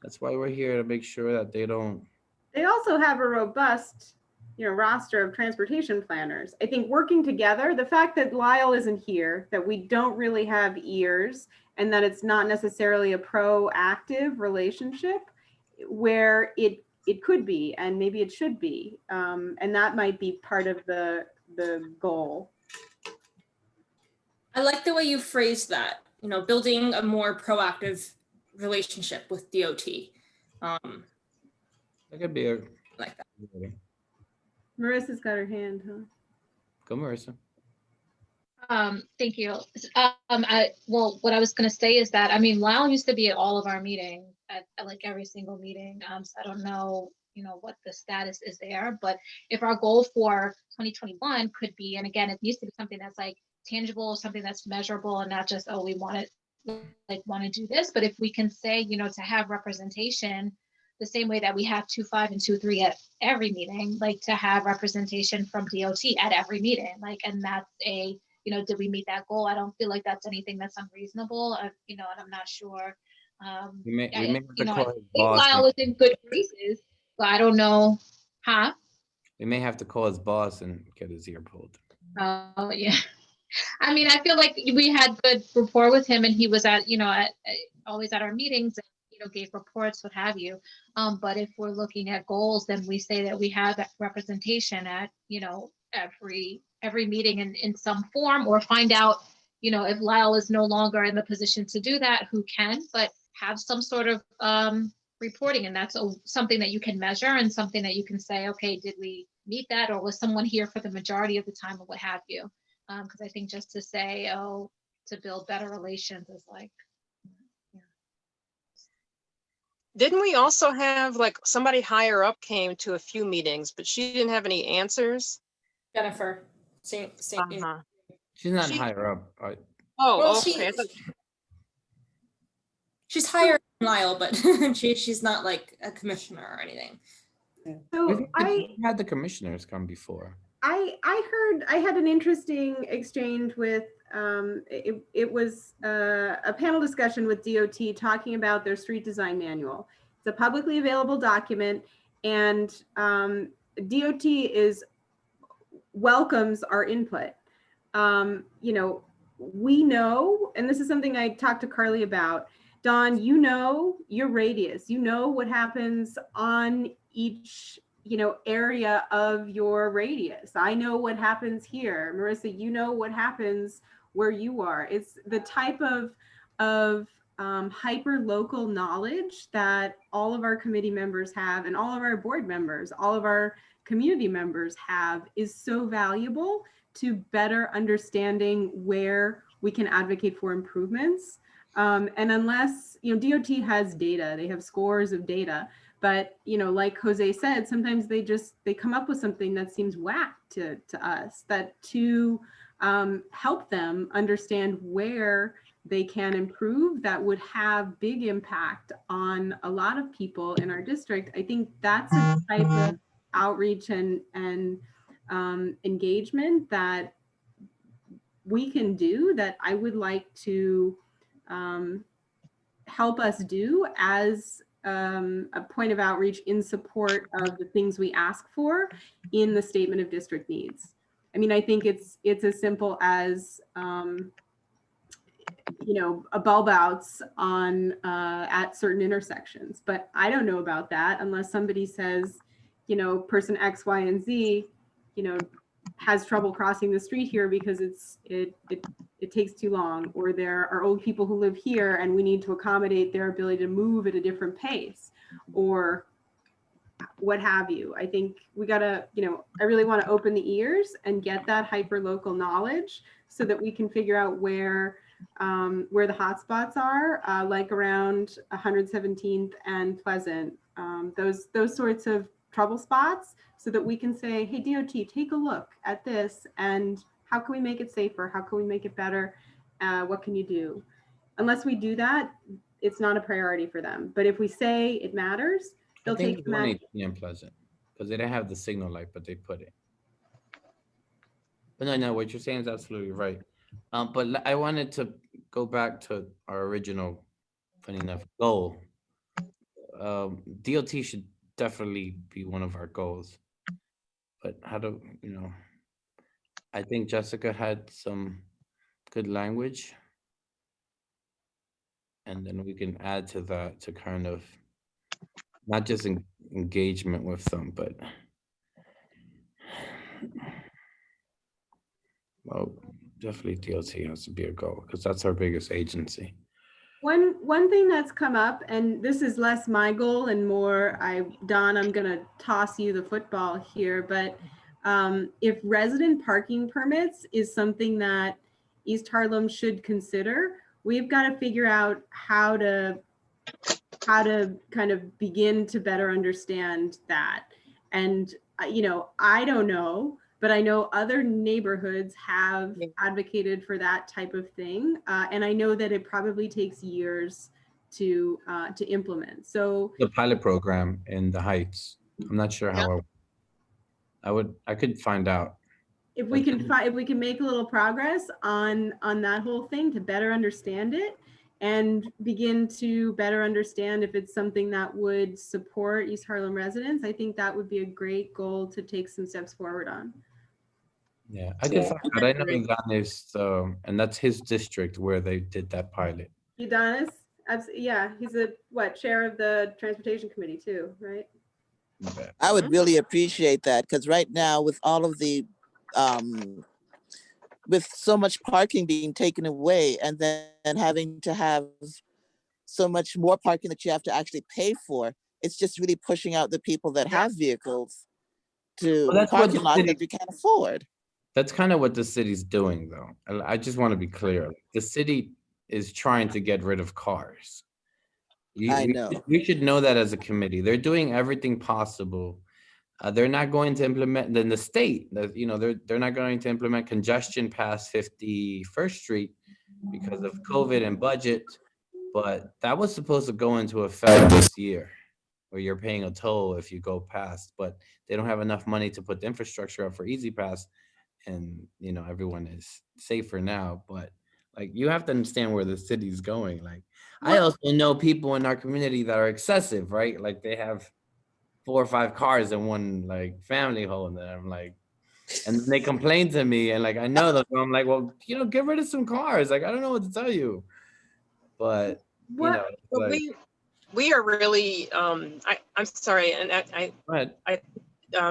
that's why we're here, to make sure that they don't. They also have a robust, roster of transportation planners. I think working together, the fact that Lyle isn't here, that we don't really have ears, and that it's not necessarily a proactive relationship where it could be, and maybe it should be. And that might be part of the goal. I like the way you phrased that, building a more proactive relationship with DOT. That could be like that. Marissa's got her hand, huh? Go, Marissa. Thank you. What I was going to say is that, Lyle used to be at all of our meetings, at like every single meeting. So I don't know, what the status is there, but if our goal for 2021 could be, and again, it needs to be something that's like tangible, something that's measurable, and not just, oh, we want to do this, but if we can say, to have representation the same way that we have 2.5 and 2.3 at every meeting, like to have representation from DOT at every meeting, and that's did we meet that goal? I don't feel like that's anything that's unreasonable, and I'm not sure. We may have to call his Lyle boss. was in good graces. I don't know. Huh? We may have to call his boss and get his ear pulled. Oh, yeah. I mean, I feel like we had good rapport with him and he was at, always at our meetings, and, gave reports, what have you. But if we're looking at goals, then we say that we have that representation at, every meeting in some form, or find out, if Lyle is no longer in the position to do that, who can, but have some sort of reporting. And that's something that you can measure and something that you can say, okay, did we meet that? Or was someone here for the majority of the time, or what have you? Because I think just to say, oh, to build better relations is like, Didn't we also have like somebody higher up came to a few meetings, but she didn't have any answers? Jennifer. Uh-huh. She's not higher up. Oh, Well, okay. she's higher than Lyle, but she's not like a commissioner or anything. So We had the commissioners come before. I had an interesting exchange with it was a panel discussion with DOT talking about their street design manual. It's a publicly available document, and DOT welcomes our input. We know, and this is something I talked to Carly about, Don, your radius, what happens on each area of your radius. I know what happens here. Marissa, what happens where you are. It's the type of hyper local knowledge that all of our committee members have, and all of our board members, all of our community members have, is so valuable to better understanding where we can advocate for improvements. And unless, DOT has data, they have scores of data, but, like Jose said, sometimes they come up with something that seems whack to us, that to help them understand where they can improve, that would have big impact on a lot of people in our district. I think that's a type of outreach and engagement that we can do, that I would like to help us do as a point of outreach in support of the things we ask for in the statement of district needs. I mean, I think it's as simple as a bulb outs on at certain intersections, but I don't know about that unless somebody says, person X, Y, and Z, has trouble crossing the street here because it takes too long, or there are old people who live here and we need to accommodate their ability to move at a different pace, or what have you. I think we gotta, I really want to open the ears and get that hyper local knowledge so that we can figure out where the hot spots are, like around 117th and Pleasant, those sorts of trouble spots, so that we can say, hey, DOT, take a look at this, and how can we make it safer? How can we make it better? What can you do? Unless we do that, it's not a priority for them. But if we say it matters, they'll take it's 118 in Pleasant, because they didn't have the signal light, but they put it. But no, what you're saying is absolutely right. But I wanted to go back to our original, funny enough, goal. DOT should definitely be one of our goals. But how do, I think Jessica had some good language. And then we can add to that to kind of not just engagement with them, but well, definitely DOT has to be a goal because that's our biggest agency. One thing that's come up, and this is less my goal and more, Don, I'm gonna toss you the football here, but if resident parking permits is something that East Harlem should consider, we've got to figure out how to kind of begin to better understand that. And I don't know, but I know other neighborhoods have advocated for that type of thing, and I know that it probably takes years to implement. So the pilot program in the Heights, I'm not sure how I could find out. If we can make a little progress on that whole thing to better understand it, and begin to better understand if it's something that would support East Harlem residents. I think that would be a great goal to take some steps forward on. Yeah, I can find out. I know Iganis, and that's his district where they did that pilot. Udonis, yeah, he's a chair of the transportation committee too, right? I would really appreciate that, because right now with all of the with so much parking being taken away and then having to have so much more parking that you have to actually pay for, it's just really pushing out the people that have vehicles to Well, that's what parking the lots city, that you can't afford. that's kind of what the city's doing, though. I just want to be clear. The city is trying to get rid of cars. I know. We should know that as a committee. They're doing everything possible. They're not going to implement, then the state, they're not going to implement congestion past 51st Street because of COVID and budget. But that was supposed to go into effect this year, where you're paying a toll if you go past, but they don't have enough money to put the infrastructure up for Easy Pass, and everyone is safer now. But like, you have to understand where the city's going. Like, I also know people in our community that are excessive, right? Like, they have 4 or 5 cars in one like family home, and I'm like, and they complain to me, and like, I know them, so I'm like, well, get rid of some cars. Like, I don't know what to tell you, but it's But like, we are really, I'm sorry, and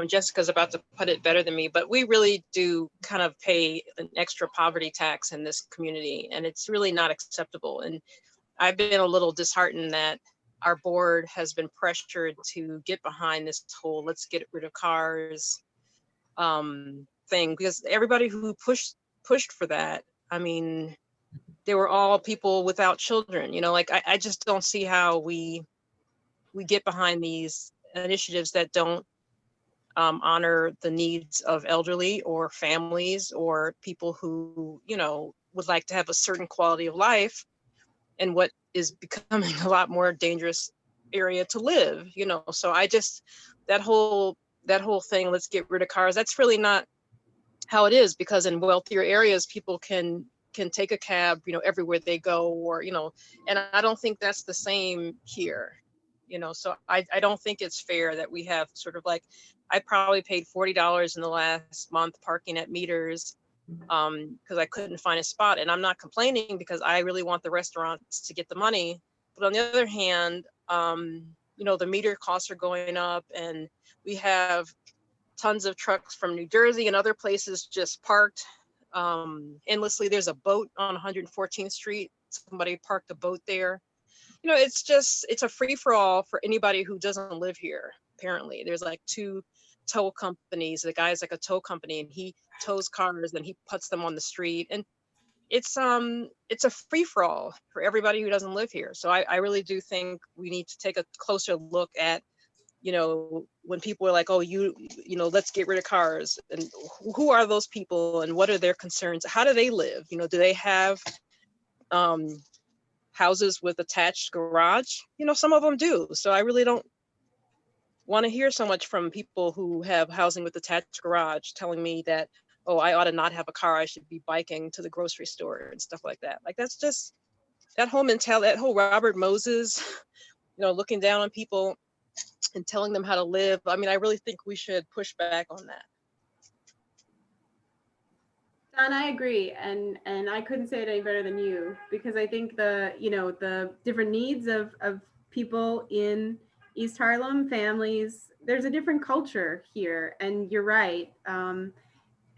Jessica's about to put it better than me, but we really do kind of pay an extra poverty tax in this community, and it's really not acceptable. And I've been a little disheartened that our board has been pressured to get behind this whole let's get rid of cars thing, because everybody who pushed for that, I mean, they were all people without children. Like, I just don't see how we get behind these initiatives that don't honor the needs of elderly or families or people who would like to have a certain quality of life in what is becoming a lot more dangerous area to live. So I just, that whole thing, let's get rid of cars, that's really not how it is, because in wealthier areas people can take a cab everywhere they go, or and I don't think that's the same here. So I don't think it's fair that we have sort of like, I probably paid $40 in the last month parking at meters because I couldn't find a spot, and I'm not complaining because I really want the restaurants to get the money. But on the other hand, the meter costs are going up, and we have tons of trucks from New Jersey and other places just parked endlessly. There's a boat on 114th Street. Somebody parked a boat there. It's a free-for-all for anybody who doesn't live here. Apparently there's like 2 tow companies. The guy's like a tow company, and he tows cars and he puts them on the street, and it's a free-for-all for everybody who doesn't live here. So I really do think we need to take a closer look at when people are like, oh, let's get rid of cars, and who are those people and what are their concerns? How do they live? Do they have houses with attached garage? Some of them do. So I really don't want to hear so much from people who have housing with attached garage telling me that, oh, I ought to not have a car, I should be biking to the grocery store and stuff like that. Like, that's just that whole mentality, that whole Robert Moses, looking down on people and telling them how to live. I mean, I really think we should push back on that. Don, I agree, and I couldn't say it any better than you, because I think the different needs of people in East Harlem, families, there's a different culture here, and you're right.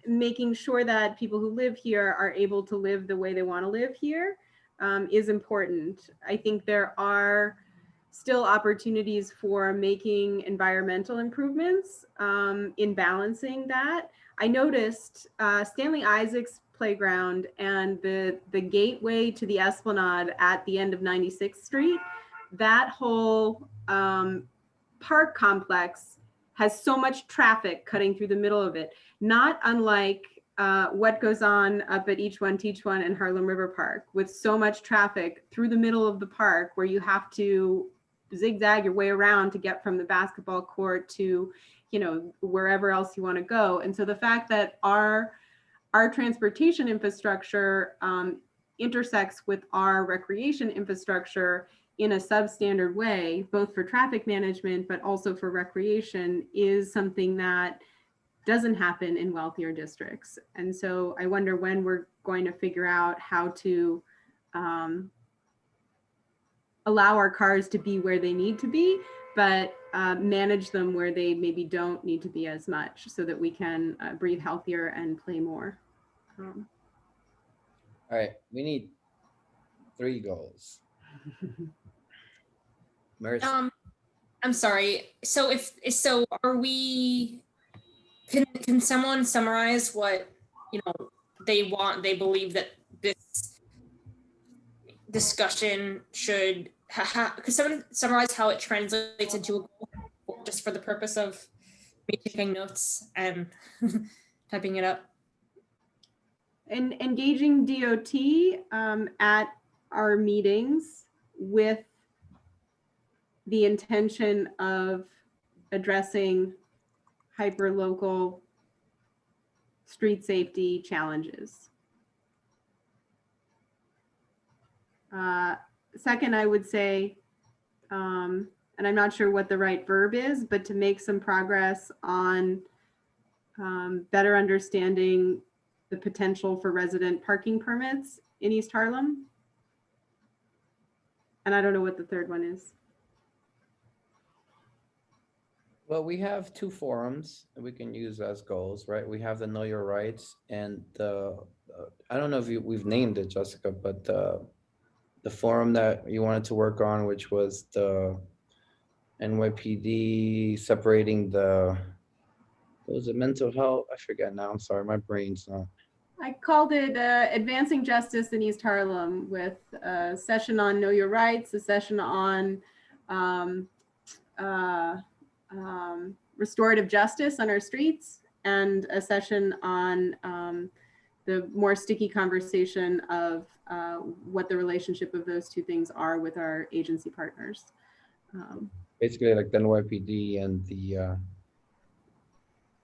Making sure that people who live here are able to live the way they want to live here is important. I think there are still opportunities for making environmental improvements in balancing that. I noticed Stanley Isaac's playground and the gateway to the Esplanade at the end of 96th Street, that whole park complex has so much traffic cutting through the middle of it, not unlike what goes on up at Each One Teach One and Harlem River Park, with so much traffic through the middle of the park where you have to zigzag your way around to get from the basketball court to wherever else you want to go. And so the fact that our transportation infrastructure intersects with our recreation infrastructure in a substandard way, both for traffic management, but also for recreation, is something that doesn't happen in wealthier districts. And so I wonder when we're going to figure out how to allow our cars to be where they need to be, but manage them where they maybe don't need to be as much, so that we can breathe healthier and play more. All right, we need 3 goals. Marissa. I'm sorry. So are we? Can someone summarize what they believe that this discussion should could someone summarize how it translates into a goal, just for the purpose of me taking notes and typing it up? And engaging DOT at our meetings with the intention of addressing hyperlocal street safety challenges. Second, I would say, and I'm not sure what the right verb is, but to make some progress on better understanding the potential for resident parking permits in East Harlem. And I don't know what the third one is. Well, we have 2 forums that we can use as goals, right? We have the Know Your Rights and the, I don't know if we've named it, Jessica, but the forum that you wanted to work on, which was the NYPD separating the, what was it, mental health? I forget now, I'm sorry, my brain's not. I called it Advancing Justice in East Harlem, with a session on Know Your Rights, a session on restorative justice on our streets, and a session on the more sticky conversation of what the relationship of those 2 things are with our agency partners. Basically like the NYPD and the,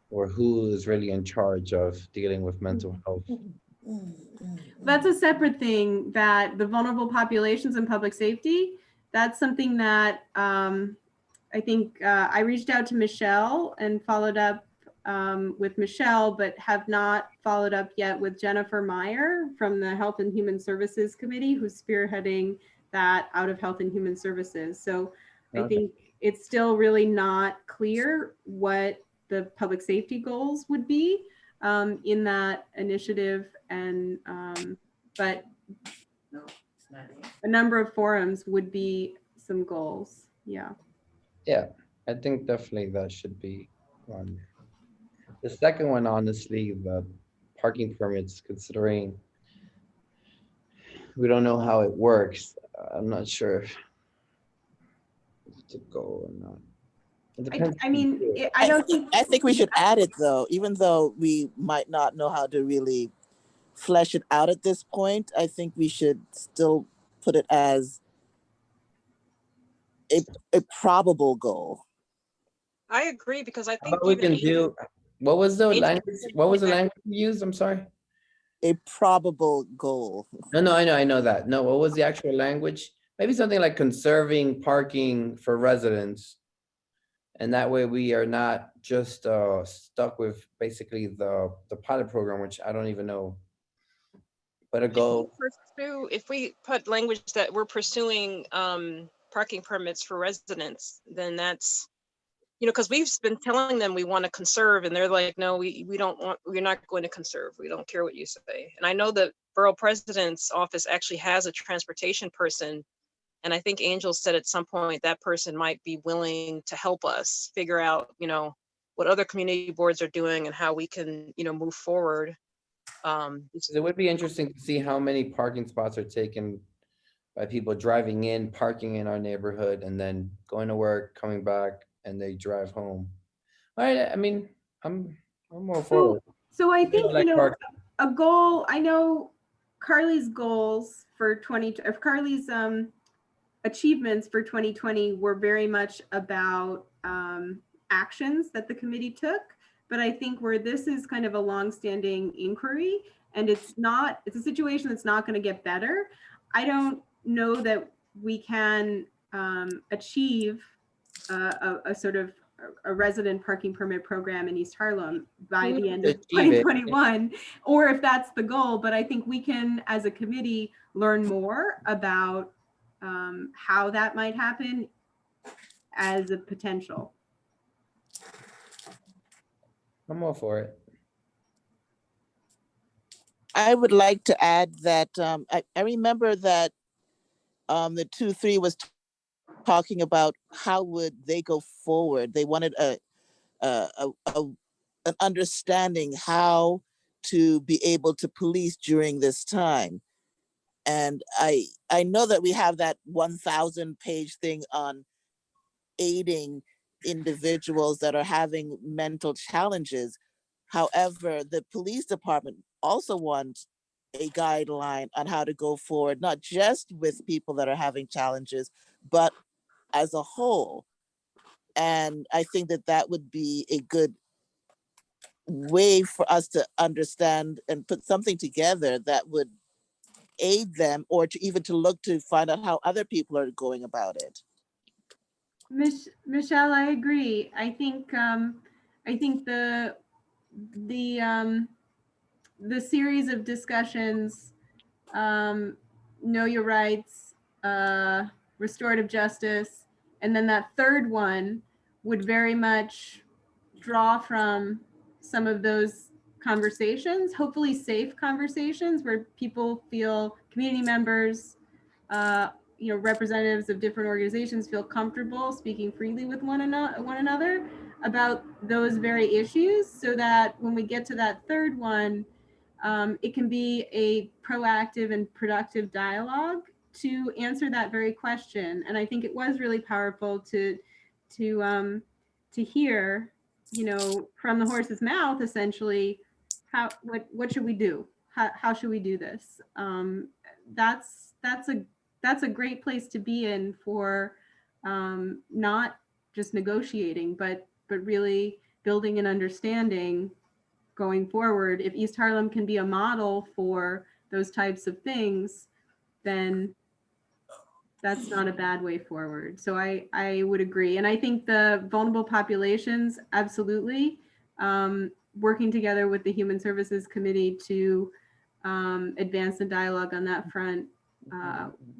or who is really in charge of dealing with mental health. That's a separate thing, that the vulnerable populations in public safety, that's something that I think I reached out to Michelle and followed up with Michelle, but have not followed up yet with Jennifer Meyer from the Health and Human Services Committee, who's spearheading that out of Health and Human Services. So I think it's still really not clear what the public safety goals would be in that initiative. And but a number of forums would be some goals. Yeah. Yeah, I think definitely that should be one. The second one, honestly, the parking permits, considering we don't know how it works, I'm not sure if to go or not. It depends. I mean, I don't think. I think we should add it though, even though we might not know how to really flesh it out at this point. I think we should still put it as a probable goal. I agree, because I think What we can do, what was the language? What was the language you used? I'm sorry. A probable goal. No, I know that. No, what was the actual language? Maybe something like conserving parking for residents. And that way we are not just stuck with basically the pilot program, which I don't even know. But a goal. If we put language that we're pursuing parking permits for residents, then that's, because we've been telling them we want to conserve, and they're like, no, we don't want, we're not going to conserve. We don't care what you say. And I know the borough president's office actually has a transportation person. And I think Angel said at some point that person might be willing to help us figure out, what other community boards are doing and how we can, move forward. It would be interesting to see how many parking spots are taken by people driving in, parking in our neighborhood, and then going to work, coming back, and they drive home. All right, I mean, I'm more forward. So I think, a goal, I know Carly's goals for Carly's achievements for 2020 were very much about actions that the committee took. But I think where this is kind of a longstanding inquiry, and it's a situation that's not going to get better. I don't know that we can achieve a sort of a resident parking permit program in East Harlem by the end of Achieve it. 2021, or if that's the goal. But I think we can, as a committee, learn more about how that might happen as a potential. I'm all for it. I would like to add that I remember that the 2-3 was talking about how would they go forward. They wanted an understanding how to be able to police during this time. And I know that we have that 1,000-page thing on aiding individuals that are having mental challenges. However, the police department also wants a guideline on how to go forward, not just with people that are having challenges, but as a whole. And I think that that would be a good way for us to understand and put something together that would aid them, or to even to look to find out how other people are going about it. Michelle, I agree. I think the series of discussions, know your rights, restorative justice, and then that third one would very much draw from some of those conversations, hopefully safe conversations where people feel, community members, representatives of different organizations feel comfortable speaking freely with one another about those very issues, so that when we get to that third one, it can be a proactive and productive dialogue to answer that very question. And I think it was really powerful to hear, from the horse's mouth, essentially, what should we do? How should we do this? That's a great place to be in for not just negotiating, but really building an understanding going forward. If East Harlem can be a model for those types of things, then that's not a bad way forward. So I would agree. And I think the vulnerable populations, absolutely, working together with the Human Services Committee to advance the dialogue on that front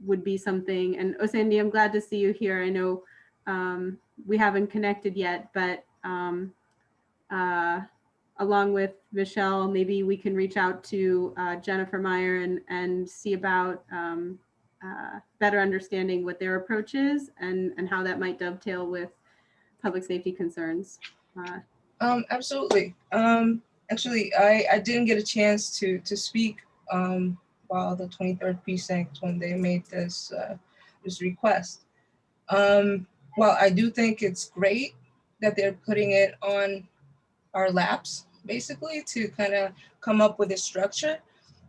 would be something. And Osandi, I'm glad to see you here. I know we haven't connected yet, but along with Michelle, maybe we can reach out to Jennifer Meyer and see about better understanding what their approach is and how that might dovetail with public safety concerns. Absolutely. Actually, I didn't get a chance to speak while the 23rd precinct, when they made this request. Well, I do think it's great that they're putting it on our laps, basically, to kind of come up with a structure.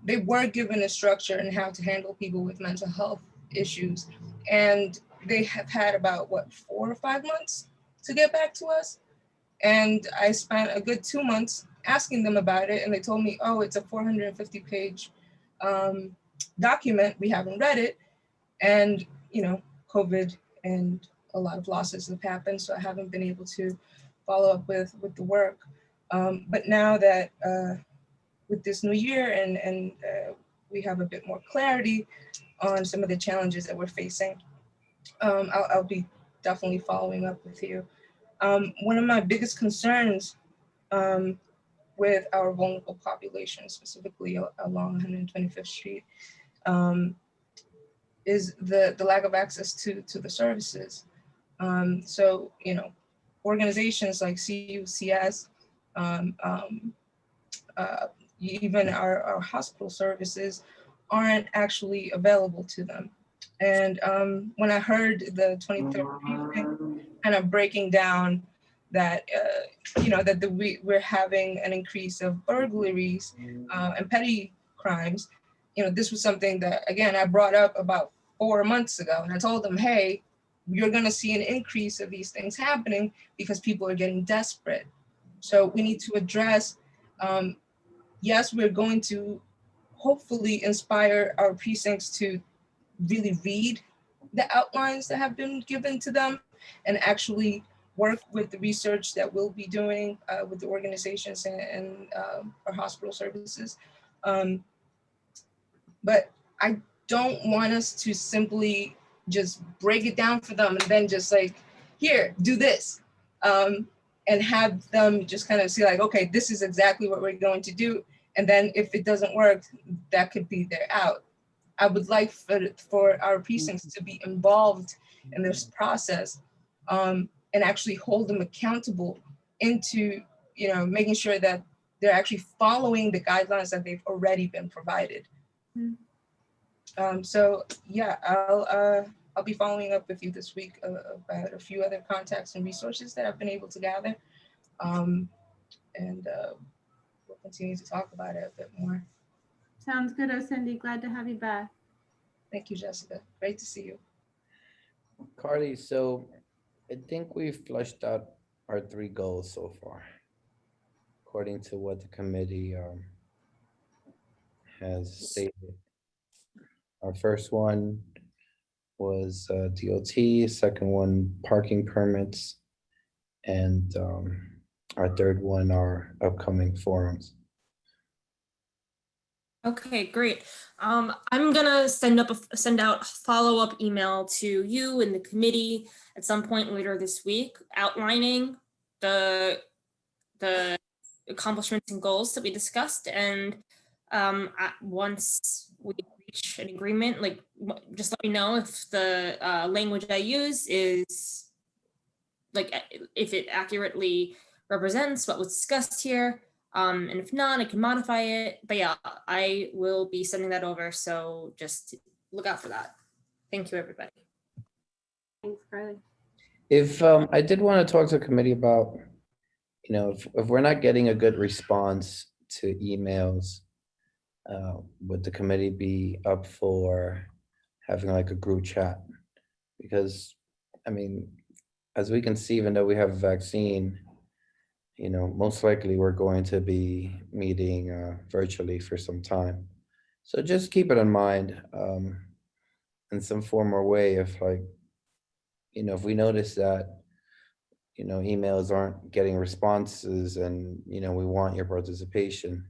They were given a structure in how to handle people with mental health issues. And they have had about, 4 or 5 months to get back to us. And I spent a good 2 months asking them about it. And they told me, oh, it's a 450-page document. We haven't read it. And, COVID and a lot of losses have happened. So I haven't been able to follow up with the work. But now that with this new year and we have a bit more clarity on some of the challenges that we're facing, I'll be definitely following up with you. One of my biggest concerns with our vulnerable population, specifically along 125th Street, is the lack of access to the services. So, organizations like CUCS, even our hospital services aren't actually available to them. And when I heard the 23rd precinct kind of breaking down that, we're having an increase of burglaries and petty crimes, this was something that, again, I brought up about 4 months ago. And I told them, hey, you're going to see an increase of these things happening because people are getting desperate. So we need to address, yes, we're going to hopefully inspire our precincts to really read the outlines that have been given to them and actually work with the research that we'll be doing with the organizations and our hospital services. But I don't want us to simply just break it down for them and then just like, here, do this. And have them just kind of see like, okay, this is exactly what we're going to do. And then if it doesn't work, that could be their out. I would like for our precincts to be involved in this process and actually hold them accountable into, making sure that they're actually following the guidelines that they've already been provided. So yeah, I'll be following up with you this week about a few other contacts and resources that I've been able to gather. And we'll continue to talk about it a bit more. Sounds good, Cindy. Glad to have you back. Thank you, Jessica. Great to see you. Carly, so I think we've fleshed out our 3 goals so far, according to what the committee has stated. Our first one was DOT, second one, parking permits, and our third one are upcoming forums. Okay, great. I'm gonna send out a follow-up email to you and the committee at some point later this week, outlining the accomplishments and goals that we discussed. And once we reach an agreement, like just let me know if the language I use is like if it accurately represents what was discussed here. And if not, I can modify it. But yeah, I will be sending that over. So just look out for that. Thank you, everybody. Thanks, Carly. If I did want to talk to the committee about, if we're not getting a good response to emails, would the committee be up for having like a group chat? Because, I mean, as we can see, even though we have a vaccine, most likely we're going to be meeting virtually for some time. So just keep it in mind in some form or way if if we notice that, emails aren't getting responses and, we want your participation,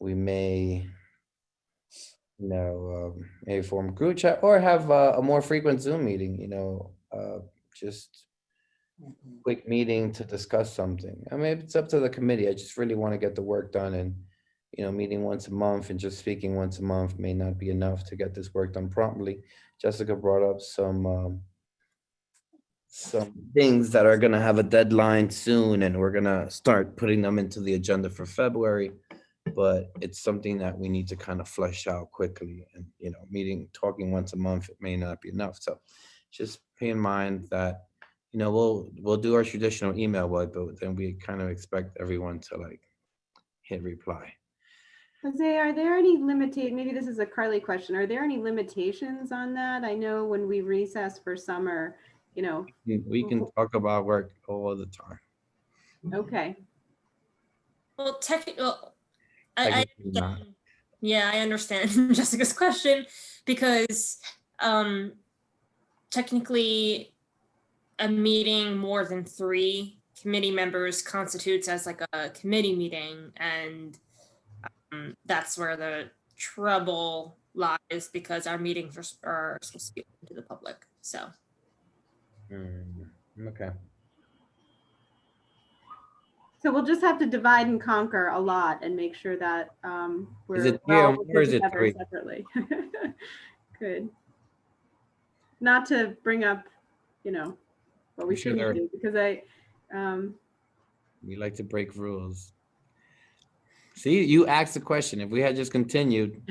we may, maybe form a group chat or have a more frequent Zoom meeting, just quick meeting to discuss something. I mean, it's up to the committee. I just really want to get the work done, and meeting once a month and just speaking once a month may not be enough to get this work done promptly. Jessica brought up some things that are going to have a deadline soon, and we're going to start putting them into the agenda for February, but it's something that we need to kind of flesh out quickly. And talking once a month, it may not be enough. So just pay in mind that we'll do our traditional email, but then we kind of expect everyone to like hit reply. Jose, are there any maybe this is a Carly question, are there any limitations on that? I know when we recess for summer, we can talk about work all the time. Okay. Well, Not. Yeah, I understand Jessica's question, because technically a meeting more than 3 committee members constitutes as like a committee meeting, and that's where the trouble lies, because our meetings are supposed to be open to the public. So okay. So we'll just have to divide and conquer a lot and make sure that Is it we're all or is it together 3? separately. Good. Not to bring up, what we shouldn't do, because we like to break rules. See, you asked the question. If we had just continued,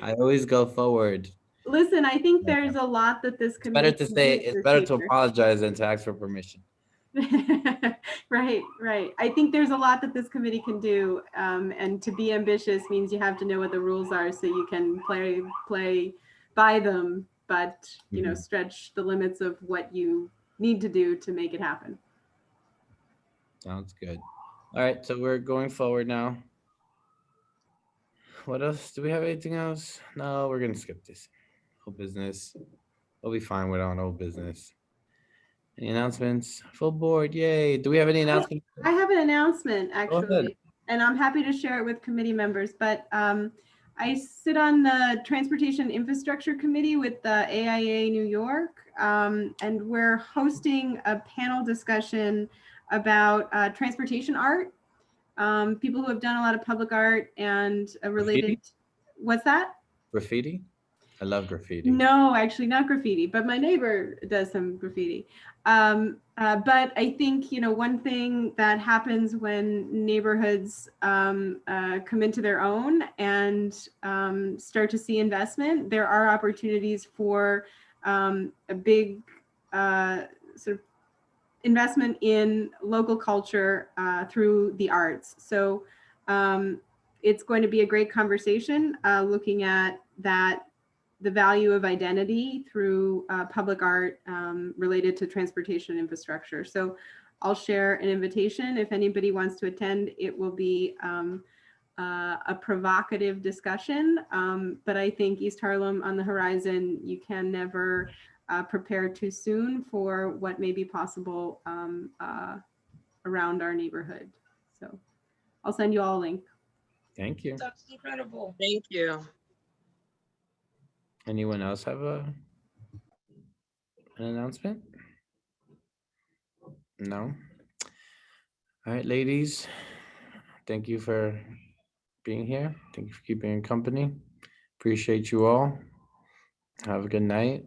I always go forward. Listen, I think there's a lot that this committee It's better to apologize than to ask for permission. Right. I think there's a lot that this committee can do, and to be ambitious means you have to know what the rules are so you can play by them, but stretch the limits of what you need to do to make it happen. Sounds good. All right, so we're going forward now. What else? Do we have anything else? No, we're gonna skip this. Old business. We'll be fine without old business. Any announcements? Full board, yay. Do we have any announcements? I have an announcement, Go ahead. actually, and I'm happy to share it with committee members, but I sit on the Transportation Infrastructure Committee with the AIA New York, and we're hosting a panel discussion about transportation art. People who have done a lot of public art and related. Graffiti? What's that? Graffiti? I love graffiti. No, actually not graffiti, but my neighbor does some graffiti. But I think, one thing that happens when neighborhoods come into their own and start to see investment, there are opportunities for a big sort of investment in local culture through the arts. So it's going to be a great conversation looking at the value of identity through public art related to transportation infrastructure. So I'll share an invitation if anybody wants to attend. It will be a provocative discussion, but I think East Harlem on the horizon, you can never prepare too soon for what may be possible around our neighborhood. So I'll send you all a link. Thank you. That's incredible. Thank you. Anyone else have an announcement? No? All right, ladies. Thank you for being here. Thank you for keeping company. Appreciate you all. Have a good night.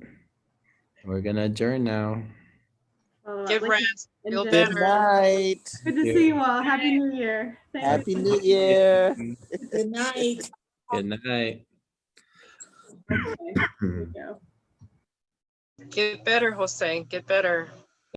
And we're gonna adjourn now. Get rest. Feel Good better. night. Good to see you all. Happy New Year. Thanks. Happy New Year. Good night. Good night. Okay, here we go. Get better, Jose. Get better.